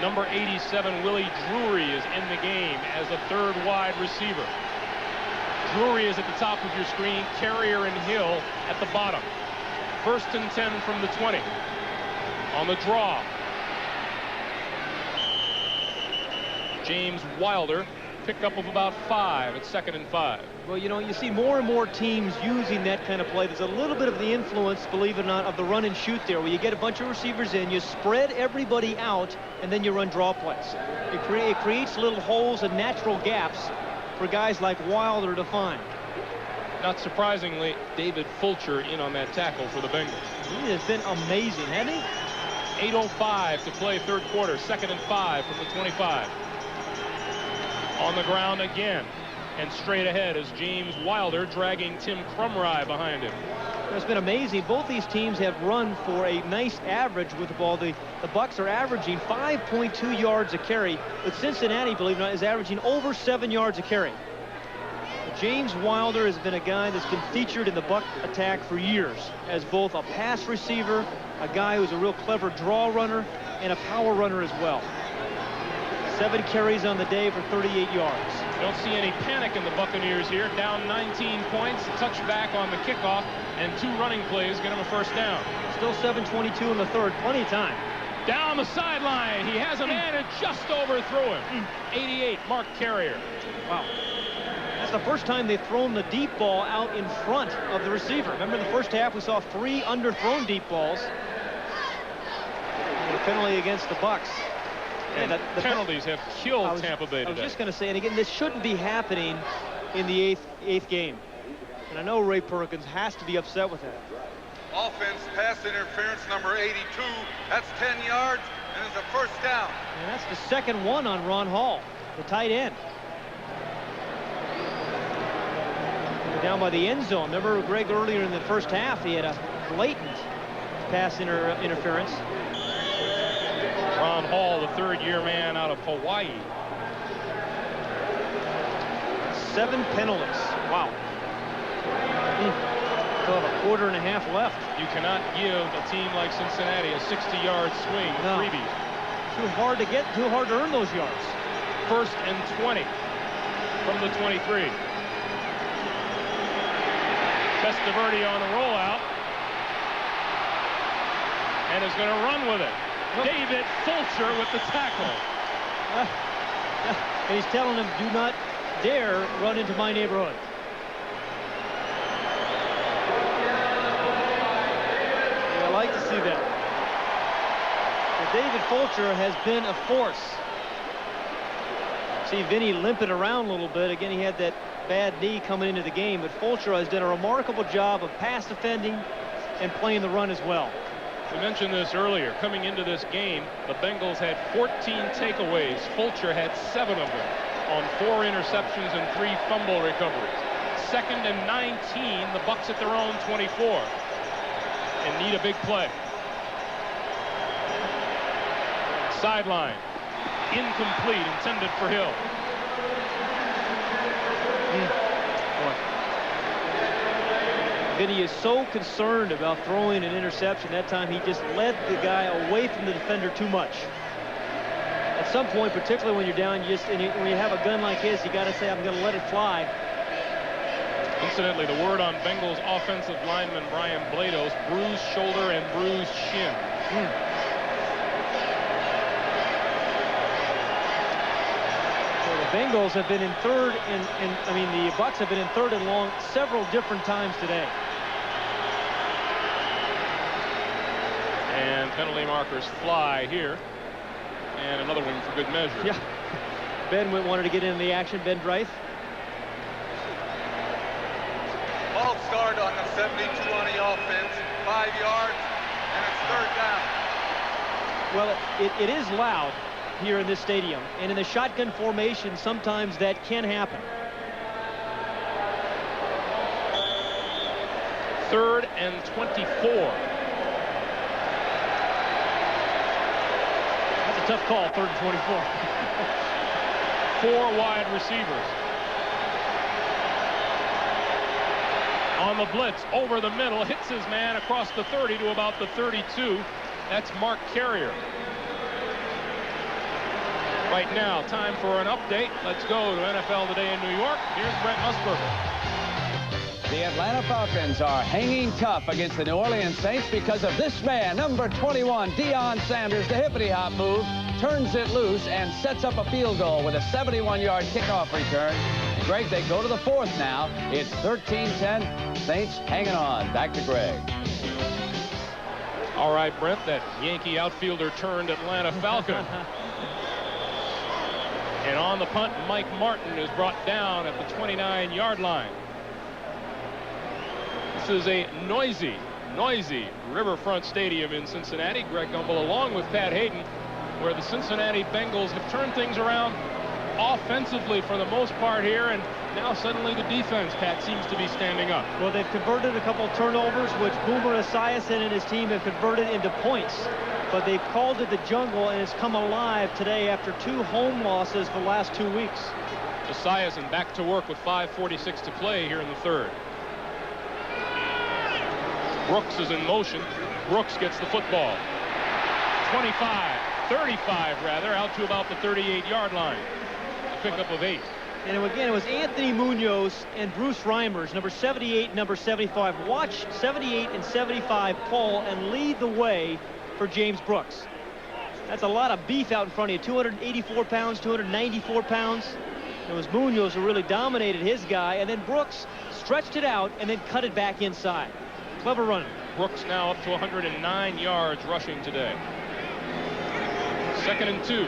Number 87, Willie Drury, is in the game as a third wide receiver. Drury is at the top of your screen. Carrier and Hill at the bottom. 1st and 10 from the 20. On the draw. James Wilder, pickup of about 5 at 2nd and 5.
Well, you know, you see more and more teams using that kind of play. There's a little bit of the influence, believe it or not, of the run and shoot there, where you get a bunch of receivers in, you spread everybody out, and then you run draw plays. It creates little holes and natural gaps for guys like Wilder to find.
Not surprisingly, David Fulcher in on that tackle for the Bengals.
He has been amazing, hasn't he?
8:05 to play third quarter. 2nd and 5 from the 25. On the ground again. And straight ahead is James Wilder dragging Tim Crumry behind him.
It's been amazing. Both these teams have run for a nice average with the ball. The Bucs are averaging 5.2 yards a carry, but Cincinnati, believe it or not, is averaging over 7 yards a carry. James Wilder has been a guy that's been featured in the Buc attack for years as both a pass receiver, a guy who's a real clever draw runner, and a power runner as well. 7 carries on the day for 38 yards.
Don't see any panic in the Buccaneers here. Down 19 points, touchback on the kickoff, and 2 running plays get him a first down.
Still 7:22 in the third. Plenty of time.
Down the sideline. He has a man and just overthrew him. 88, Mark Carrier.
Wow. That's the first time they've thrown the deep ball out in front of the receiver. Remember in the first half we saw 3 underthrown deep balls. And a penalty against the Bucs.
And the penalties have killed Tampa Bay today.
I was just going to say, and again, this shouldn't be happening in the eighth game. And I know Ray Perkins has to be upset with that.
Offense pass interference number 82. That's 10 yards and it's a first down.
And that's the second one on Ron Hall, the tight end. They're down by the end zone. Remember, Greg, earlier in the first half, he had a blatant pass interference.
Ron Hall, the third-year man out of Hawaii.
7 penalties. Wow. Still have a quarter and a half left.
You cannot give a team like Cincinnati a 60-yard swing freebie.
Too hard to earn those yards.
1st and 20 from the 23. Testaverde on a rollout. And is going to run with it. David Fulcher with the tackle.
And he's telling him, do not dare run into my neighborhood. Yeah, I like to see that. Well, David Fulcher has been a force. See Vinny limping around a little bit. Again, he had that bad knee coming into the game, but Fulcher has done a remarkable job of pass defending and playing the run as well.
We mentioned this earlier. Coming into this game, the Bengals had 14 takeaways. Fulcher had 7 of them on 4 interceptions and 3 fumble recoveries. 2nd and 19, the Bucs at their own 24 and need a big play. Sideline, incomplete, intended for Hill.
Vinny is so concerned about throwing an interception. That time he just led the guy away from the defender too much. At some point, particularly when you're down, when you have a gun like his, you got to say, I'm going to let it fly.
Incidentally, the word on Bengals offensive lineman Brian Blados: bruised shoulder and bruised shin.
So the Bengals have been in third, the Bucs have been in 3rd and long several different times today.
And penalty markers fly here. And another one for good measure.
Yeah. Ben wanted to get into the action. Ben Dreith.
Ball start on the 72 on the offense. 5 yards and it's 3rd down.
Well, it is loud here in this stadium. And in the shotgun formation, sometimes that can happen.
3rd and 24.
Tough call, 3rd and 24.
4 wide receivers. On the blitz, over the middle, hits his man across the 30 to about the 32. That's Mark Carrier. Right now, time for an update. Let's go to NFL Today in New York. Here's Brent Musburger.
The Atlanta Falcons are hanging tough against the New Orleans Saints because of this man, number 21, Deion Sanders. The hippity-hop move turns it loose and sets up a field goal with a 71-yard kickoff return. And Greg, they go to the 4th now. It's 13-10. Saints hanging on. Back to Greg.
All right, Brent, that Yankee outfielder turned Atlanta Falcon. And on the punt, Mike Martin is brought down at the 29-yard line. This is a noisy Riverfront Stadium in Cincinnati. Greg Gumbel along with Pat Hayden, where the Cincinnati Bengals have turned things around offensively for the most part here, and now suddenly the defense, Pat, seems to be standing up.
Well, they've converted a couple of turnovers, which Boomer Esiason and his team have converted into points. But they've called it the jungle, and it's come alive today after 2 home losses the last 2 weeks.
Esiason back to work with 5:46 to play here in the 3rd. Brooks is in motion. Brooks gets the football. 25, 35 rather, out to about the 38-yard line. A pickup of 8.
And again, it was Anthony Munoz and Bruce Reimers, number 78, number 75. Watch 78 and 75 pull and lead the way for James Brooks. That's a lot of beef out in front of you. 284 pounds, 294 pounds. It was Munoz who really dominated his guy, and then Brooks stretched it out and then cut it back inside. Clever running.
Brooks now up to 109 yards rushing today. 2nd and 2.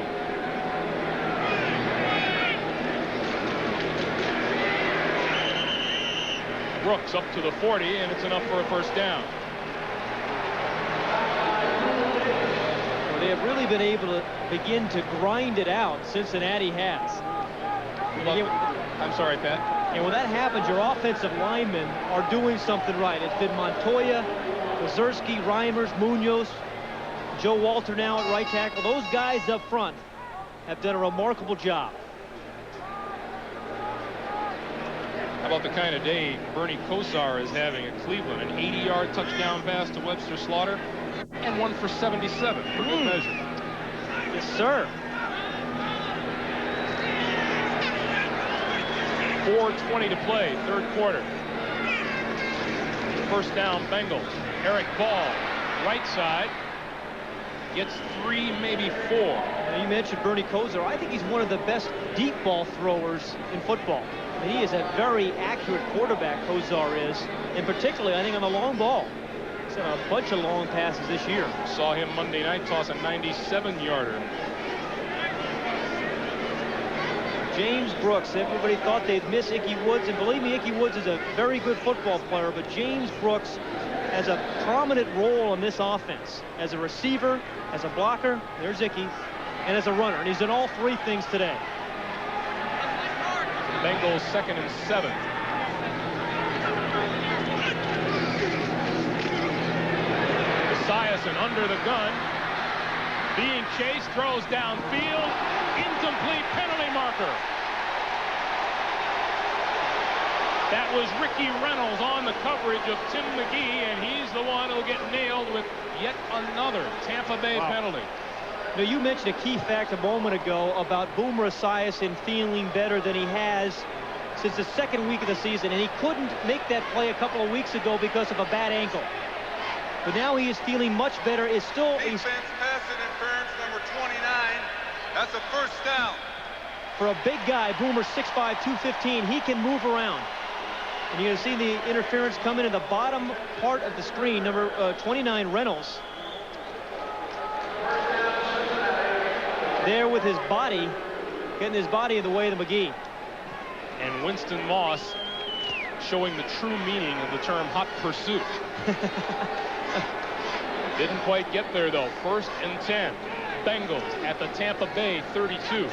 Brooks up to the 40, and it's enough for a first down.
Well, they have really been able to begin to grind it out. Cincinnati has.
I'm sorry, Pat.
And when that happens, your offensive linemen are doing something right. It's been Montoya, Kozerski, Reimers, Munoz, Joe Walter now at right tackle. Those guys up front have done a remarkable job.
How about the kind of day Bernie Kosar is having at Cleveland? An 80-yard touchdown pass to Webster Slaughter and one for 77 for good measure.
Yes, sir.
4:20 to play, 3rd quarter. First down, Bengals. Eric Ball, right side. Gets 3, maybe 4.
Now, you mentioned Bernie Kosar. I think he's one of the best deep ball throwers in football. I mean, he is a very accurate quarterback, Kosar is. And particularly, I think, on the long ball. He's had a bunch of long passes this year.
Saw him Monday night toss a 97-yarder.
James Brooks, everybody thought they'd miss Ickey Woods, and believe me, Ickey Woods is a very good football player, but James Brooks has a prominent role in this offense. As a receiver, as a blocker, there's Ickey, and as a runner, and he's done all 3 things today.
Bengals 2nd and 7. Esiason under the gun, being chased, throws downfield, incomplete, penalty marker. That was Ricky Reynolds on the coverage of Tim McGee, and he's the one who'll get nailed with yet another Tampa Bay penalty.
Now, you mentioned a key fact a moment ago about Boomer Esiason feeling better than he has since the 2nd week of the season, and he couldn't make that play a couple of weeks ago because of a bad ankle. But now he is feeling much better. Is still
Defense pass interference number 29. That's a first down.
For a big guy, Boomer 6'5", 215, he can move around. And you're going to see the interference come in the bottom part of the screen, number 29, Reynolds. There with his body, getting his body in the way of the McGee.
And Winston Moss showing the true meaning of the term hot pursuit. Didn't quite get there, though. 1st and 10. Bengals at the Tampa Bay 32.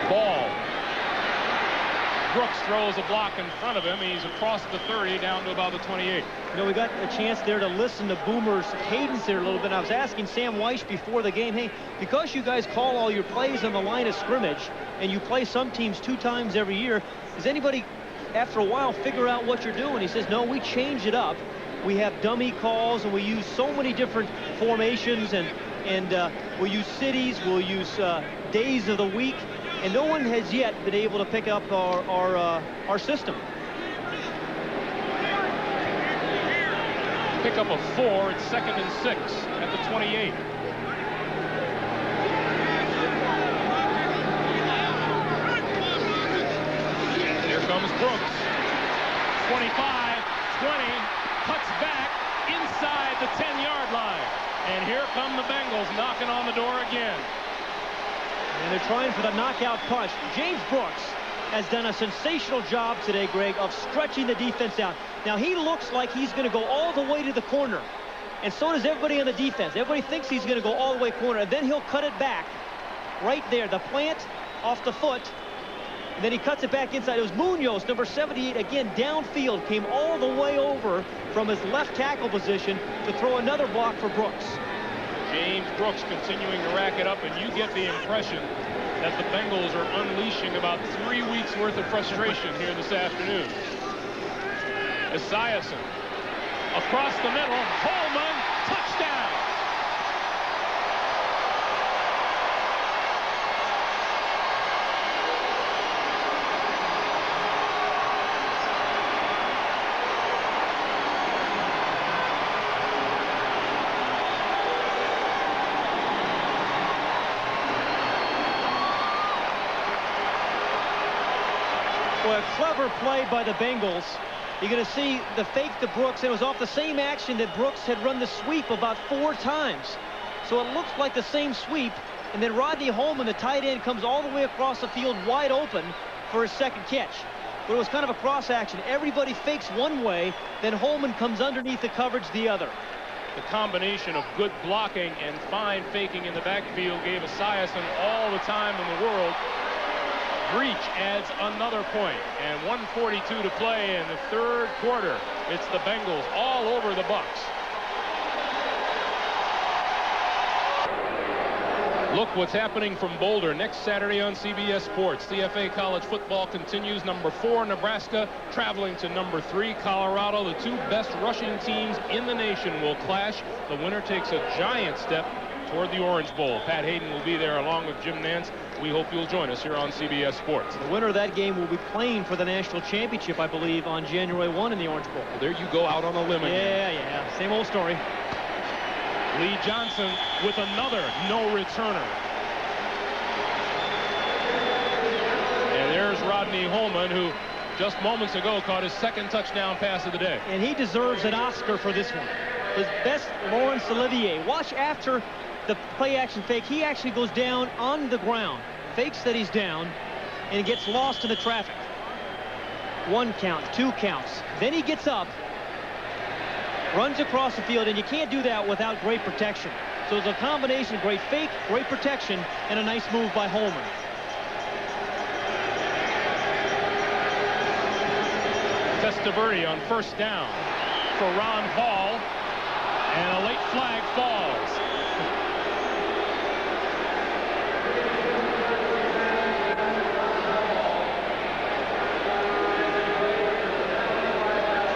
Ball. Brooks throws a block in front of him. He's across the 30 down to about the 28.
You know, we got a chance there to listen to Boomer's cadence there a little bit. I was asking Sam Weish before the game, hey, because you guys call all your plays on the line of scrimmage and you play some teams 2 times every year, does anybody after a while figure out what you're doing? He says, no, we change it up. We have dummy calls and we use so many different formations, and we'll use cities, we'll use days of the week, and no one has yet been able to pick up our system.
Pick up a 4. It's 2nd and 6 at the 28. Here comes Brooks. 25, 20, cuts back inside the 10-yard line. And here come the Bengals knocking on the door again.
And they're trying for the knockout punch. James Brooks has done a sensational job today, Greg, of stretching the defense out. Now, he looks like he's going to go all the way to the corner. And so does everybody on the defense. Everybody thinks he's going to go all the way corner. And then he'll cut it back right there. The plant off the foot. And then he cuts it back inside. It was Munoz, number 78, again, downfield. Came all the way over from his left tackle position to throw another block for Brooks.
James Brooks continuing to rack it up, and you get the impression that the Bengals are unleashing about 3 weeks worth of frustration here this afternoon. Esiason across the middle, Holman, touchdown.
Well, a clever play by the Bengals. You're going to see the fake to Brooks. It was off the same action that Brooks had run the sweep about 4 times. So it looks like the same sweep. And then Rodney Holman, the tight end, comes all the way across the field wide open for his second catch. But it was kind of a cross action. Everybody fakes one way, then Holman comes underneath the coverage the other.
The combination of good blocking and fine faking in the backfield gave Esiason all the time in the world. Breach adds another point, and 1:42 to play in the third quarter. It's the Bengals all over the Bucs. Look what's happening from Boulder next Saturday on CBS Sports. CFA college football continues. Number 4 Nebraska traveling to number 3 Colorado. The 2 best rushing teams in the nation will clash. The winner takes a giant step toward the Orange Bowl. Pat Hayden will be there along with Jim Nantz. We hope you'll join us here on CBS Sports.
The winner of that game will be playing for the national championship, I believe, on January 1 in the Orange Bowl.
Well, there you go, out on a limb again.
Yeah. Same old story.
Lee Johnson with another no returner. And there's Rodney Holman, who just moments ago caught his second touchdown pass of the day.
And he deserves an Oscar for this one. His best Laurence Olivier. Watch after the play action fake. He actually goes down on the ground, fakes that he's down, and gets lost in the traffic. 1 count, 2 counts. Then he gets up, runs across the field, and you can't do that without great protection. So it's a combination of great fake, great protection, and a nice move by Holman.
Testaverde on first down for Ron Hall, and a late flag falls.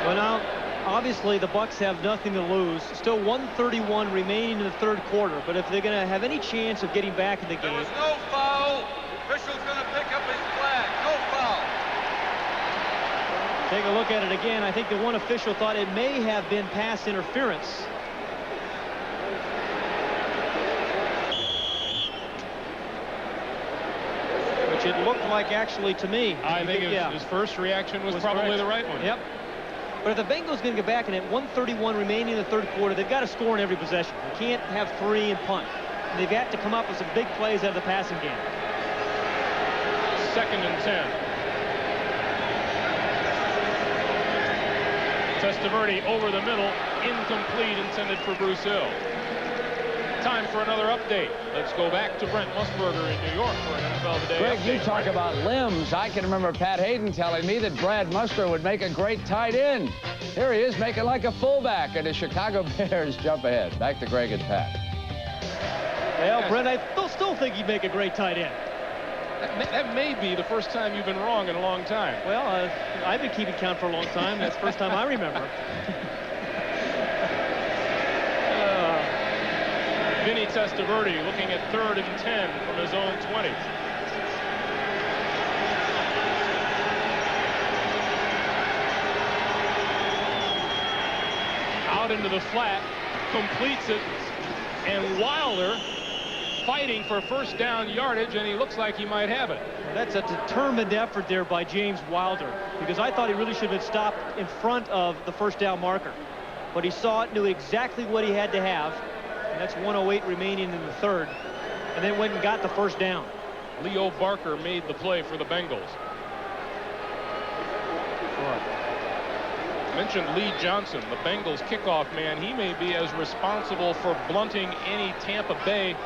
Well, now, obviously, the Bucs have nothing to lose. Still 1:31 remaining in the third quarter. But if they're going to have any chance of getting back in the game...
There was no foul. Official's going to pick up his flag. No foul.
Take a look at it again. I think the one official thought it may have been pass interference. Which it looked like, actually, to me.
I think his first reaction was probably correct. The right one.
Yep. But if the Bengals going to get back in at 1:31 remaining in the third quarter, they've got to score in every possession. You can't have 3 and punt. And they've got to come up with some big plays out of the passing game.
2nd and 10. Testaverde over the middle, incomplete, intended for Bruce Hill. Time for another update. Let's go back to Brent Musburger in New York for an NFL Today
Greg,
update.
you talk about limbs. I can remember Pat Hayden telling me that Brad Muster would make a great tight end. Here he is making like a fullback, and the Chicago Bears jump ahead. Back to Greg and Pat.
Well, Brent, I still think he'd make a great tight end.
That may be the first time you've been wrong in a long time.
Well, I've been keeping count for a long time. That's the first time I remember.
Vinny Testaverde looking at 3rd and 10 from his own 20. Out into the flat, completes it, and Wilder fighting for first down yardage, and he looks like he might have it.
That's a determined effort there by James Wilder, because I thought he really should have been stopped in front of the first down marker. But he saw it, knew exactly what he had to have, and that's 1:08 remaining in the third, and then went and got the first down.
Leo Barker made the play for the Bengals. Mentioned Lee Johnson, the Bengals kickoff man. He may be as responsible for blunting any Tampa Bay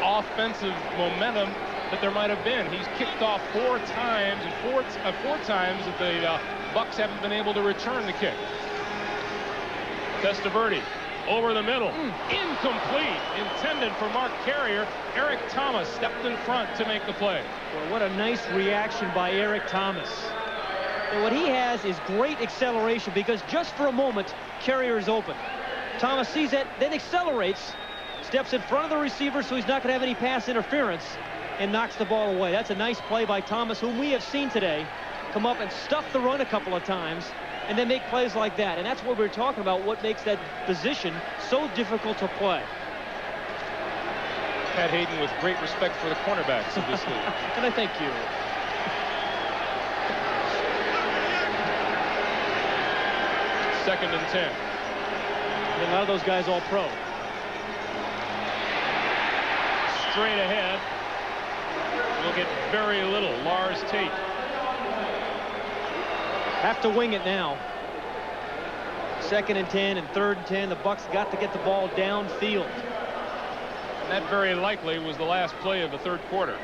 offensive momentum that there might have been. He's kicked off 4 times, and four times that the Bucs haven't been able to return the kick. Testaverde over the middle. Incomplete. Intended for Mark Carrier. Eric Thomas stepped in front to make the play.
Well, what a nice reaction by Eric Thomas. And what he has is great acceleration, because just for a moment, Carrier is open. Thomas sees it, then accelerates, steps in front of the receiver so he's not going to have any pass interference, and knocks the ball away. That's a nice play by Thomas, whom we have seen today come up and stuff the run a couple of times and then make plays like that. And that's what we're talking about, what makes that position so difficult to play.
Pat Hayden with great respect for the cornerbacks of this league.
And I thank you.
Second and 10.
And a lot of those guys all pro.
Straight ahead. We'll get very little. Lars Tate.
Have to wing it now. Second and 10 and third and 10. The Bucs got to get the ball downfield.
And that very likely was the last play of the third quarter.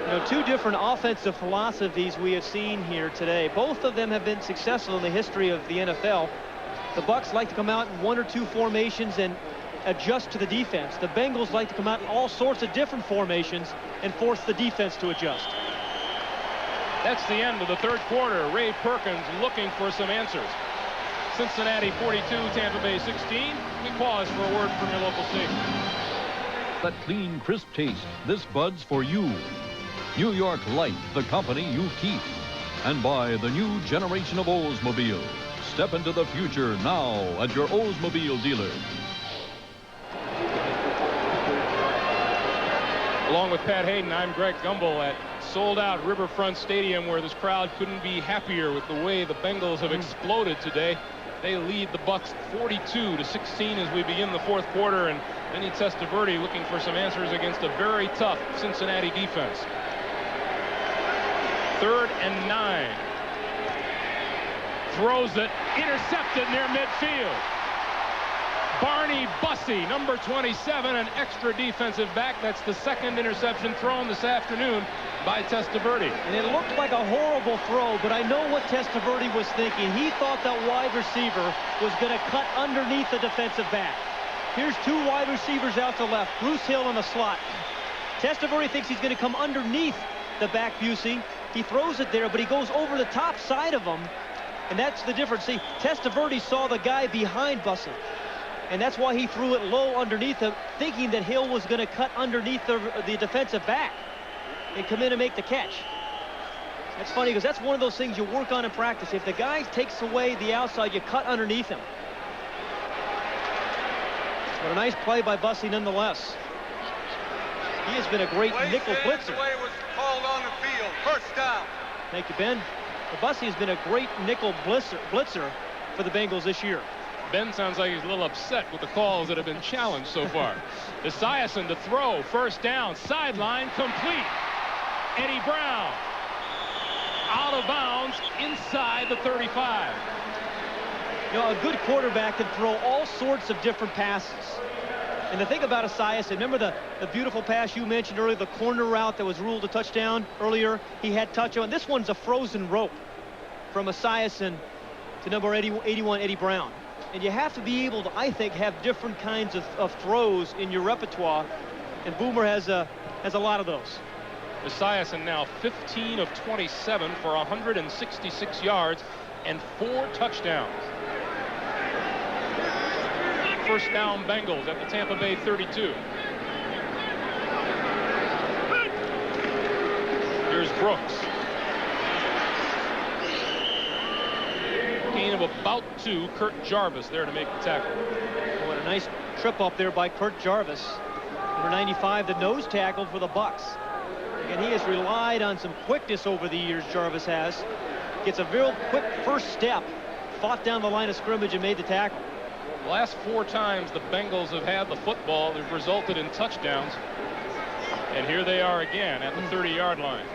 You know, two different offensive philosophies we have seen here today. Both of them have been successful in the history of the NFL. The Bucs like to come out in one or two formations and adjust to the defense. The Bengals like to come out in all sorts of different formations and force the defense to adjust.
That's the end of the third quarter. Ray Perkins looking for some answers. Cincinnati 42, Tampa Bay 16. We pause for a word from your local station.
That clean, crisp taste. This Bud's for you. New York Light, the company you keep. And by the new generation of Oldsmobile. Step into the future now at your Oldsmobile dealer.
Along with Pat Hayden, I'm Greg Gumbel at sold-out Riverfront Stadium, where this crowd couldn't be happier with the way the Bengals have exploded today. They lead the Bucs 42-16 as we begin the fourth quarter, and Vinny Testaverde looking for some answers against a very tough Cincinnati defense. Third and 9. Throws it, intercepted near midfield. Barney Bussey, number 27, an extra defensive back. That's the second interception thrown this afternoon by Testaverde.
And it looked like a horrible throw, but I know what Testaverde was thinking. He thought that wide receiver was going to cut underneath the defensive back. Here's two wide receivers out to left. Bruce Hill in the slot. Testaverde thinks he's going to come underneath the back Busey. He throws it there, but he goes over the top side of him. And that's the difference. See, Testaverde saw the guy behind Bussey. And that's why he threw it low underneath him, thinking that Hill was going to cut underneath the defensive back and come in and make the catch. That's funny, because that's one of those things you work on in practice. If the guy takes away the outside, you cut underneath him. But a nice play by Bussey nonetheless. He has been a great nickel blitzer.
Play was called on the field. First down.
Thank you, Ben. But Bussey has been a great nickel blitzer for the Bengals this year.
Ben sounds like he's a little upset with the calls that have been challenged so far. Esiason to throw, first down, sideline, complete. Eddie Brown out of bounds inside the 35.
You know, a good quarterback can throw all sorts of different passes. And the thing about Esiason, remember the beautiful pass you mentioned earlier, the corner route that was ruled a touchdown earlier? He had touch on. This one's a frozen rope from Esiason to number 81, Eddie Brown. And you have to be able to, I think, have different kinds of throws in your repertoire. And Boomer has a lot of those.
Esiason now 15 of 27 for 166 yards and 4 touchdowns. First down Bengals at the Tampa Bay 32. Here's Brooks. Gain of about 2. Kurt Jarvis there to make the tackle.
What a nice trip up there by Kurt Jarvis. Number 95, the nose tackle for the Bucs. Again, he has relied on some quickness over the years, Jarvis has. Gets a real quick first step, fought down the line of scrimmage and made the tackle.
The last 4 times the Bengals have had the football, they've resulted in touchdowns. And here they are again at the 30-yard line.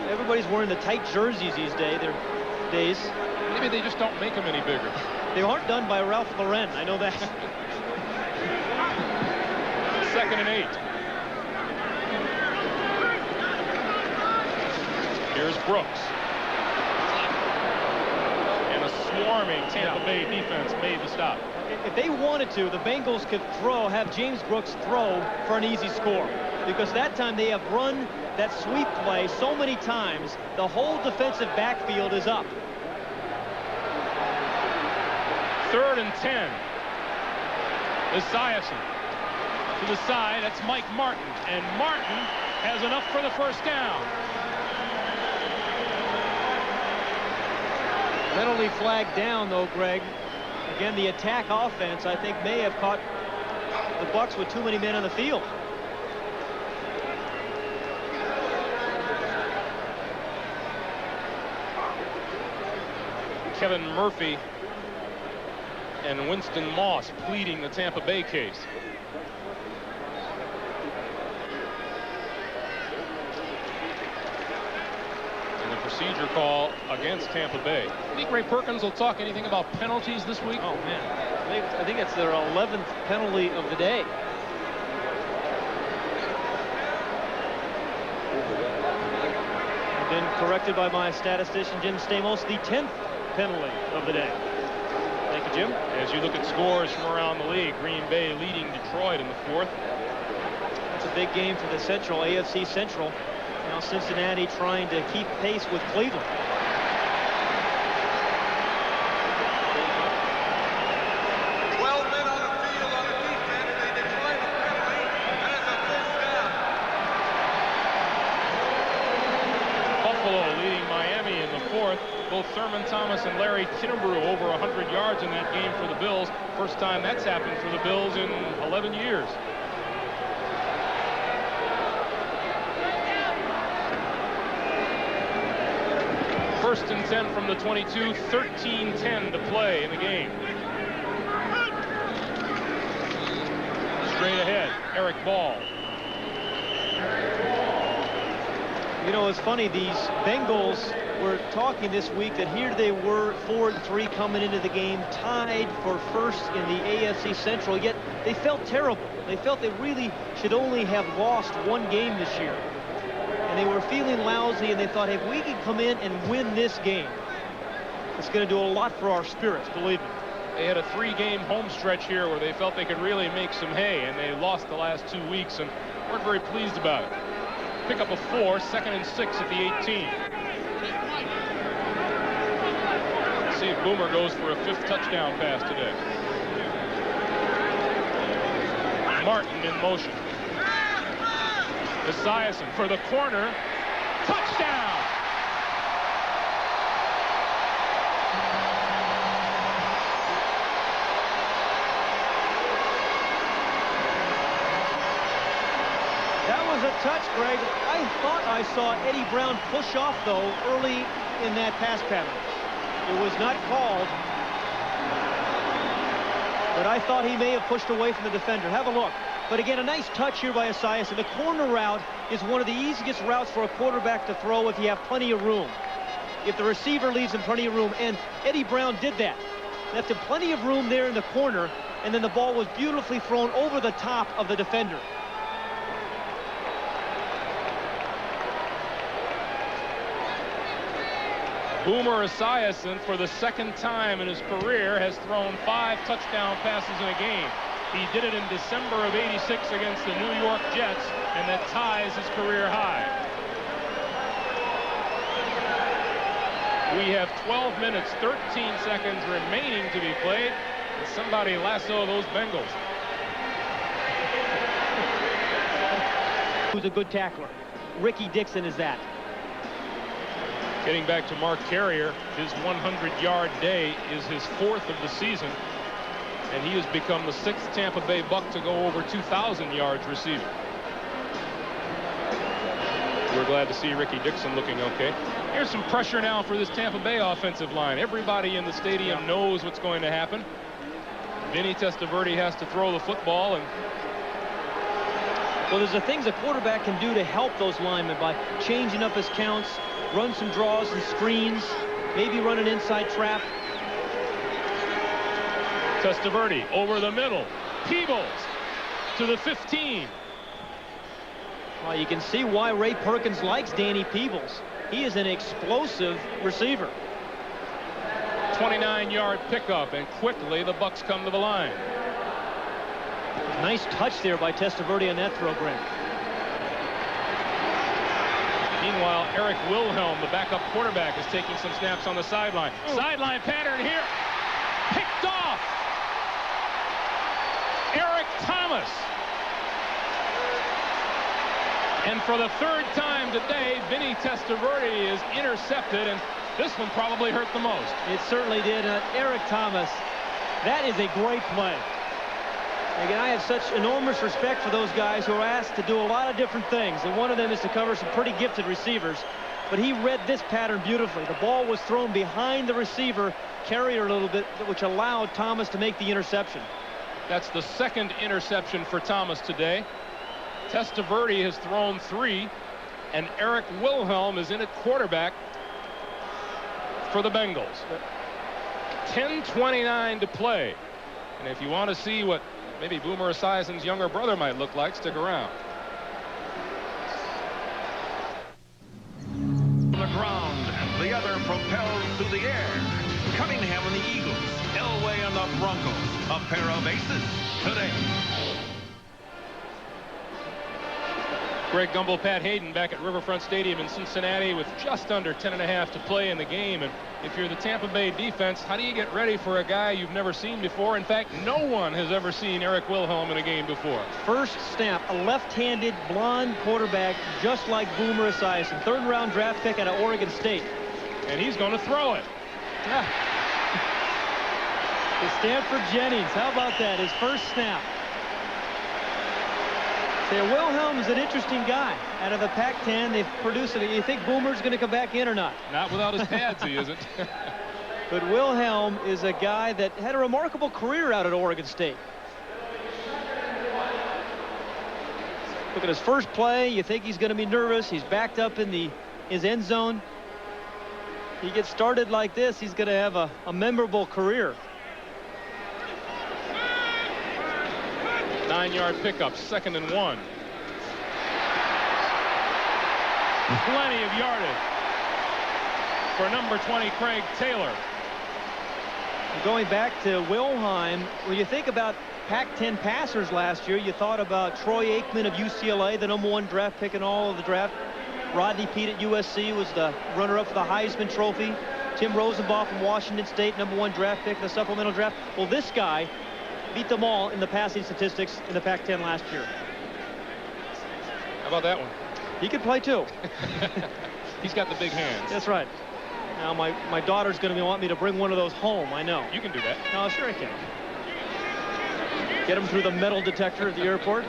Everybody's wearing the tight jerseys these days.
Maybe they just don't make them any bigger.
They aren't done by Ralph Lauren, I know that.
Second and 8. Here's Brooks. And a swarm swarming Tampa Bay defense made the stop.
If they wanted to, the Bengals could have James Brooks throw for an easy score. Because that time they have run that sweep play so many times, the whole defensive backfield is up.
3rd and 10. Esiason to the side. That's Mike Martin. And Martin has enough for the first down.
Penalty flag down, though, Greg. Again, the attack offense, I think, may have caught the Bucs with too many men on the field.
Kevin Murphy and Winston Moss pleading the Tampa Bay case. And the procedure call against Tampa Bay. I think Ray Perkins will talk anything about penalties this week.
Oh, man. I think it's their 11th penalty of the day. Been corrected by my statistician, Jim Stamos, the 10th penalty of the day. Thank you, Jim.
As you look at scores from around the league, Green Bay leading Detroit in the 4th.
It's a big game for the Central, AFC Central. Now Cincinnati trying to keep pace with Cleveland.
12 men on the field on the defense. They decline a penalty, and it's a first down.
Buffalo leading Miami in the 4th. Both Thurman Thomas and Larry Kinnebrew over 100 yards in that game for the Bills. First time that's happened for the Bills in 11 years. First and 10 from the 22, 13-10 to play in the game. Straight ahead, Eric Ball.
You know, it's funny, these Bengals were talking this week that here they were 4-3 coming into the game, tied for first in the AFC Central, yet they felt terrible. They felt they really should only have lost one game this year. And they were feeling lousy, and they thought, if we can come in and win this game, it's going to do a lot for our spirits, believe me.
They had a 3-game home stretch here where they felt they could really make some hay, and they lost the last 2 weeks and weren't very pleased about it. Pick up a 4, 2nd and 6 at the 18. Let's see if Boomer goes for a 5th touchdown pass today. Martin in motion. Esiason for the corner. Touchdown!
That was a touch, Greg. I thought I saw Eddie Brown push off, though, early in that pass pattern. It was not called, but I thought he may have pushed away from the defender. Have a look. But again, a nice touch here by Esiason. The corner route is one of the easiest routes for a quarterback to throw if you have plenty of room. If the receiver leaves him plenty of room, and Eddie Brown did that. Left him plenty of room there in the corner, and then the ball was beautifully thrown over the top of the defender.
Boomer Esiason, for the 2nd time in his career, has thrown 5 touchdown passes in a game. He did it in December of '86 against the New York Jets, and that ties his career high. We have 12 minutes, 13 seconds remaining to be played. And somebody lasso those Bengals.
Who's a good tackler? Ricky Dixon is that.
Getting back to Mark Carrier, his 100-yard day is his 4th of the season, and he has become the 6th Tampa Bay Buck to go over 2,000 yards receiving. We're glad to see Ricky Dixon looking okay. Here's some pressure now for this Tampa Bay offensive line. Everybody in the stadium knows what's going to happen. Vinny Testaverde has to throw the football, and
well, there's the things a quarterback can do to help those linemen by changing up his counts, run some draws and screens, maybe run an inside trap.
Testaverde over the middle. Peebles to the 15.
Well, you can see why Ray Perkins likes Danny Peebles. He is an explosive receiver.
29-yard pickup, and quickly the Bucs come to the line.
Nice touch there by Testaverde on that throw, Grant.
Meanwhile, Eric Wilhelm, the backup quarterback, is taking some snaps on the sideline. Sideline pattern here. Picked off. Eric Thomas. And for the third time today, Vinny Testaverde is intercepted, and this one probably hurt the most.
It certainly did. Eric Thomas, that is a great play. Again, I have such enormous respect for those guys who are asked to do a lot of different things, and one of them is to cover some pretty gifted receivers. But he read this pattern beautifully. The ball was thrown behind the receiver, carried her a little bit, which allowed Thomas to make the interception.
That's the second interception for Thomas today. Testaverde has thrown 3, and Eric Wilhelm is in at quarterback for the Bengals. 10:29 to play. And if you want to see what maybe Boomer Esiason's younger brother might look like, stick around.
The ground, and the other propelled through the air. Cunningham and the Eagles, Elway and the Broncos. A pair of aces today.
Greg Gumbel, Pat Hayden back at Riverfront Stadium in Cincinnati with just under 10.5 to play in the game. And if you're the Tampa Bay defense, how do you get ready for a guy you've never seen before? In fact, no one has ever seen Eric Wilhelm in a game before.
First snap, a left-handed blonde quarterback just like Boomer Esiason. Third-round draft pick out of Oregon State.
And he's going to throw it.
Yeah. To Stanford Jennings. How about that? His first snap. Wilhelm is an interesting guy. Out of the Pac-10, they've produced it. You think Boomer's going to come back in or not?
Not without his pads, he isn't.
But Wilhelm is a guy that had a remarkable career out at Oregon State. Look at his first play. You think he's going to be nervous. He's backed up in his end zone. He gets started like this, he's going to have a memorable career.
9-yard pickup, 2nd and 1. Plenty of yardage for number 20, Craig Taylor.
Going back to Wilhelm, when you think about Pac-10 passers last year, you thought about Troy Aikman of UCLA, the #1 draft pick in all of the draft. Rodney Peete at USC was the runner-up for the Heisman Trophy. Tim Rosenbaugh from Washington State, #1 draft pick in the supplemental draft. Well, this guy beat them all in the passing statistics in the Pac-10 last year.
How about that one?
He could play too.
He's got the big hands.
That's right. Now my daughter's going to want me to bring one of those home. I know.
You can do that.
No, sure I can. Get him through the metal detector at the airport.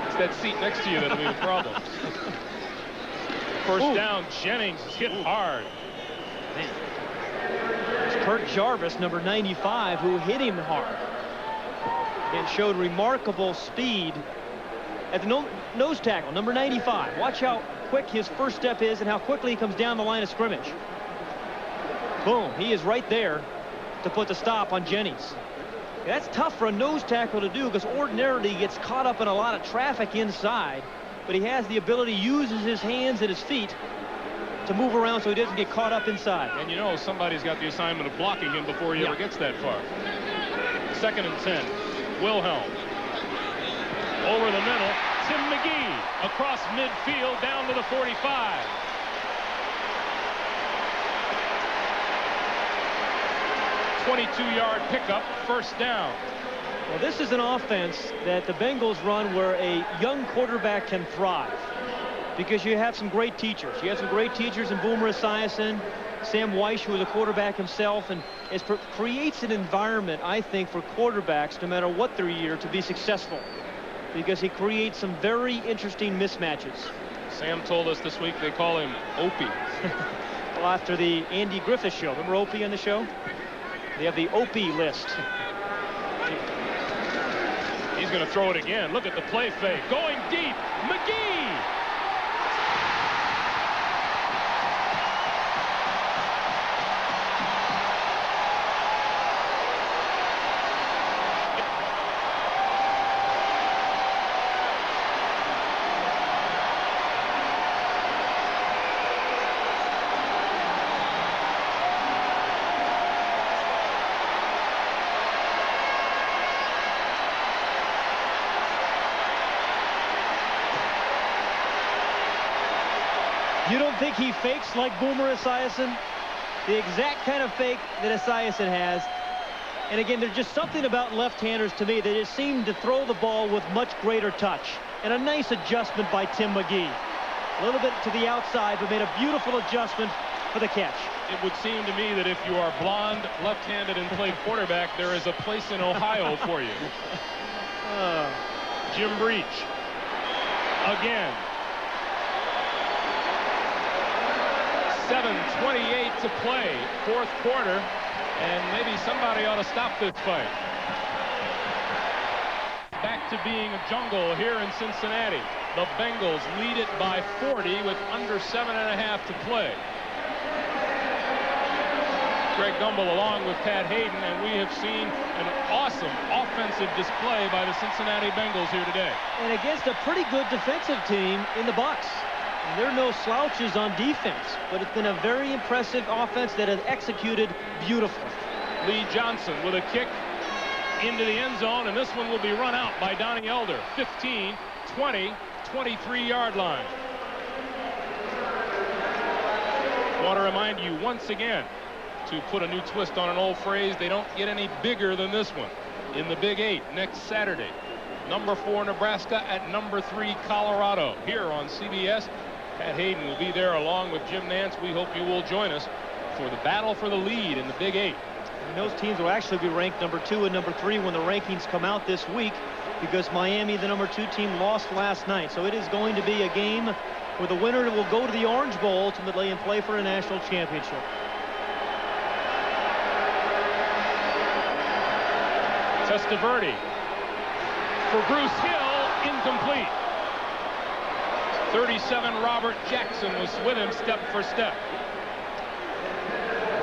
It's that seat next to you that'll be the problem. First down, Jennings is hit hard.
Man. It's Kurt Jarvis, number 95, who hit him hard and showed remarkable speed at the nose tackle, number 95. Watch how quick his first step is and how quickly he comes down the line of scrimmage. Boom, he is right there to put the stop on Jennings. That's tough for a nose tackle to do because ordinarily he gets caught up in a lot of traffic inside, but he has the ability, uses his hands and his feet to move around so he doesn't get caught up inside.
And you know somebody's got the assignment of blocking him before he ever gets that far. 2nd and 10. Wilhelm. Over the middle. Tim McGee across midfield down to the 45. .22-yard pickup, first down.
Well, this is an offense that the Bengals run where a young quarterback can thrive because you have some great teachers. You have some great teachers in Boomer Esiason, Sam Weish, who was a quarterback himself, and it creates an environment, I think, for quarterbacks, no matter what their year, to be successful because he creates some very interesting mismatches.
Sam told us this week they call him Opie.
Well, after the Andy Griffith show, remember Opie on the show? They have the Opie list.
He's going to throw it again. Look at the play fake. Going deep. McGee.
You don't think he fakes like Boomer Esiason? The exact kind of fake that Esiason has. And again, there's just something about left-handers to me. They just seem to throw the ball with much greater touch. And a nice adjustment by Tim McGee. A little bit to the outside, but made a beautiful adjustment for the catch.
It would seem to me that if you are blonde, left-handed, and play quarterback, there is a place in Ohio for you. Jim Breach. Again. 7:28 to play, fourth quarter, and maybe somebody ought to stop this fight. Back to being a jungle here in Cincinnati. The Bengals lead it by 40 with under 7.5 to play. Greg Gumbel along with Pat Hayden, and we have seen an awesome offensive display by the Cincinnati Bengals here today.
And against a pretty good defensive team in the Bucs. There are no slouches on defense, but it's been a very impressive offense that has executed beautifully.
Lee Johnson with a kick into the end zone, and this one will be run out by Donnie Elder. 15, 20, 23-yard line. I want to remind you once again, to put a new twist on an old phrase, they don't get any bigger than this one in the Big 8 next Saturday. Number 4 Nebraska at number 3 Colorado here on CBS. Pat Hayden will be there along with Jim Nance. We hope you will join us for the battle for the lead in the Big 8.
And those teams will actually be ranked number 2 and number 3 when the rankings come out this week, because Miami, the number 2 team, lost last night. So it is going to be a game where the winner will go to the Orange Bowl ultimately and play for a national championship.
Testaverde for Bruce Hill, incomplete. 37 Robert Jackson was with him step for step.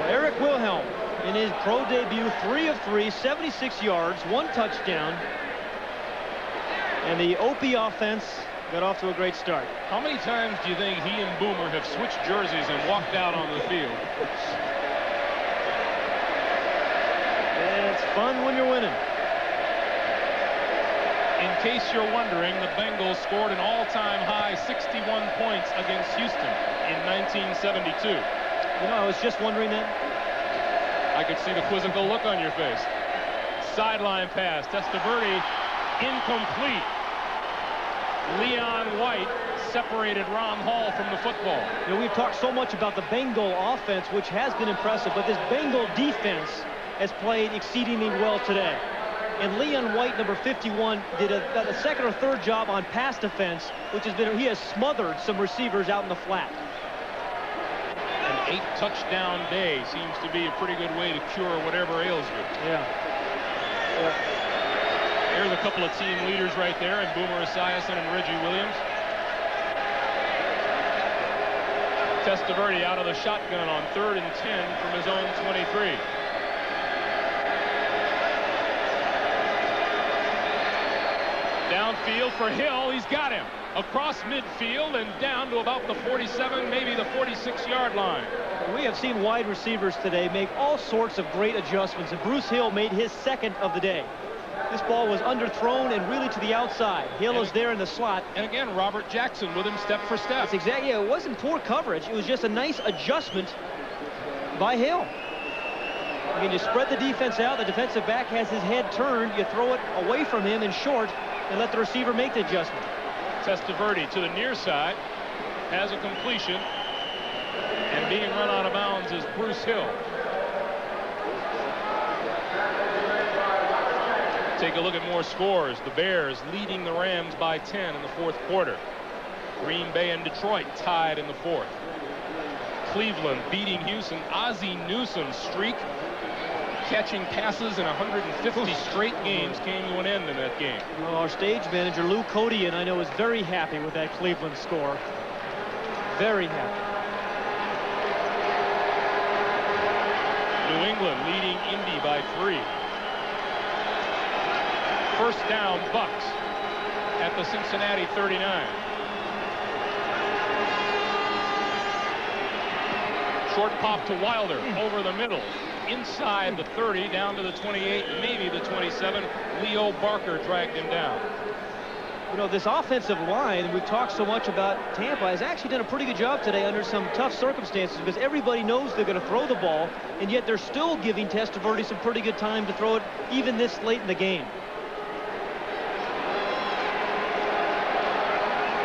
Eric Wilhelm in his pro debut, 3 of 3, 76 yards, 1 touchdown. And the Opie offense got off to a great start.
How many times do you think he and Boomer have switched jerseys and walked out on the field?
Yeah, it's fun when you're winning.
In case you're wondering, the Bengals scored an all-time high 61 points against Houston in 1972.
You know, I was just wondering that.
I could see the quizzical look on your face. Sideline pass. Testaverde incomplete. Leon White separated Ron Hall from the football.
You know, we've talked so much about the Bengal offense, which has been impressive, but this Bengal defense has played exceedingly well today. And Leon White, number 51, did a second or third job on pass defense, which has been, he has smothered some receivers out in the flat.
An 8-touchdown day seems to be a pretty good way to cure whatever ails you.
Yeah.
Here's a couple of team leaders right there, and Boomer Esiason and Reggie Williams. Testaverde out of the shotgun on 3rd and 10 from his own 23. Downfield for Hill. He's got him across midfield and down to about the 47, maybe the 46-yard line.
We have seen wide receivers today make all sorts of great adjustments, and Bruce Hill made his second of the day. This ball was underthrown and really to the outside. Hill is there in the slot.
And again, Robert Jackson with him step for step.
That's exactly, it wasn't poor coverage. It was just a nice adjustment by Hill. I mean, you spread the defense out. The defensive back has his head turned. You throw it away from him in short and let the receiver make the adjustment.
Testaverde to the near side has a completion, and being run out of bounds is Bruce Hill. Take a look at more scores. The Bears leading the Rams by 10 in the fourth quarter. Green Bay and Detroit tied in the fourth. Cleveland beating Houston. Ozzie Newsome's streak, catching passes in 150 straight games, came to an end in that game.
Well, our stage manager, Lou Codian, I know, is very happy with that Cleveland score. Very happy.
New England leading Indy by 3. First down, Bucks at the Cincinnati 39. Short pop to Wilder over the middle. Inside the 30, down to the 28, maybe the 27. Leo Barker dragged him down.
You know, this offensive line, we've talked so much about Tampa, has actually done a pretty good job today under some tough circumstances because everybody knows they're going to throw the ball, and yet they're still giving Testaverde some pretty good time to throw it even this late in the game.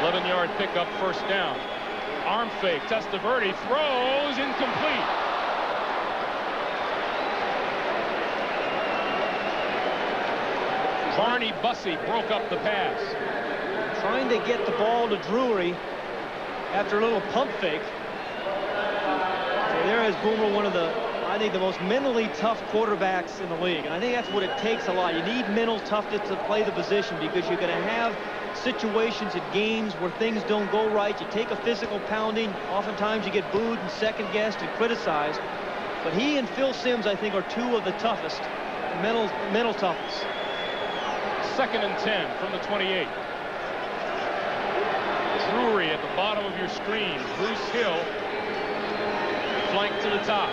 11-yard pickup, first down. Arm fake. Testaverde throws, incomplete. Barney Bussey broke up the pass.
Trying to get the ball to Drury after a little pump fake. So there is Boomer, one of the, I think, the most mentally tough quarterbacks in the league. And I think that's what it takes a lot. You need mental toughness to play the position because you're going to have situations in games where things don't go right. You take a physical pounding. Oftentimes you get booed and second-guessed and criticized. But he and Phil Simms, I think, are two of the toughest. Mental toughness.
2nd and 10 from the 28. Drury at the bottom of your screen. Bruce Hill flanked to the top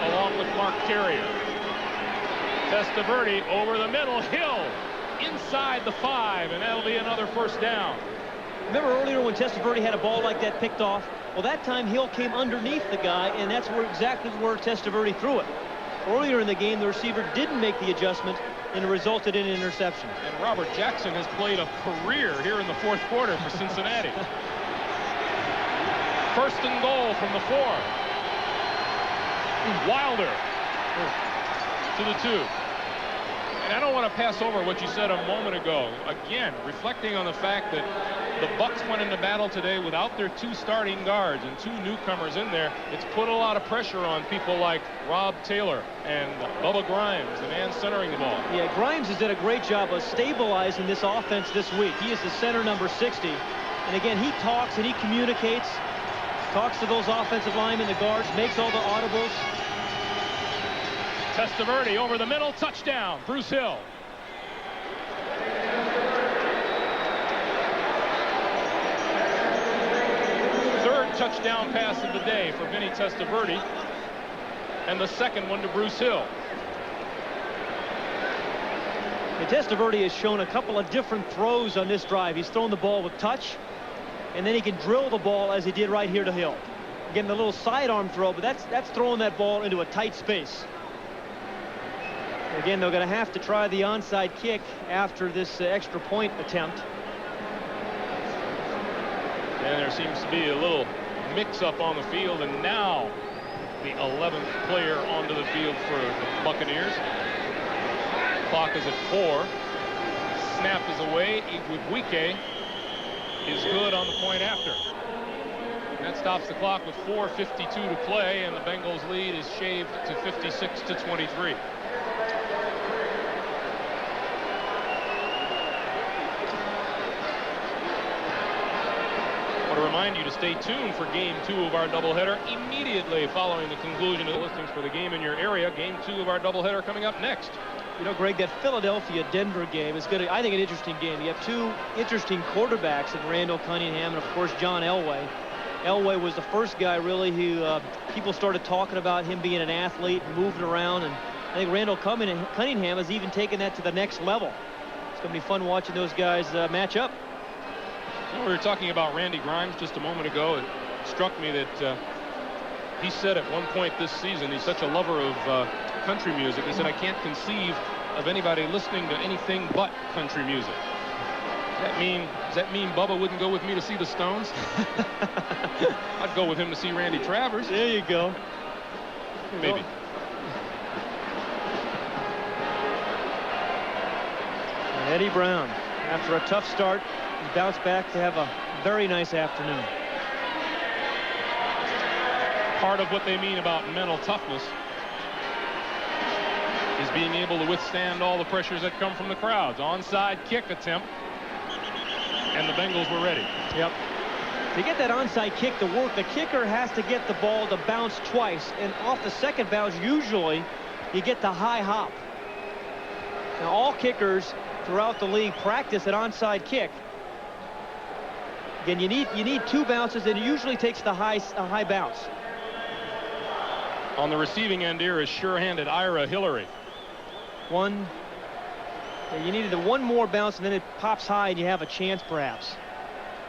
along with Mark Carrier. Testaverde over the middle. Hill inside the 5, and that'll be another first down.
Remember earlier when Testaverde had a ball like that picked off? Well, that time Hill came underneath the guy, and that's exactly where Testaverde threw it. Earlier in the game, the receiver didn't make the adjustment, and it resulted in an interception.
And Robert Jackson has played a career here in the 4th quarter for Cincinnati. 1st and goal from the 4. Wilder to the 2. And I don't want to pass over what you said a moment ago. Again, reflecting on the fact that the Bucs went into battle today without their 2 starting guards and 2 newcomers in there. It's put a lot of pressure on people like Rob Taylor and Bubba Grimes, the man centering the ball.
Yeah, Grimes has done a great job of stabilizing this offense this week. He is the center, number 60. And again, he talks and he communicates, talks to those offensive linemen, the guards, makes all the audibles.
Testaverde over the middle, touchdown, Bruce Hill. Third touchdown pass of the day for Vinny Testaverde, and the second one to Bruce Hill.
And Testaverde has shown a couple of different throws on this drive. He's thrown the ball with touch, and then he can drill the ball as he did right here to Hill. Again, the little sidearm throw, but that's throwing that ball into a tight space. Again, they're going to have to try the onside kick after this extra point attempt.
And there seems to be a little mix-up on the field, and now the 11th player onto the field for the Buccaneers. Clock is at 4. Snap is away. Igwebuike is good on the point after. That stops the clock with 4:52 to play, and the Bengals lead is shaved to 56-23. I want to remind you to stay tuned for Game 2 of our doubleheader immediately following the conclusion of the listings for the game in your area. Game 2 of our doubleheader coming up next.
You know, Greg, that Philadelphia-Denver game is going to, I think, an interesting game. You have 2 interesting quarterbacks in Randall Cunningham and, of course, John Elway. Elway was the first guy, really, who people started talking about him being an athlete and moving around. And I think Randall Cunningham has even taken that to the next level. It's going to be fun watching those guys match up.
We were talking about Randy Grimes just a moment ago. It struck me that he said at one point this season, he's such a lover of country music. He said, I can't conceive of anybody listening to anything but country music. Does that mean Bubba wouldn't go with me to see the Stones? I'd go with him to see Randy Travers.
There you go.
Maybe.
And Eddie Brown, after a tough start, he's bounced back to have a very nice afternoon.
Part of what they mean about mental toughness is being able to withstand all the pressures that come from the crowds. Onside kick attempt, and the Bengals were ready.
Yep. To get that onside kick to work, the kicker has to get the ball to bounce twice, and off the second bounce, usually you get the high hop. Now, all kickers throughout the league practice an onside kick. Again, you need 2 bounces, and it usually takes the high bounce.
On the receiving end here is sure-handed Ira Hillary.
1, You needed the one more bounce, and then it pops high, and you have a chance, perhaps.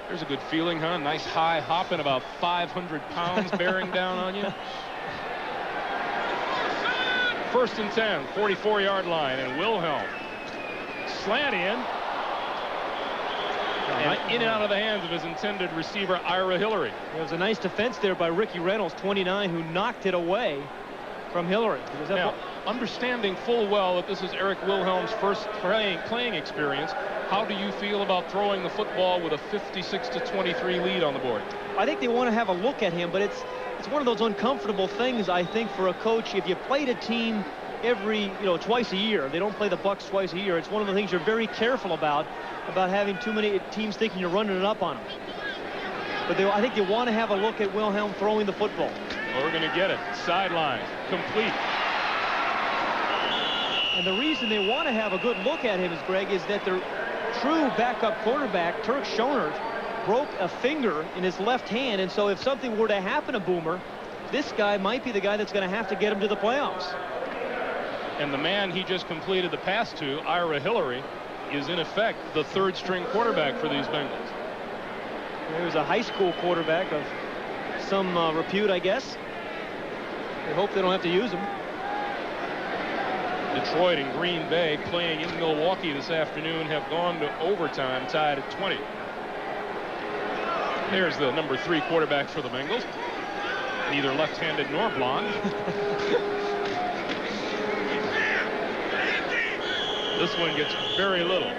There's a good feeling, huh? Nice high hopping, about 500 pounds bearing down on you. 1st and 10, 44-yard line, and Wilhelm slant in. And in and out of the hands of his intended receiver, Ira Hillary.
There was a nice defense there by Ricky Reynolds, 29, who knocked it away from Hillary.
Now, understanding full well that this is Eric Wilhelm's first playing experience, how do you feel about throwing the football with a 56-23 lead on the board?
I think they want to have a look at him, but it's one of those uncomfortable things, I think, for a coach. If you played a team twice a year, they don't play the Bucs twice a year. It's one of the things you're very careful about having too many teams thinking you're running it up on them. But I think they want to have a look at Wilhelm throwing the football.
Well, we're going to get it. Sideline, complete.
And the reason they want to have a good look at him, Greg, is that their true backup quarterback, Turk Schonert, broke a finger in his left hand. And so if something were to happen to Boomer, this guy might be the guy that's going to have to get him to the playoffs.
And the man he just completed the pass to, Ira Hillary, is in effect the 3rd-string quarterback for these Bengals.
He was a high school quarterback of some repute, I guess. They hope they don't have to use him.
Detroit and Green Bay, playing in Milwaukee this afternoon, have gone to overtime, tied at 20. There's the number 3 quarterback for the Bengals. Neither left-handed nor blonde. This one gets very little.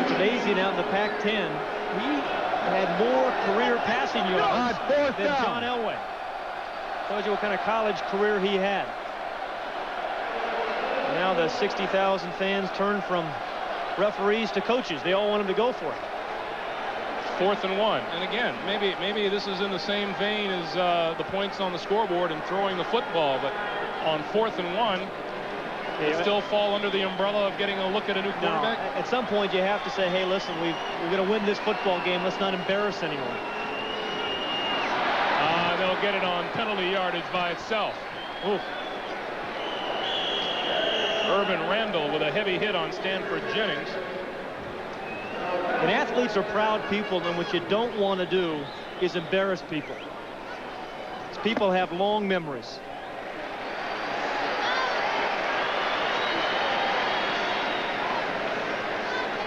It's amazing out in the Pac-10. He had more career passing yards than John Elway. Tells you what kind of college career he had. And now the 60,000 fans turn from referees to coaches. They all want him to go for it.
4th and 1. And again, maybe this is in the same vein as the points on the scoreboard and throwing the football, but on 4th and 1, they still fall under the umbrella of getting a look at a new quarterback.
No, at some point you have to say, hey, listen, we're going to win this football game. Let's not embarrass anyone.
They'll get it on penalty yardage by itself. Oof. Urban Randall with a heavy hit on Stanford Jennings.
And athletes are proud people, and what you don't want to do is embarrass people. People have long memories.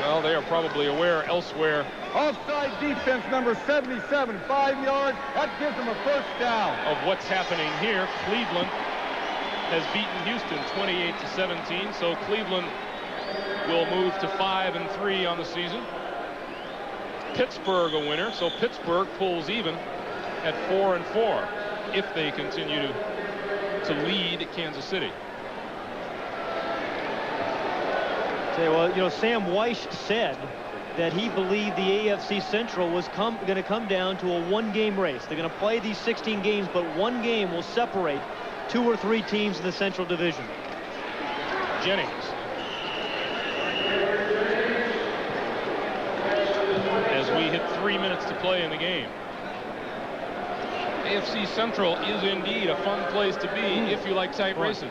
Well, they are probably aware elsewhere.
Offside defense, number 77, 5 yards. That gives them a 1st down.
Of what's happening here. Cleveland has beaten Houston 28-17, so Cleveland will move to 5-3 on the season. Pittsburgh a winner, so Pittsburgh pulls even at 4-4 if they continue to lead Kansas City.
Well, Sam Weish said that he believed the AFC Central was going to come down to a 1-game race. They're going to play these 16 games, but 1 game will separate 2 or 3 teams in the Central Division.
Jennings. As we hit 3 minutes to play in the game. AFC Central is indeed a fun place to be if you like tight races.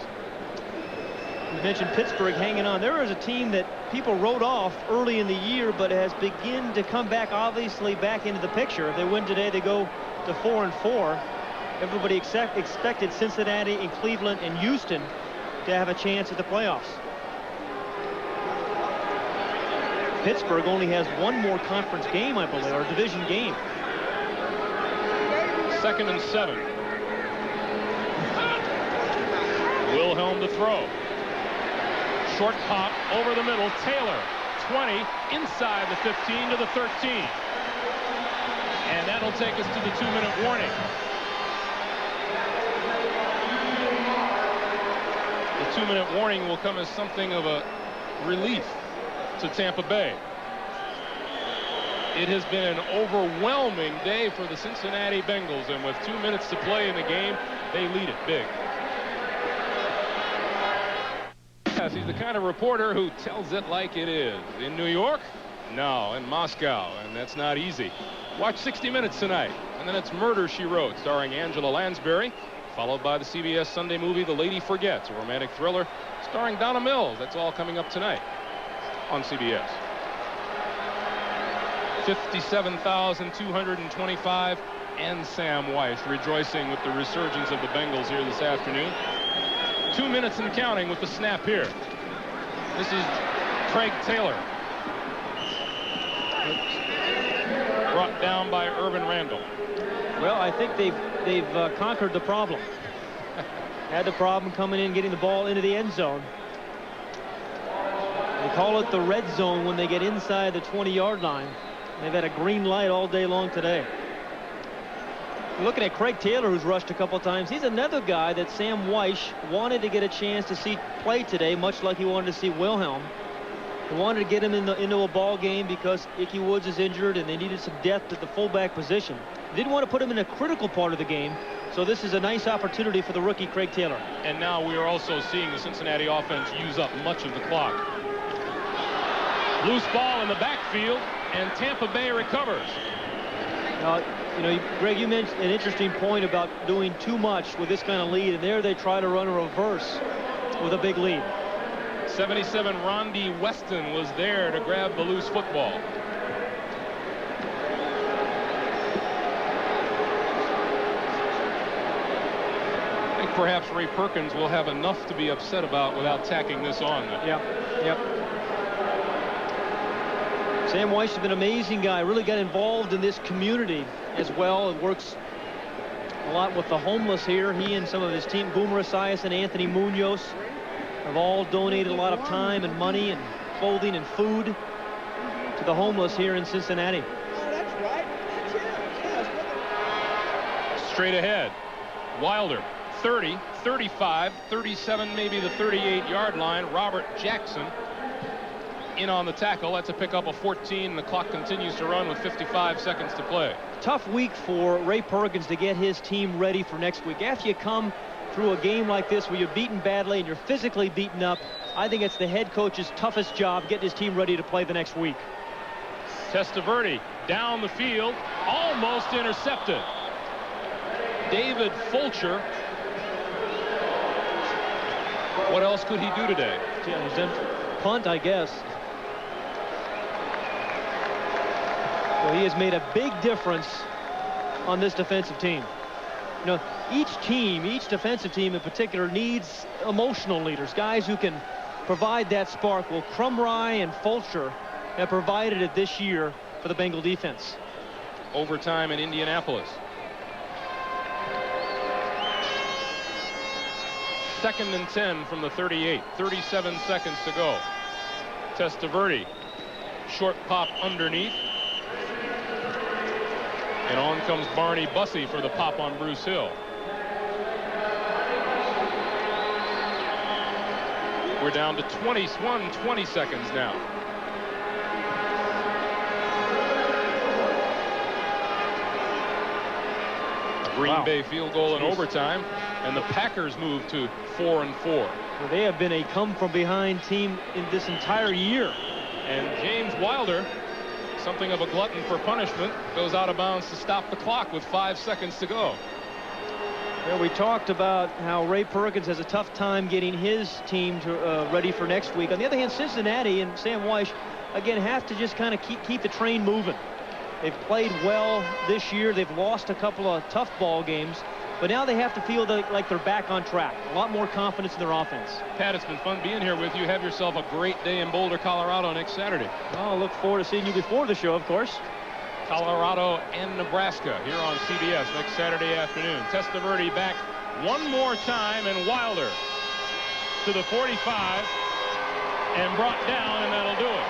You mentioned Pittsburgh hanging on. There is a team that people wrote off early in the year, but has begun to come back, obviously, back into the picture. If they win today, they go to 4-4. Everybody expected Cincinnati and Cleveland and Houston to have a chance at the playoffs. Pittsburgh only has 1 more conference game, I believe, or division game.
2nd and 7. Wilhelm to throw. Short pop over the middle. Taylor, 20, inside the 15 to the 13. And that'll take us to the 2-minute warning. The 2-minute warning will come as something of a relief to Tampa Bay. It has been an overwhelming day for the Cincinnati Bengals, and with 2 minutes to play in the game, they lead it big. Yes, he's the kind of reporter who tells it like it is. In New York? No, in Moscow, and that's not easy. Watch 60 Minutes tonight, and then it's Murder, She Wrote, starring Angela Lansbury. followed by the CBS Sunday movie The Lady Forgets, a romantic thriller starring Donna Mills. That's all coming up tonight on CBS. 57,225 and Sam Weiss rejoicing with the resurgence of the Bengals here this afternoon. 2 minutes and counting with the snap here. This is Craig Taylor. Brought down by Irvin Randall.
Well, I think they've conquered the problem. Had the problem coming in, getting the ball into the end zone. They call it the red zone when they get inside the 20-yard line. They've had a green light all day long today. Looking at Craig Taylor, who's rushed a couple times. He's another guy that Sam Weiss wanted to get a chance to see play today, much like he wanted to see Wilhelm. He wanted to get him into a ball game because Ickey Woods is injured and they needed some depth at the fullback position. Didn't want to put him in a critical part of the game, so this is a nice opportunity for the rookie Craig Taylor.
And now we are also seeing the Cincinnati offense use up much of the clock. Loose ball in the backfield, and Tampa Bay recovers.
Now, you know, Greg, you mentioned an interesting point about doing too much with this kind of lead, and there they try to run a reverse with a big lead.
77 Rondi Weston was there to grab the loose football. I think perhaps Ray Perkins will have enough to be upset about without tacking this on.
Yep. Sam Weiss has been an amazing guy. Really got involved in this community as well. It works a lot with the homeless here. He and some of his team, Boomer Esiason and Anthony Munoz, have all donated a lot of time and money and clothing and food to the homeless here in Cincinnati.
Oh, that's right. That's him. Yes.
Straight ahead. Wilder, 30, 35, 37, maybe the 38-yard line. Robert Jackson in on the tackle. That's a pickup of 14. The clock continues to run with 55 seconds to play.
Tough week for Ray Perkins to get his team ready for next week. After you come through a game like this where you're beaten badly and you're physically beaten up, I think it's the head coach's toughest job, getting his team ready to play the next week.
Testaverde down the field, almost intercepted. David Fulcher. What else could he do today?
Yeah, he's done punt, I guess. Well, he has made a big difference on this defensive team. You know, each defensive team in particular needs emotional leaders, guys who can provide that spark. Well, Crumry and Fulcher have provided it this year for the Bengal defense.
Overtime in Indianapolis. 2nd and 10 from the 38. 37 seconds to go. Testaverde. Short pop underneath. And on comes Barney Bussey for the pop on Bruce Hill. We're down to 20 seconds now. A Green Bay field goal in overtime, and the Packers move to 4-4.
Well, they have been a come-from-behind team in this entire year.
And James Wilder, something of a glutton for punishment, goes out of bounds to stop the clock with 5 seconds to go.
Well, we talked about how Ray Perkins has a tough time getting his team ready for next week. On the other hand, Cincinnati and Sam Weiss, again, have to just kind of keep the train moving. They've played well this year. They've lost a couple of tough ball games, but now they have to feel like they're back on track. A lot more confidence in their offense.
Pat, it's been fun being here with you. Have yourself a great day in Boulder, Colorado next Saturday.
Well, I look forward to seeing you before the show, of course.
Colorado and Nebraska here on CBS next Saturday afternoon. Testaverde back one more time, and Wilder to the 45 and brought down, and that'll do it.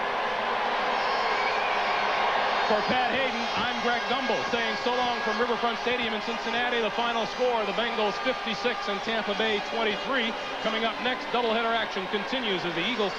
For Pat Hayden, I'm Greg Gumbel saying so long from Riverfront Stadium in Cincinnati. The final score, the Bengals 56 and Tampa Bay 23. Coming up next, doubleheader action continues as the Eagles